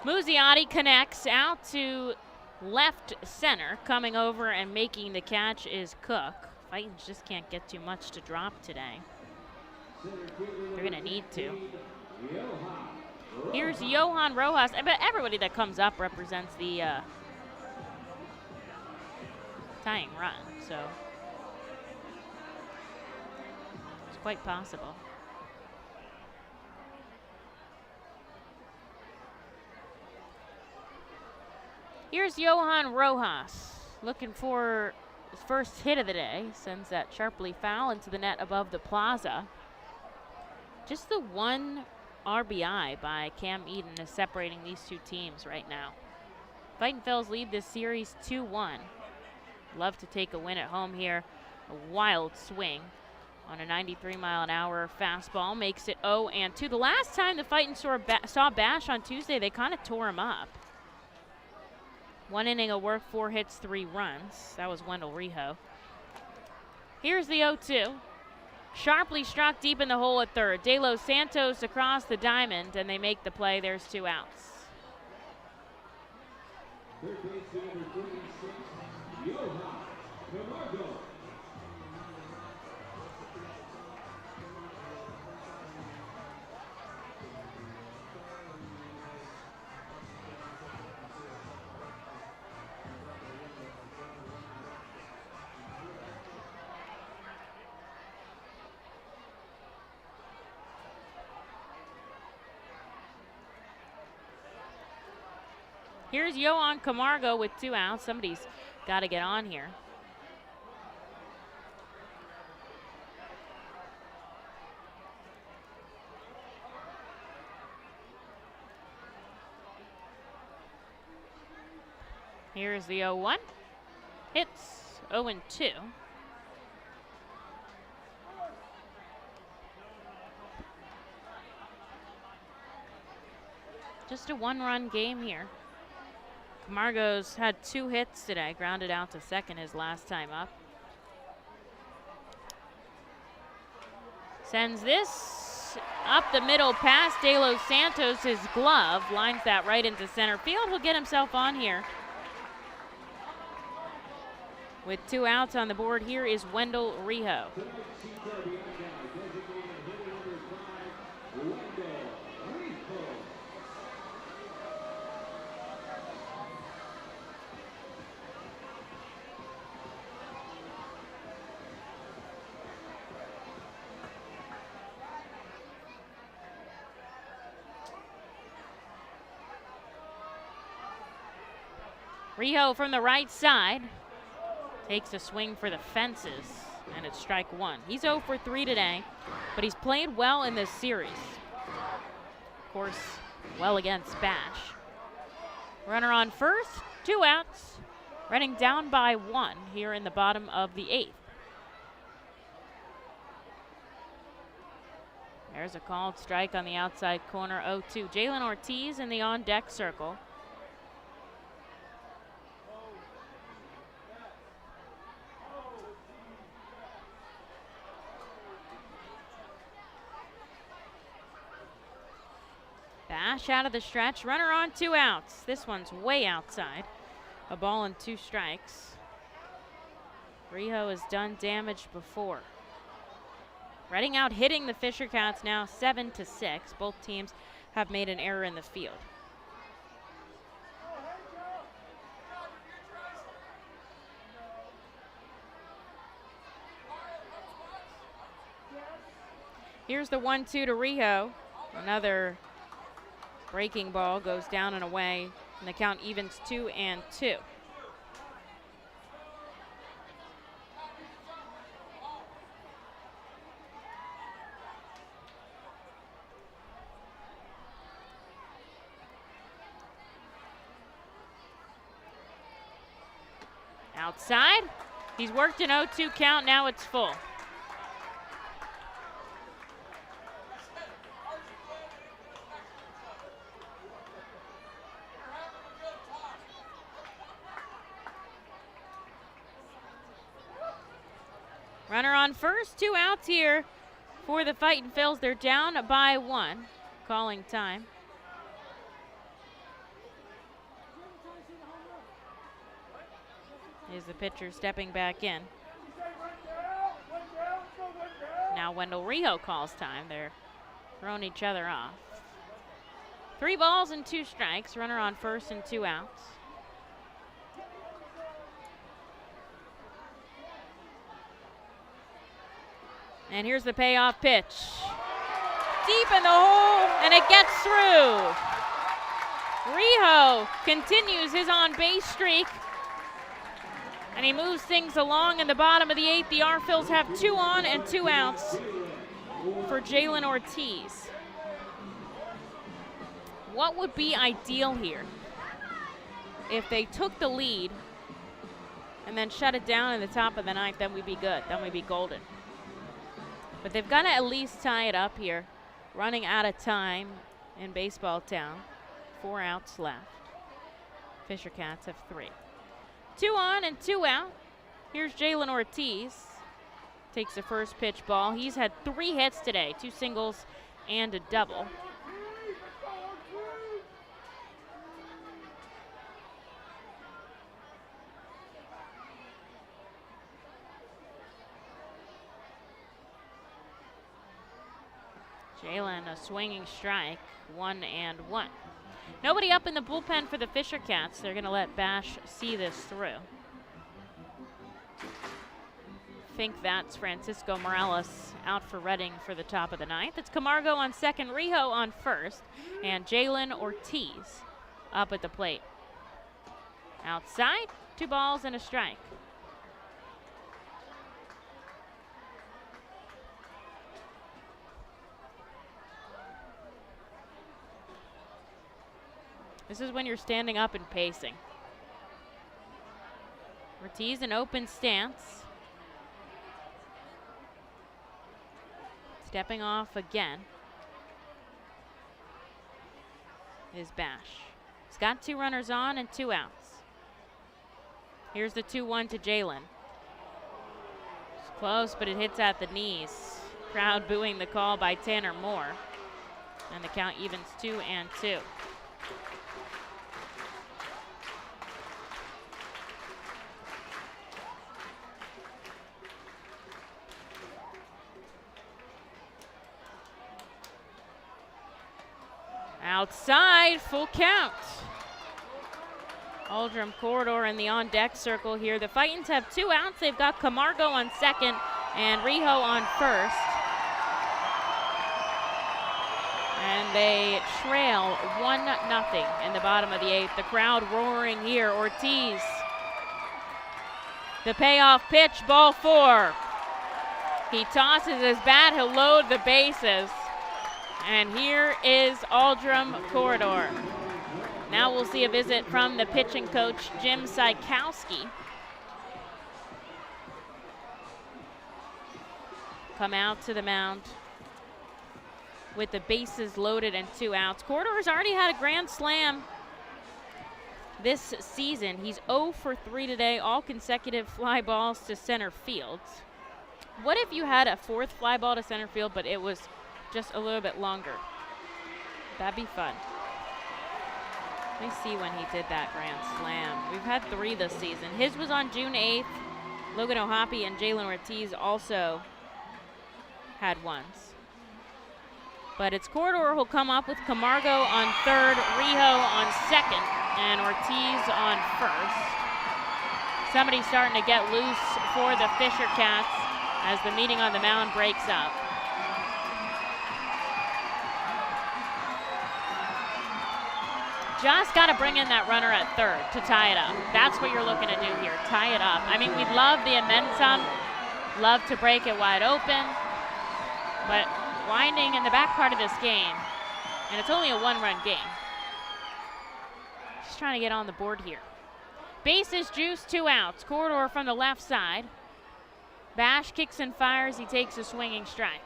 Museotti connects out to left center. Coming over and making the catch is Cook. Fightins just can't get too much to drop today. They're going to need to. Here's Johan Rojas. But everybody that comes up represents the tying run, so it's quite possible. Here's Johan Rojas looking for his first hit of the day. Sends that sharply foul into the net above the plaza. Just the one RBI by Cam Eden is separating these two teams right now. Fightin' Phils lead this series 2-1. Love to take a win at home here. A wild swing on a 93-mile-an-hour fastball makes it 0-2. The last time the Fightin' saw Bash on Tuesday, they kind of tore him up. 1 inning of work, 4 hits, 3 runs. That was Wendell Rijo. Here's the 0-2. Sharply struck deep in the hole at third. De Los Santos across the diamond, and they make the play. There's 2 outs. Third baseman number 36, Jokon Camargo. Here's Jokon Camargo with 2 outs. Somebody's got to get on here. Here's the 0-1. Hits 0-2. Just a 1-run game here. Camargo's had 2 hits today, grounded out to second his last time up. Sends this up the middle past De Los Santos. His glove lines that right into center field. He'll get himself on here. With 2 outs on the board, here is Wendell Rijo. Rijo from the right side takes a swing for the fences, and it's strike 1. He's 0 for 3 today, but he's played well in this series. Of course, well against Bash. Runner on first, 2 outs. Reading down by 1 here in the bottom of the 8th. There's a called strike on the outside corner, 0-2. Jalen Ortiz in the on-deck circle. Bash out of the stretch, runner on, 2 outs. This one's way outside. A ball and 2 strikes. Rijo has done damage before. Reading out hitting the Fisher Cats now 7-6. Both teams have made an error in the field. Here's the 1-2 to Rijo. Another breaking ball goes down and away, and the count evens 2-2. Outside, he's worked an 0-2 count, now it's full. Runner on first, 2 outs here for the Fightin' Phils. They're down by 1. Calling time. Is the pitcher stepping back in. Now Wendell Rijo calls time. They're throwing each other off. 3 balls and 2 strikes. Runner on first and 2 outs. And here's the payoff pitch. Deep in the hole, and it gets through. Rijo continues his on-base streak, and he moves things along in the bottom of the 8th. The R-Phils have 2 on and 2 outs. for Jalen Ortiz. What would be ideal here? If they took the lead and then shut it down in the top of the ninth, then we'd be good. Then we'd be golden. But they've got to at least tie it up here. Running out of time in Baseball Town. 4 outs left. Fisher Cats have 3. 2 on and 2 out. Here's Jalen Ortiz. Takes the first pitch ball. He's had 3 hits today, 2 singles and a double. Jalen, a swinging strike, 1-1. Nobody up in the bullpen for the Fisher Cats. They're going to let Bash see this through. Think that's Francisco Morales out for Reading for the top of the ninth. It's Camargo on second, Rijo on first, and Jaylen Ortiz up at the plate. Outside, 2 balls and a strike. This is when you're standing up and pacing. Ortiz in open stance. Stepping off again is Bash. He's got 2 runners on and 2 outs. Here's the 2-1 to Jalen. It's close, but it hits at the knees. Crowd booing the call by Tanner Moore. And the count evens 2-2. Outside, full count. Aldrum Corridor in the on-deck circle here. The Fightins have 2 outs. They've got Camargo on second and Rijo on first. And they trail 1-0 in the bottom of the 8th. The crowd roaring here. Ortiz. The payoff pitch, ball 4. He tosses his bat. He'll load the bases. And here is Aldrum Corridor. Now we'll see a visit from the pitching coach, Jim Sykowski. Come out to the mound with the bases loaded and 2 outs. Corridor's already had a grand slam this season. He's 0 for 3 today, all consecutive fly balls to center field. What if you had a 4th fly ball to center field, but it was just a little bit longer? That'd be fun. Let me see when he did that grand slam. We've had 3 this season. His was on June 8th. Logan O'Hoppe and Jalen Ortiz also had ones. But it's Corridor who'll come up with Camargo on third, Rijo on second, and Ortiz on first. Somebody's starting to get loose for the Fisher Cats as the meeting on the mound breaks up. Just got to bring in that runner at third to tie it up. That's what you're looking to do here, tie it up. I mean, we'd love the momentum, love to break it wide open, but winding in the back part of this game, and it's only a 1-run game. Just trying to get on the board here. Bases juice, 2 outs. Corridor from the left side. Bash kicks and fires. He takes a swinging strike.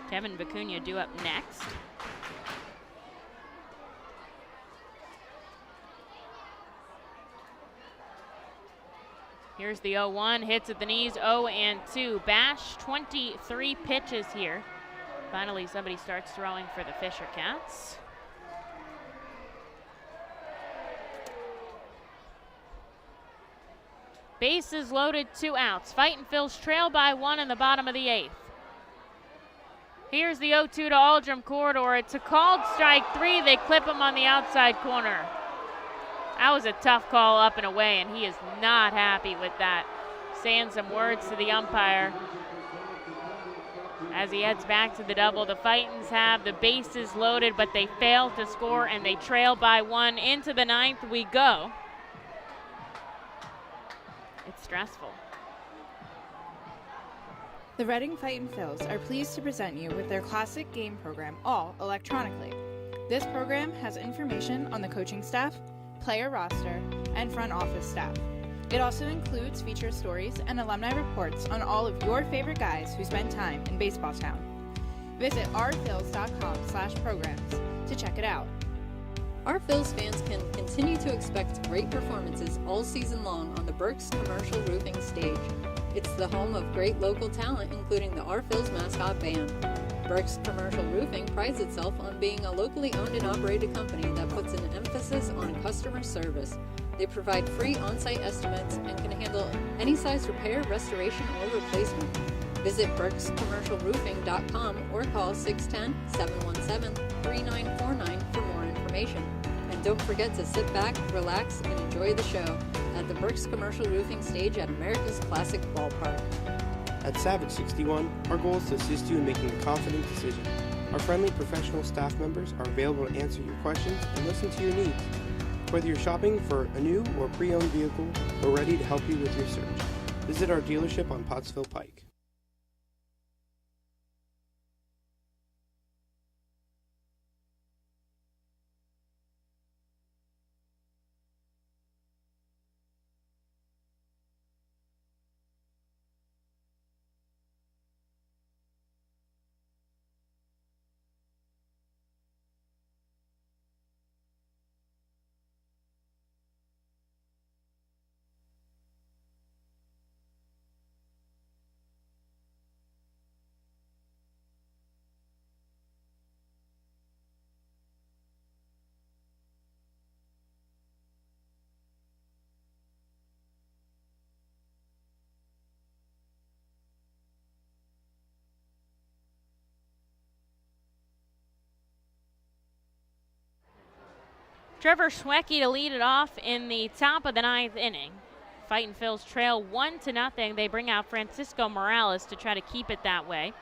Kevin Vicuña due up next. Here's the 0-1, hits at the knees, 0-2. Bash, 23 pitches here. Finally, somebody starts throwing for the Fisher Cats. Bases loaded, 2 outs. Fightin' Phils trail by 1 in the bottom of the 8th. Here's the 0-2 to Aldrum Corridor. It's a called strike 3. They clip him on the outside corner. That was a tough call up and away, and he is not happy with that. Saying some words to the umpire. As he heads back to the double, the Fightins have the bases loaded, but they fail to score, and they trail by 1. Into the 9th we go. It's stressful. The Reading Fightin' Phils are pleased to present you with their classic game program, all electronically. This program has information on the coaching staff, player roster, and front office staff. It also includes feature stories and alumni reports on all of your favorite guys who spend time in baseball town. Visit rphils.com/programs to check it out. Our Phils fans can continue to expect great performances all season long on the Burke's Commercial Roofing stage. It's the home of great local talent, including the Our Phils mascot band. Burke's Commercial Roofing prides itself on being a locally owned and operated company that puts an emphasis on customer service. They provide free on-site estimates and can handle any size repair, restoration, or replacement. Visit burkscommercialroofing.com or call 610-717-3949 for more information. And don't forget to sit back, relax, and enjoy the show at the Burke's Commercial Roofing stage at America's Classic Ballpark. At Savage 61, our goal is to assist you in making a confident decision. Our friendly professional staff members are available to answer your questions and listen to your needs. Whether you're shopping for a new or pre-owned vehicle, we're ready to help you with your search. Visit our dealership on Pottsville Pike. Trevor Schwecki to lead it off in the top of the 9th inning. Fightin' Phils trail 1-0. They bring out Francisco Morales to try to keep it that way.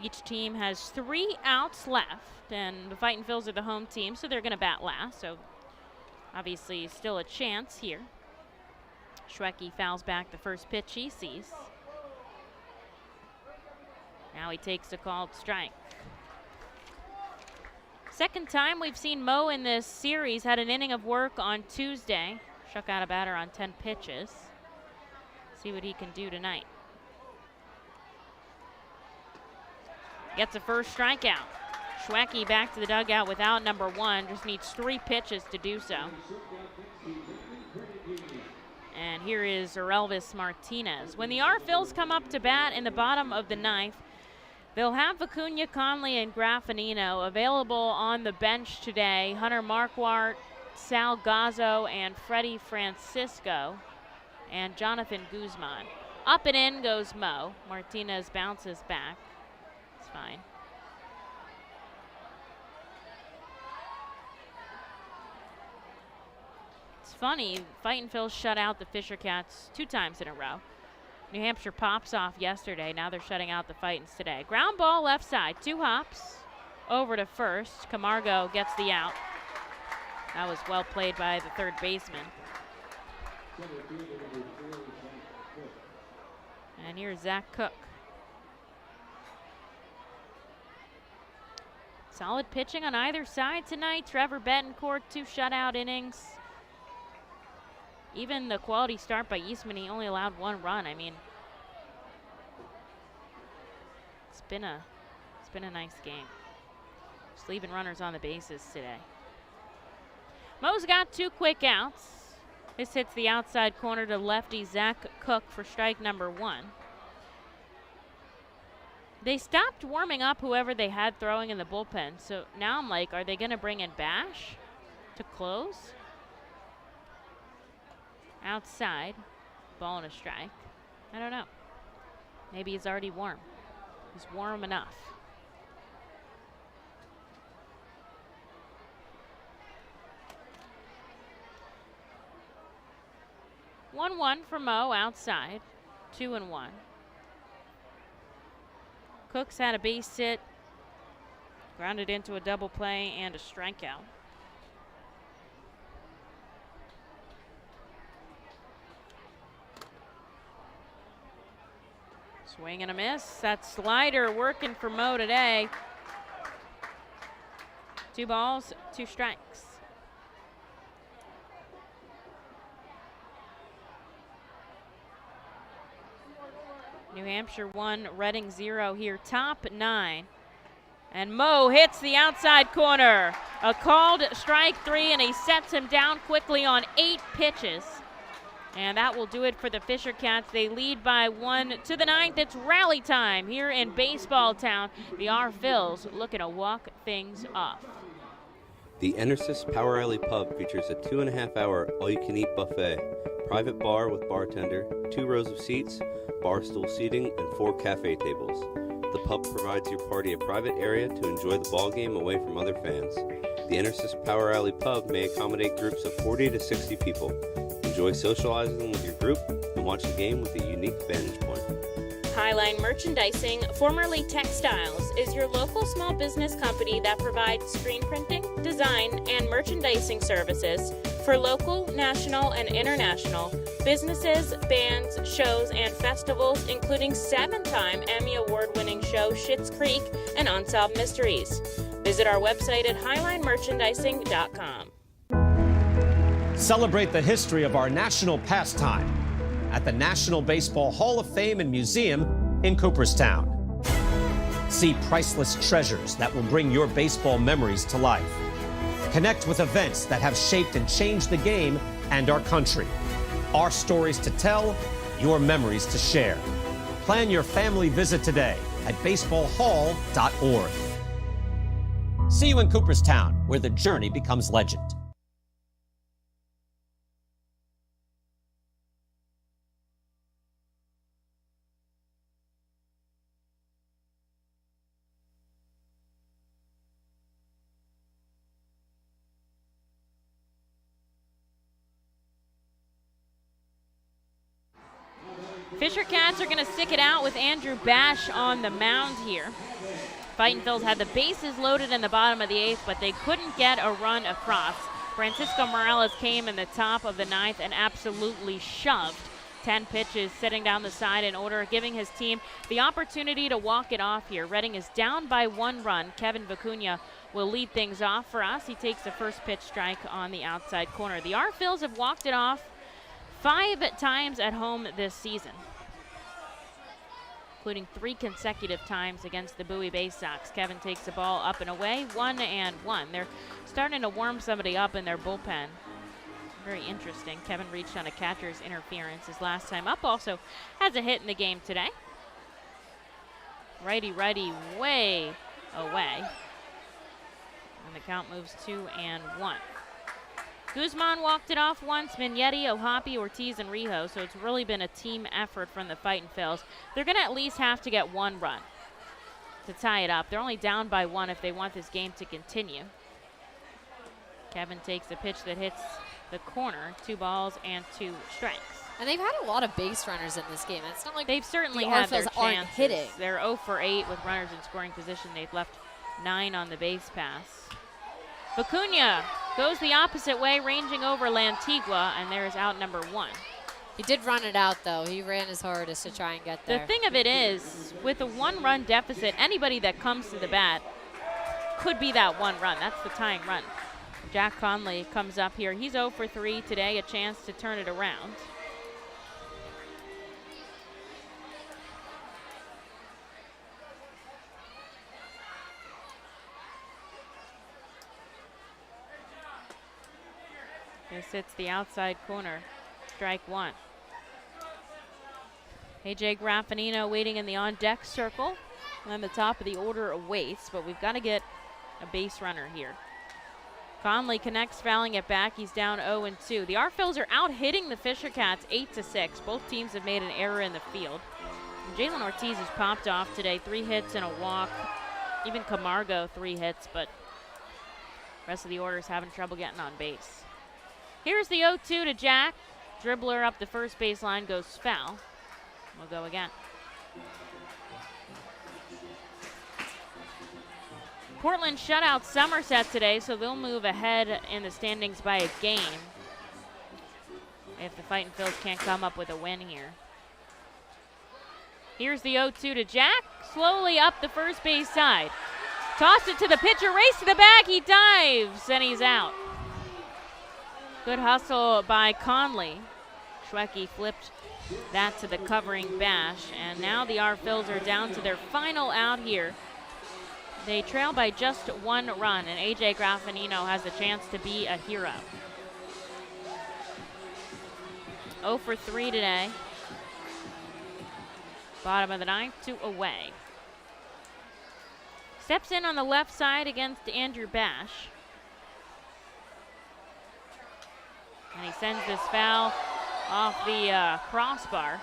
Each team has 3 outs left, and the Fightin' Phils are the home team, so they're going to bat last. So obviously still a chance here. Schwecki fouls back the first pitch he sees. Now he takes a called strike. Second time we've seen Mo in this series. Had an inning of work on Tuesday. Struck out a batter on 10 pitches. See what he can do tonight. Gets a first strikeout. Schwecki back to the dugout without number 1. Just needs 3 pitches to do so. And here is Orelvis Martinez. When the R-Phils come up to bat in the bottom of the 9th, they'll have Acuna, Conley, and Graffinino available on the bench today. Hunter Marquardt, Sal Gazzo, and Freddie Francisco, and Jonathan Guzman. Up and in goes Mo. Martinez bounces back. It's fine. It's funny, Fightin' Phils shut out the Fisher Cats 2 times in a row. New Hampshire pops off yesterday. Now they're shutting out the Fightins today. Ground ball left side. 2 hops over to first. Camargo gets the out. That was well played by the third baseman. And here's Zach Cook. Solid pitching on either side tonight. Trevor Bettencourt, 2 shutout innings. Even the quality start by Eastman, he only allowed 1 run. I mean, it's been a nice game. Just leaving runners on the bases today. Mo's got 2 quick outs. This hits the outside corner to lefty Zach Cook for strike number 1. They stopped warming up whoever they had throwing in the bullpen. So now I'm like, are they going to bring in Bash to close? Outside, ball and a strike. I don't know. Maybe he's already warm. He's warm enough. One for Mo outside. 2-1. Cooks had a base hit, grounded into a double play and a strikeout. Swing and a miss. That slider working for Mo today. 2 balls, 2 strikes. New Hampshire 1, Reading 0 here, top 9. And Mo hits the outside corner. A called strike 3, and he sets him down quickly on 8 pitches. And that will do it for the Fisher Cats. They lead by 1 to the 9th. It's rally time here in Baseball Town. The R Phils looking to walk things off. The Enersys Power Alley Pub features a 2.5-hour all-you-can-eat buffet, private bar with bartender, 2 rows of seats, bar stool seating, and 4 cafe tables. The pub provides your party a private area to enjoy the ball game away from other fans. The Enersys Power Alley Pub may accommodate groups of 40 to 60 people. Enjoy socializing with your group and watch the game with a unique vantage point. Highline Merchandising, formerly Textiles, is your local small business company that provides screen printing, design, and merchandising services for local, national, and international businesses, bands, shows, and festivals, including 7-time Emmy Award-winning show Schitt's Creek and Unsolved Mysteries. Visit our website at highlinemerchandising.com. Celebrate the history of our national pastime at the National Baseball Hall of Fame and Museum in Cooperstown. See priceless treasures that will bring your baseball memories to life. Connect with events that have shaped and changed the game and our country. Our stories to tell, your memories to share. Plan your family visit today at baseballhall.org. See you in Cooperstown, where the journey becomes legend. Fisher Cats are going to stick it out with Andrew Bash on the mound here. Fightin Phils had the bases loaded in the bottom of the 8th, but they couldn't get a run across. Francisco Morales came in the top of the 9th and absolutely shoved 10 pitches, sitting down the side in order, giving his team the opportunity to walk it off here. Reading is down by 1 run. Kevin Vicuña will lead things off for us. He takes the first pitch strike on the outside corner. The R Phils have walked it off 5 times at home this season, including 3 consecutive times against the Bowie Bay Sox. Kevin takes the ball up and away, 1-1. They're starting to warm somebody up in their bullpen. Very interesting. Kevin reached on a catcher's interference his last time up. Also has a hit in the game today. Righty way away. And the count moves 2-1. Guzman walked it off once, Mignetti, Ohapi, Ortiz, and Rijo, so it's really been a team effort from the Fightin Phils. They're going to at least have to get 1 run to tie it up. They're only down by 1 if they want this game to continue. Kevin takes a pitch that hits the corner, 2 balls and 2 strikes. And they've had a lot of base runners in this game. It's not like they've certainly the had their R Phils aren't chances. hitting. They're 0 for 8 with runners in scoring position. They've left 9 on the base pass. Vicuña goes the opposite way, ranging over Lantigua, and there is out number 1. He did run it out, though. He ran his hardest to try and get there. The thing of it is, with a 1-run deficit, anybody that comes to the bat could be that 1 run. That's the tying run. Jack Conley comes up here. He's 0 for 3 today, a chance to turn it around. This hits the outside corner. Strike 1. AJ Graffinino waiting in the on-deck circle. On the top of the order awaits, but we've got to get a base runner here. Conley connects, fouling it back. He's down 0-2. The R Phils are out hitting the Fisher Cats 8-6. Both teams have made an error in the field. And Jaylen Ortiz has popped off today. 3 hits and a walk. Even Camargo 3 hits, but the rest of the order is having trouble getting on base. Here's the 0-2 to Jack. Dribbler up the first baseline goes foul. We'll go again. Portland shut out Somerset today, so they'll move ahead in the standings by a game if the Fightin' Phils can't come up with a win here. Here's the 0-2 to Jack, slowly up the first base side. Tossed it to the pitcher, race to the bag, he dives, and he's out. Good hustle by Conley. Schwecki flipped that to the covering Bash, and now the R-Phils are down to their final out here. They trail by just 1 run, and A.J. Graffinino has a chance to be a hero. 0 for 3 today. Bottom of the 9th, 2 away. Steps in on the left side against Andrew Bash. And he sends this foul off the crossbar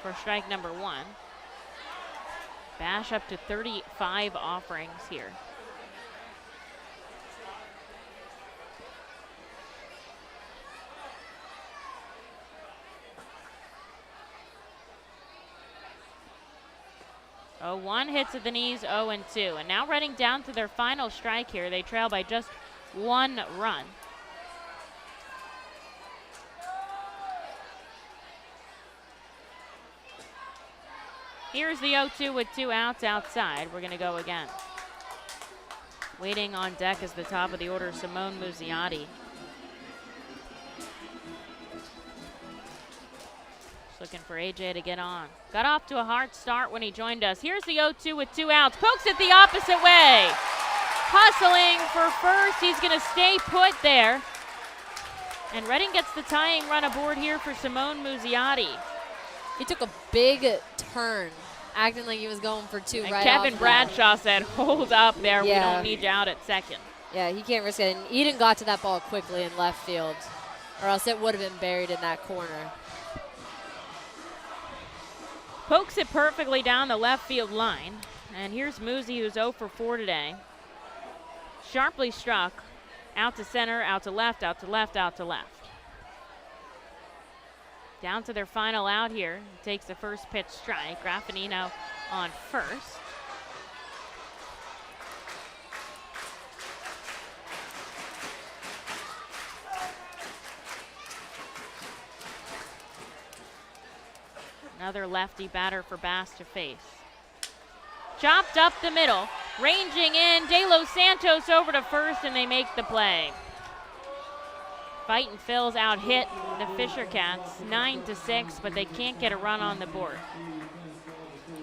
for strike number 1. Bash up to 35 offerings here. Oh, 1 hits at the knees, 0-2. And now Reading down to their final strike here. They trail by just 1 run. Here's the 0-2 with 2 outs outside. We're going to go again. Waiting on deck is the top of the order, Simone Museotti. Looking for AJ to get on. Got off to a hard start when he joined us. Here's the 0-2 with 2 outs. Pokes it the opposite way. Hustling for first. He's going to stay put there. And Reading gets the tying run aboard here for Simone Museotti. He took a big turn, acting like he was going for 2 and right Kevin off Bradshaw said, hold up there. Yeah. We don't need you out at second. Yeah, he can't risk it. And Eden got to that ball quickly in left field, or else it would have been buried in that corner. Pokes it perfectly down the left field line. And here's Musi, who's 0 for 4 today. Sharply struck. Out to center, out to left, out to left, out to left. Down to their final out here. Takes the first pitch strike. Graffinino on first. Another lefty batter for Bass to face. Chopped up the middle. Ranging in, De Los Santos over to first, and they make the play. Fightin' Phils out hit the Fisher Cats 9-6, but they can't get a run on the board.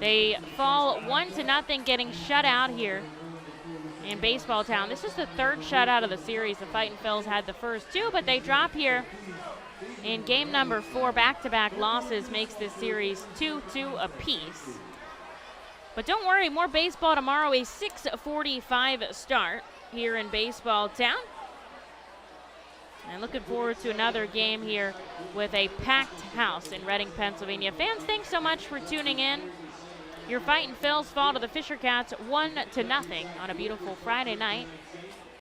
They fall 1-0, getting shut out here in Baseball Town. This is the 3rd shutout of the series. The Fightin' Phils had the first 2, but they drop here in game number 4. Back-to-back losses makes this series 2-2 apiece. But don't worry, more baseball tomorrow, a 6:45 start here in Baseball Town. And looking forward to another game here with a packed house in Reading, Pennsylvania. Fans, thanks so much for tuning in. Your Fightin' Phils fall to the Fisher Cats 1-0 on a beautiful Friday night.